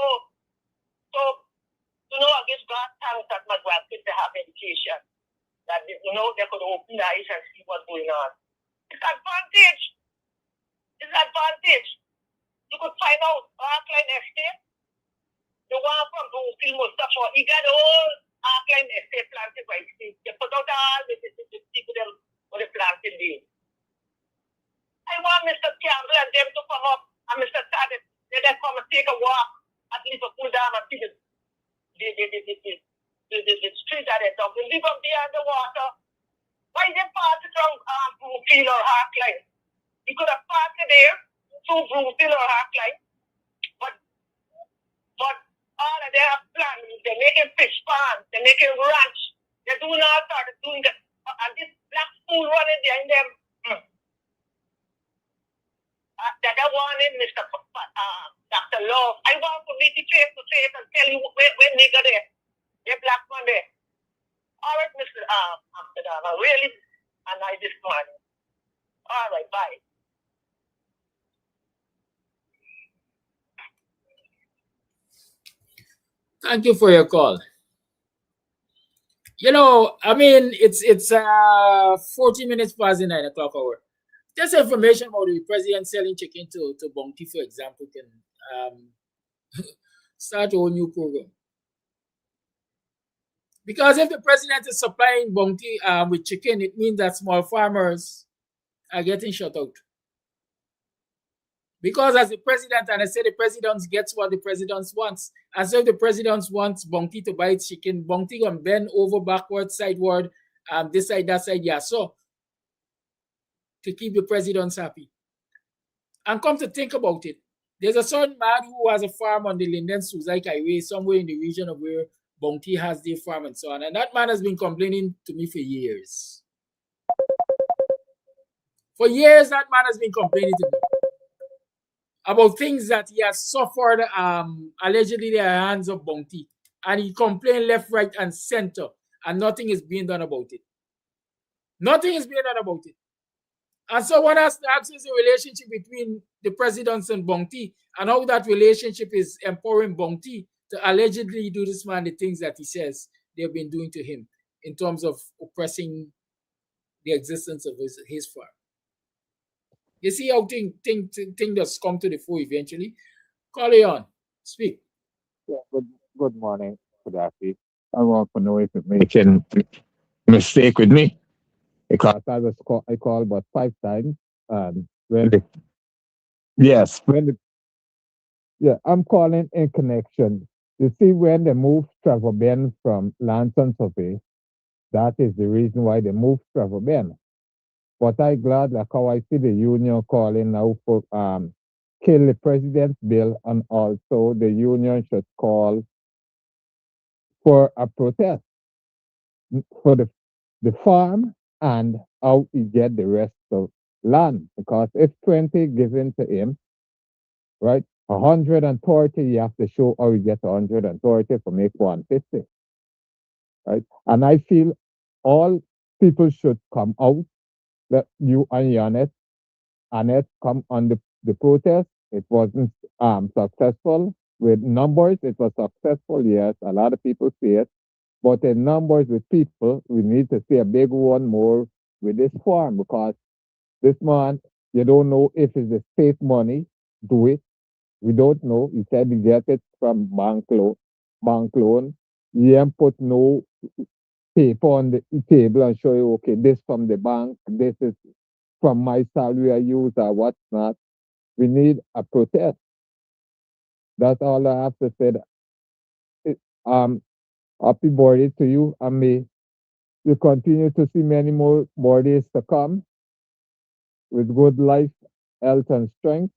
I guess God thanks that my grandkids they have education. That they could open their eyes and see what's going on. It's advantage. You could find out Arkline Estate, the one from Bluefield Mustafa, he got all Arkline Estate planted by state. They put out all the people them for the planting deal. I want Mr. Campbell and them to come up and Mr. Tadet, they then come and take a walk, at least to pull down and see the street that they're talking. Leave them there underwater. Why they pass it from Bluefield or Arkline? You could have passed it there to Bluefield or Arkline, but all of their plans, they're making fish farms, they're making ranch, they're doing all sorts of doing that, and this black fool running behind them. That I wanted Mr. Dr. Love. I want to meet you face to face and tell you where nigga there. They're black man there. All right, Mr. Amsterdam, I really and I this morning. All right, bye. Thank you for your call. You know, I mean, it's 40 minutes past the 9 o'clock hour. Just information about the president selling chicken to Bunty, for example, can start a whole new program. Because if the president is supplying Bunty with chicken, it means that small farmers are getting shut out. Because as the president, and I say the president gets what the president wants. And so if the president wants Bunty to buy chicken, Bunty gonna bend over, backward, sideward, this side, that side, yeah. So to keep the presidents happy. And come to think about it, there's a certain man who has a farm on the Linden-Suzaik Highway, somewhere in the region of where Bunty has their farm and so on. And that man has been complaining to me for years. For years, that man has been complaining to me about things that he has suffered allegedly at the hands of Bunty. And he complained left, right, and center. And nothing is being done about it. Nothing is being done about it. And so one has to ask is the relationship between the presidents and Bunty and how that relationship is empowering Bunty to allegedly do this man the things that he says they've been doing to him in terms of oppressing the existence of his farm. You see how thing does come to the fore eventually. Call it on. Speak. Yeah, good morning, Gaddafi. I want to know if it making mistake with me. Because I called about 5 times and I'm calling in connection. You see, when they moved Trevor Ben from Lanson Survey, that is the reason why they moved Trevor Ben. But I'm glad like how I see the union calling now for kill the president's bill, and also the union should call for a protest for the farm and how he get the rest of land. Because if 20 given to him, right, 130, you have to show how you get 130 to make 150. Right? And I feel all people should come out that you and Yanes come on the protest. It wasn't successful. With numbers, it was successful, yes. A lot of people see it. But in numbers with people, we need to see a big one more with this farm because this man, you don't know if it's the state money, do it. We don't know. He said he get it from bank loan. He ain't put no paper on the table and show you, okay, this from the bank, this is from my salary I use or what's not. We need a protest. That's all I have to say. Happy birthday to you, and may you continue to see many more days to come with good life, health, and strength.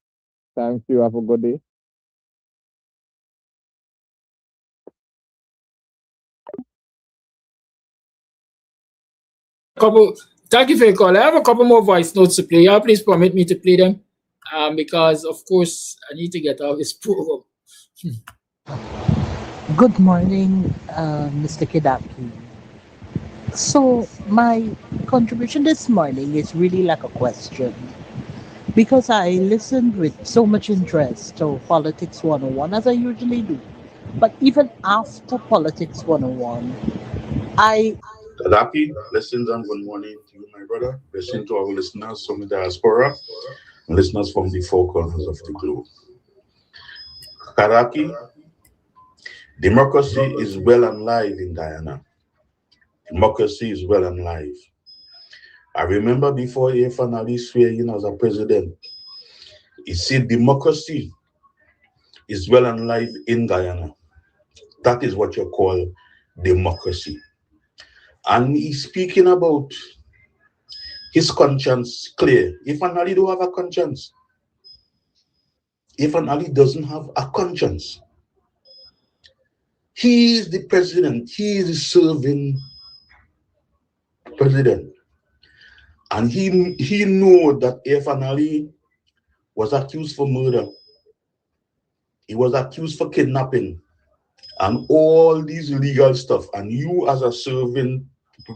Thank you. Have a good day. Thank you for your call. I have a couple more voice notes to play. Y'all please permit me to play them. Because of course I need to get out of this program. Good morning, Mr. Kidaki. So my contribution this morning is really like a question because I listened with so much interest to Politics 101 as I usually do. But even after Politics 101, I Kadaki, blessings and good morning to you, my brother. Blessings to our listeners from the diaspora and listeners from the four corners of the globe. Kadaki, democracy is well and live in Guyana. Democracy is well and live. I remember before Efan Ali swearing in as a president, he said democracy is well and live in Guyana. That is what you call democracy. And he's speaking about his conscience clear. Efan Ali don't have a conscience. Efan Ali doesn't have a conscience. He is the president. He is the serving president. And he knew that Efan Ali was accused for murder. He was accused for kidnapping and all these illegal stuff. And you as a serving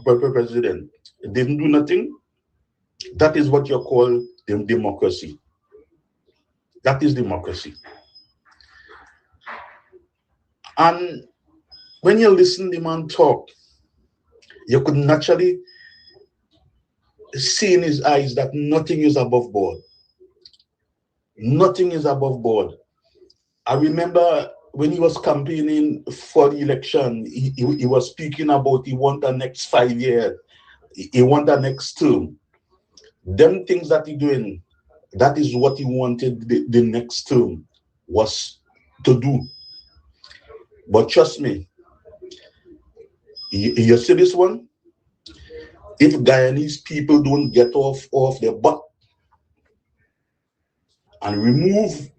president didn't do nothing. That is what you call democracy. That is democracy. And when you listen to the man talk, you could naturally see in his eyes that nothing is above board. Nothing is above board. I remember when he was campaigning for the election, he was speaking about he want the next 5 years, he want the next term. Them things that he doing, that is what he wanted the next term was to do. But trust me, you see this one? If Guyanese people don't get off their butt and remove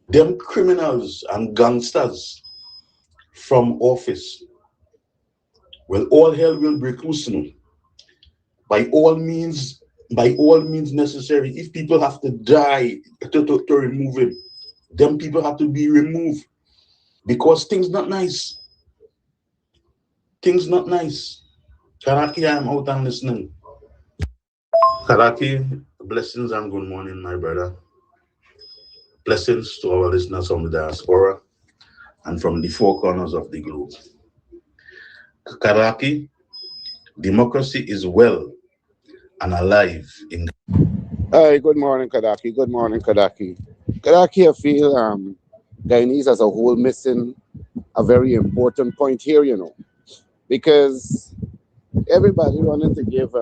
them criminals and gangsters from office, well, all hell will break loose now. By all means necessary. If people have to die to remove him, them people have to be removed because things not nice. Things not nice. Karaki, I'm out and listening. Karaki, blessings and good morning, my brother. Blessings to our listeners from the diaspora and from the four corners of the globe. Karaki, democracy is well and alive in. Hi, good morning, Kadaki. Good morning, Kadaki. Kadaki, I feel Guyanese as a whole missing a very important point here, because everybody wanted to give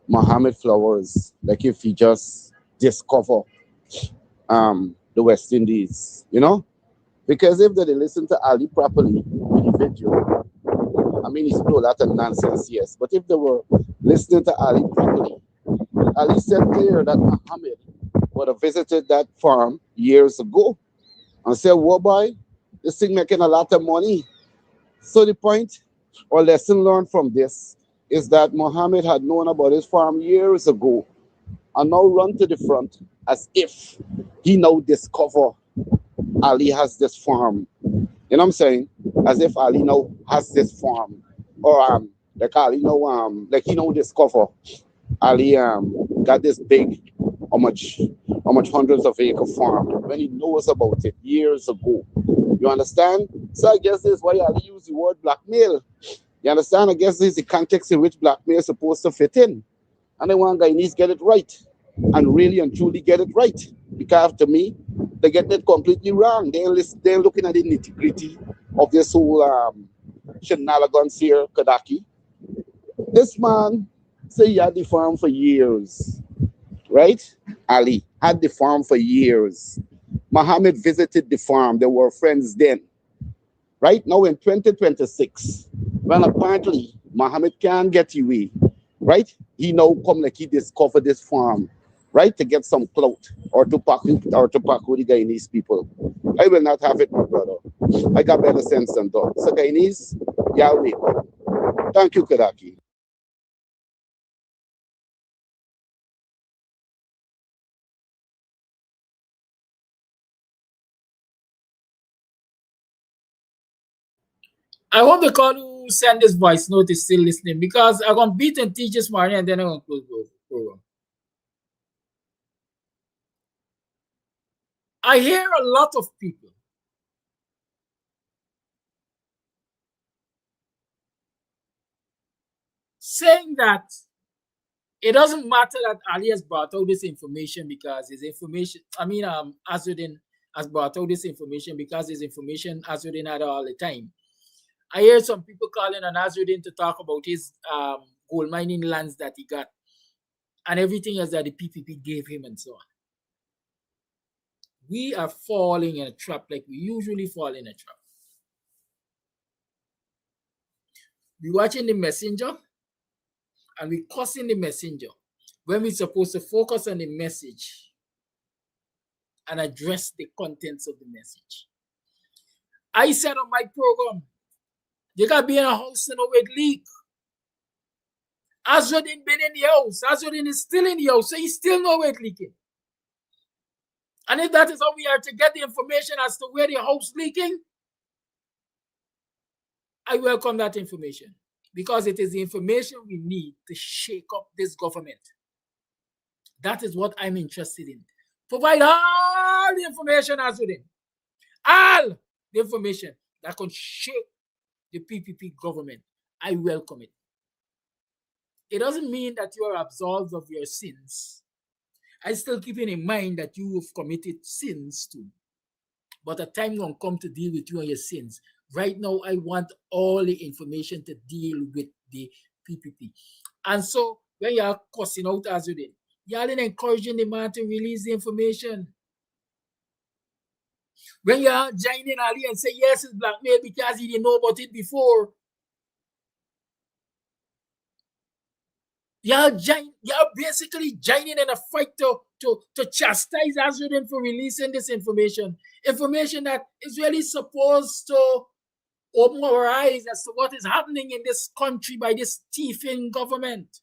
Mohammed flowers, like if he just discover the West Indies, because if they listen to Ali properly in the video, I mean, he spoke a lot of nonsense, yes, but if they were listening to Ali properly, Ali said clear that Mohammed would have visited that farm years ago and said, "Whoa, boy, this thing making a lot of money." So the point or lesson learned from this is that Mohammed had known about his farm years ago and now run to the front as if he now discover Ali has this farm. You know what I'm saying? As if Ali now has this farm. Or like Ali now like he now discover Ali got this big, how much hundreds of acre farm when he knows about it years ago. You understand? So I guess this is why Ali used the word blackmail. You understand? I guess this is the context in which blackmail is supposed to fit in. And I want Guyanese to get it right. And really and truly get it right. Because to me, they get it completely wrong. They're looking at the nitty-gritty of this whole shenanigans here, Kadaki. This man say he had the farm for years, right? Ali had the farm for years. Muhammad visited the farm. They were friends then. Right now in 2026, when apparently Muhammad can't get away, right? He now come like he discovered this farm, right? To get some clout or to pack with the Guyanese people. I will not have it, my brother. I got better sense than that. So Guyanese, Yahweh. Thank you, Kadaki. I hope the call who send this voice note is still listening, because I'm going to beat and teach this morning and then I'm going to close the program. I hear a lot of people saying that it doesn't matter that Ali has brought out this information because his information, Azudin has brought out this information because his information Azudin had all the time. I hear some people calling on Azudin to talk about his gold mining lands that he got and everything else that the PPP gave him and so on. We are falling in a trap like we usually fall in a trap. We watching the messenger and we cussing the messenger when we're supposed to focus on the message and address the contents of the message. I said on my program, you gotta be in a house to know it leak. Azudin been in the house. Azudin is still in the house, so he still know it leaking. And if that is how we are to get the information as to where the house leaking, I welcome that information, because it is the information we need to shake up this government. That is what I'm interested in. Provide all the information, Azudin. All the information that can shake the PPP government. I welcome it. It doesn't mean that you are absolved of your sins. I still keeping in mind that you have committed sins too. But a time will come to deal with you and your sins. Right now, I want all the information to deal with the PPP. And so, when you're cussing out Azudin, you're encouraging the man to release the information. When you're joining Ali and say, yes, it's blackmail because he didn't know about it before, you're basically joining in a fight to chastise Azudin for releasing this information. Information that is really supposed to open our eyes as to what is happening in this country by this thieving government.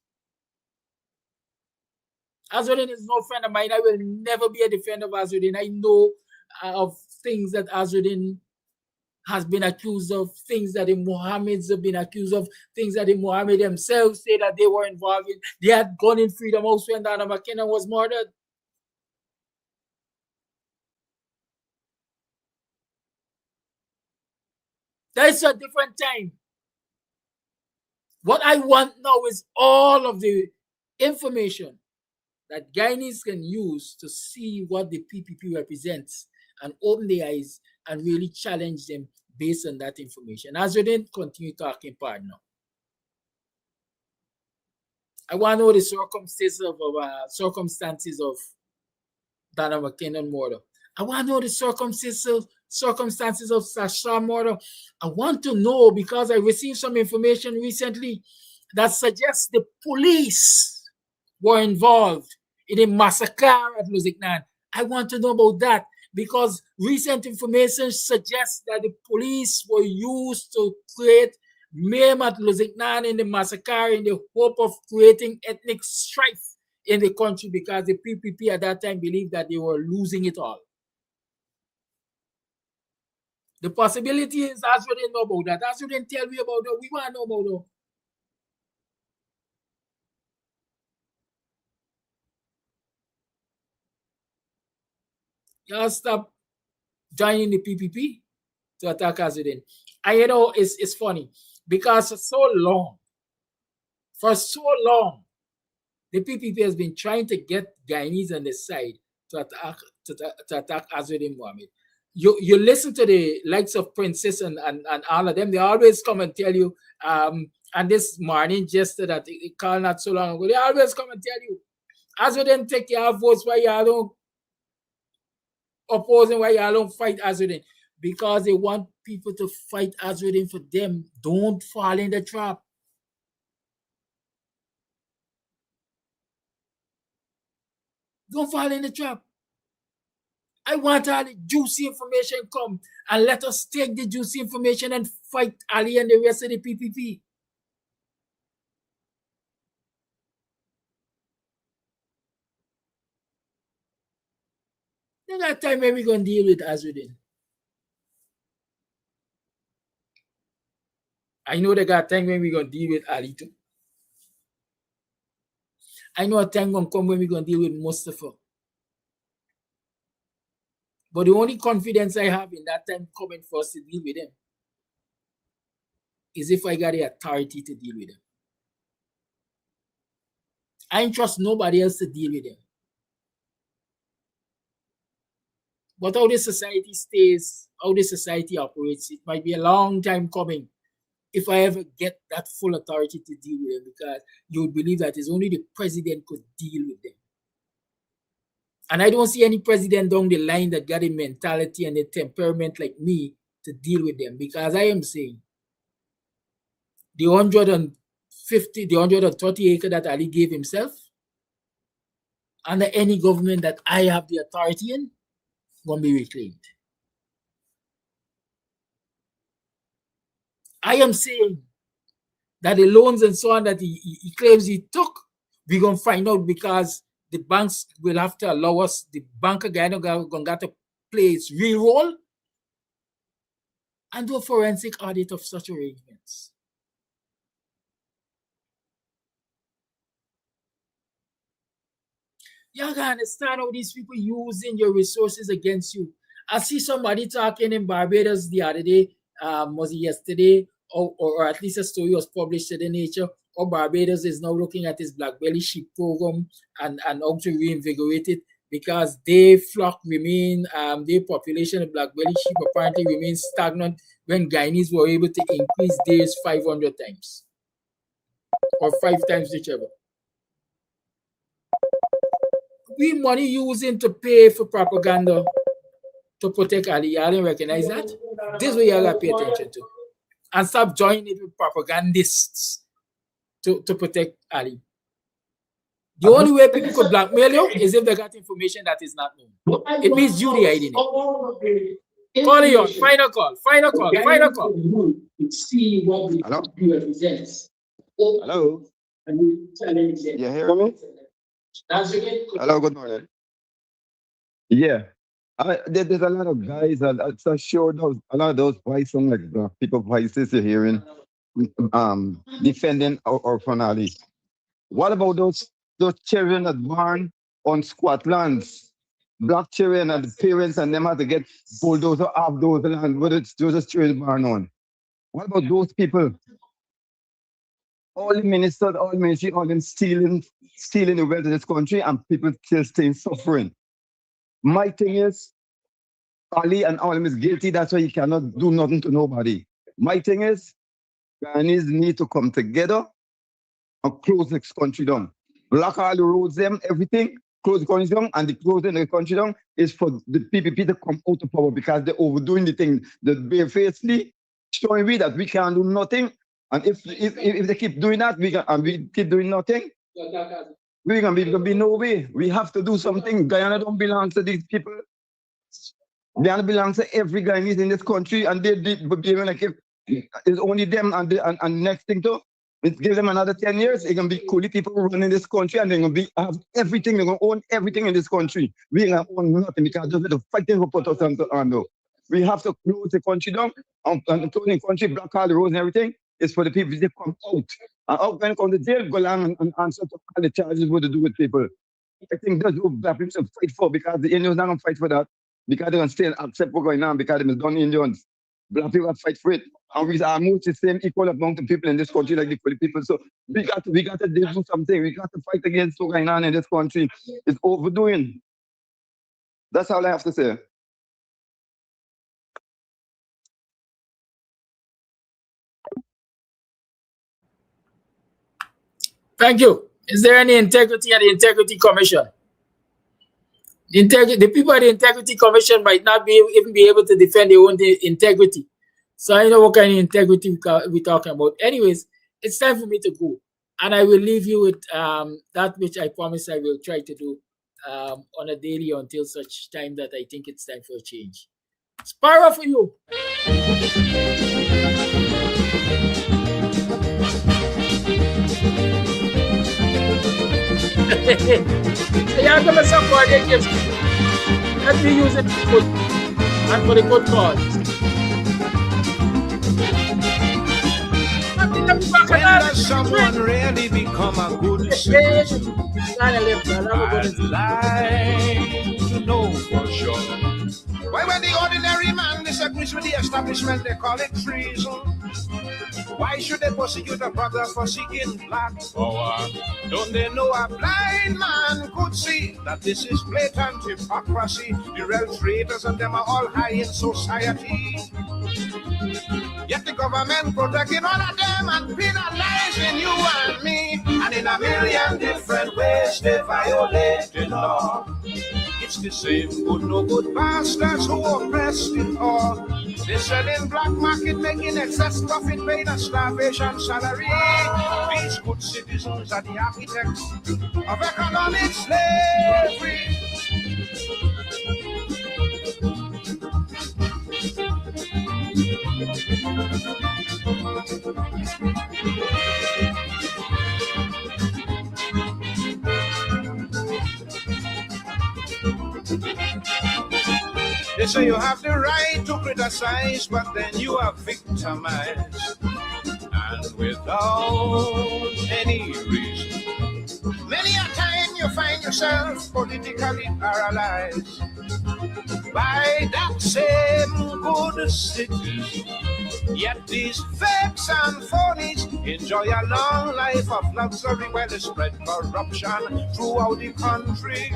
Azudin is no friend of mine. I will never be a defender of Azudin. I know of things that Azudin has been accused of, things that the Mohammeds have been accused of, things that the Mohammed themselves say that they were involved in. They had gone in Freedom House when Donna McKenna was murdered. That's a different time. What I want now is all of the information that Guyanese can use to see what the PPP represents and open their eyes and really challenge them based on that information. As we didn't continue talking part now. I want to know the circumstances of Donna McKinnon murder. I want to know the circumstances of Sasha murder. I want to know because I received some information recently that suggests the police were involved in a massacre at Luzignan. I want to know about that because recent information suggests that the police were used to create mayhem at Luzignan in the massacre in the hope of creating ethnic strife in the country because the PPP at that time believed that they were losing it all. The possibility is as we didn't know about that. As you didn't tell me about that, we want to know about that. Y'all stop joining the PPP to attack Azuddin. And you know, it's funny because for so long, the PPP has been trying to get Guyanese on the side to attack Azuddin Mohammed. You listen to the likes of Princess and all of them, they always come and tell you, and this morning, just that it called not so long ago, they always come and tell you, Azuddin take your votes why y'all don't oppose and why y'all don't fight Azuddin. Because they want people to fight Azuddin for them. Don't fall in the trap. Don't fall in the trap. I want all the juicy information come and let us take the juicy information and fight Ali and the rest of the PPP. There's that time when we're going to deal with Azuddin. I know they got time when we're going to deal with Ali too. I know a time going to come when we're going to deal with Mustafa. But the only confidence I have in that time coming for us to deal with them is if I got the authority to deal with them. I ain't trust nobody else to deal with them. But how this society stays, how this society operates, it might be a long time coming if I ever get that full authority to deal with them, because you would believe that it's only the president could deal with them. And I don't see any president down the line that got a mentality and a temperament like me to deal with them, because I am saying the 130 acres that Ali gave himself, under any government that I have the authority in, won't be reclaimed. I am saying that the loans and so on that he claims he took, we're going to find out, because the banks will have to allow us, the bank again going to have to play its real role and do a forensic audit of such arrangements. You can understand how these people using your resources against you. I see somebody talking in Barbados the other day, was it yesterday, or at least a story was published in the Nature, or Barbados is now looking at its black belly sheep program and how to reinvigorate it, because their flock remain, their population of black belly sheep apparently remains stagnant when Guyanese were able to increase theirs 500 times or 5 times whichever. We money using to pay for propaganda to protect Ali. Y'all didn't recognize that? This is what y'all got to pay attention to. And stop joining it with propagandists to protect Ali. The only way people could blackmail you is if they got information that is not known. It means you the hiding it. Call it on. Final call. Hello? Hello? You hear me? Hello, good morning. Yeah. There's a lot of guys, and so sure those a lot of those voices, like people voices you're hearing, defending our finale. What about those children that born on squat lands? Black children and the parents and them have to get bulldozer off those land where those children born on. What about those people? All the ministers, all ministry, all them stealing the wealth of this country, and people still staying suffering. My thing is, Ali and all them is guilty. That's why you cannot do nothing to nobody. My thing is, Guyanese need to come together and close this country down. Block all the roads, them, everything, close the country down, and the closing the country down is for the PPP to come out of power, because they're overdoing the thing. They're barefacedly showing me that we can't do nothing. And if they keep doing that, we keep doing nothing, we're gonna be no way. We have to do something. Guyana don't belong to these people. Guyana belongs to every Guyanese in this country, and they behave like if it's only them. And next thing too, it give them another 10 years. It's gonna be coolie people running this country, and they're gonna have everything. They're gonna own everything in this country. We ain't gonna own nothing, because those are the fighting who put us on. We have to close the country down and close the country, block all the roads and everything. It's for the people to come out. And out when come to jail, go along and answer to all the charges what to do with people. I think that's what black people should fight for, because the Indians not gonna fight for that. because they don't still accept what's going on because they're done Indians. Black people fight for it. And we are almost the same equal amount of people in this country like the Polish people. So we got to do something. We got to fight against what's going on in this country. It's overdoing. That's all I have to say. Thank you. Is there any integrity at the Integrity Commission? The people at the Integrity Commission might not even be able to defend their own integrity. So I know what kind of integrity we're talking about. Anyways, it's time for me to go. And I will leave you with that which I promise I will try to do on a daily until such time that I think it's time for a change. Sparrow for you. Yeah, give me some more. Let me use it for good and for the good cause. When does someone really become a good citizen? I'd like to know for sure. Why, when the ordinary man disagrees with the establishment, they call it treason. Why should they persecute a brother for seeking black power? Don't they know a blind man could see that this is blatant hypocrisy? The real traitors and them are all high in society. Yet the government protecting all of them and penalizing you and me. And in a million different ways they violate the law. It's the same good no good bastards who oppress the poor. They sell in black market, making excess profit, paying a starvation salary. These good citizens are the architects of economic slavery. They say you have the right to criticize, but then you are victimized, and without any reason. Many a time you find yourself politically paralyzed by that same good citizen. Yet these fakes and phonies enjoy a long life of luxury while they spread corruption throughout the country.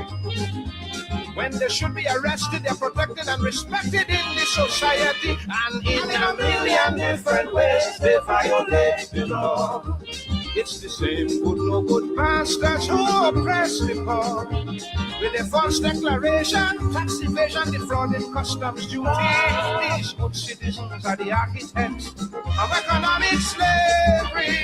When they should be arrested, they're protected and respected in the society. And in a million different ways, they violate the law. It's the same good no good bastards who oppress the poor. With a false declaration, tax evasion, defrauding customs duty. These good citizens are the architects of economic slavery.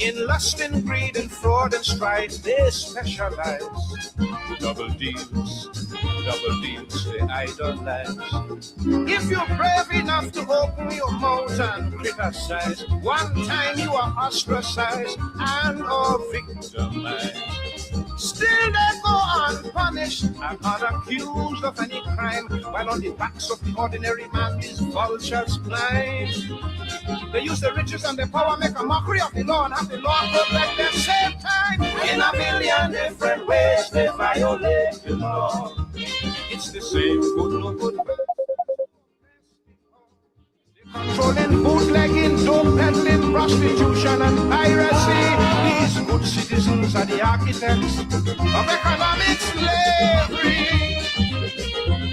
In lust and greed and fraud and strife, they specialize. Double deals, they idolize. If you're brave enough to open your mouth and criticize, one time you are ostracized and or victimized. Still they go unpunished and unaccused of any crime, while on the backs of the ordinary man these vultures climb. They use the riches and the power, make a mockery of the law, and have the law protect them same time. In a million different ways they violate the law. It's the same good no good. Controlling, bootlegging, dope peddling, prostitution and piracy. These good citizens are the architects of economic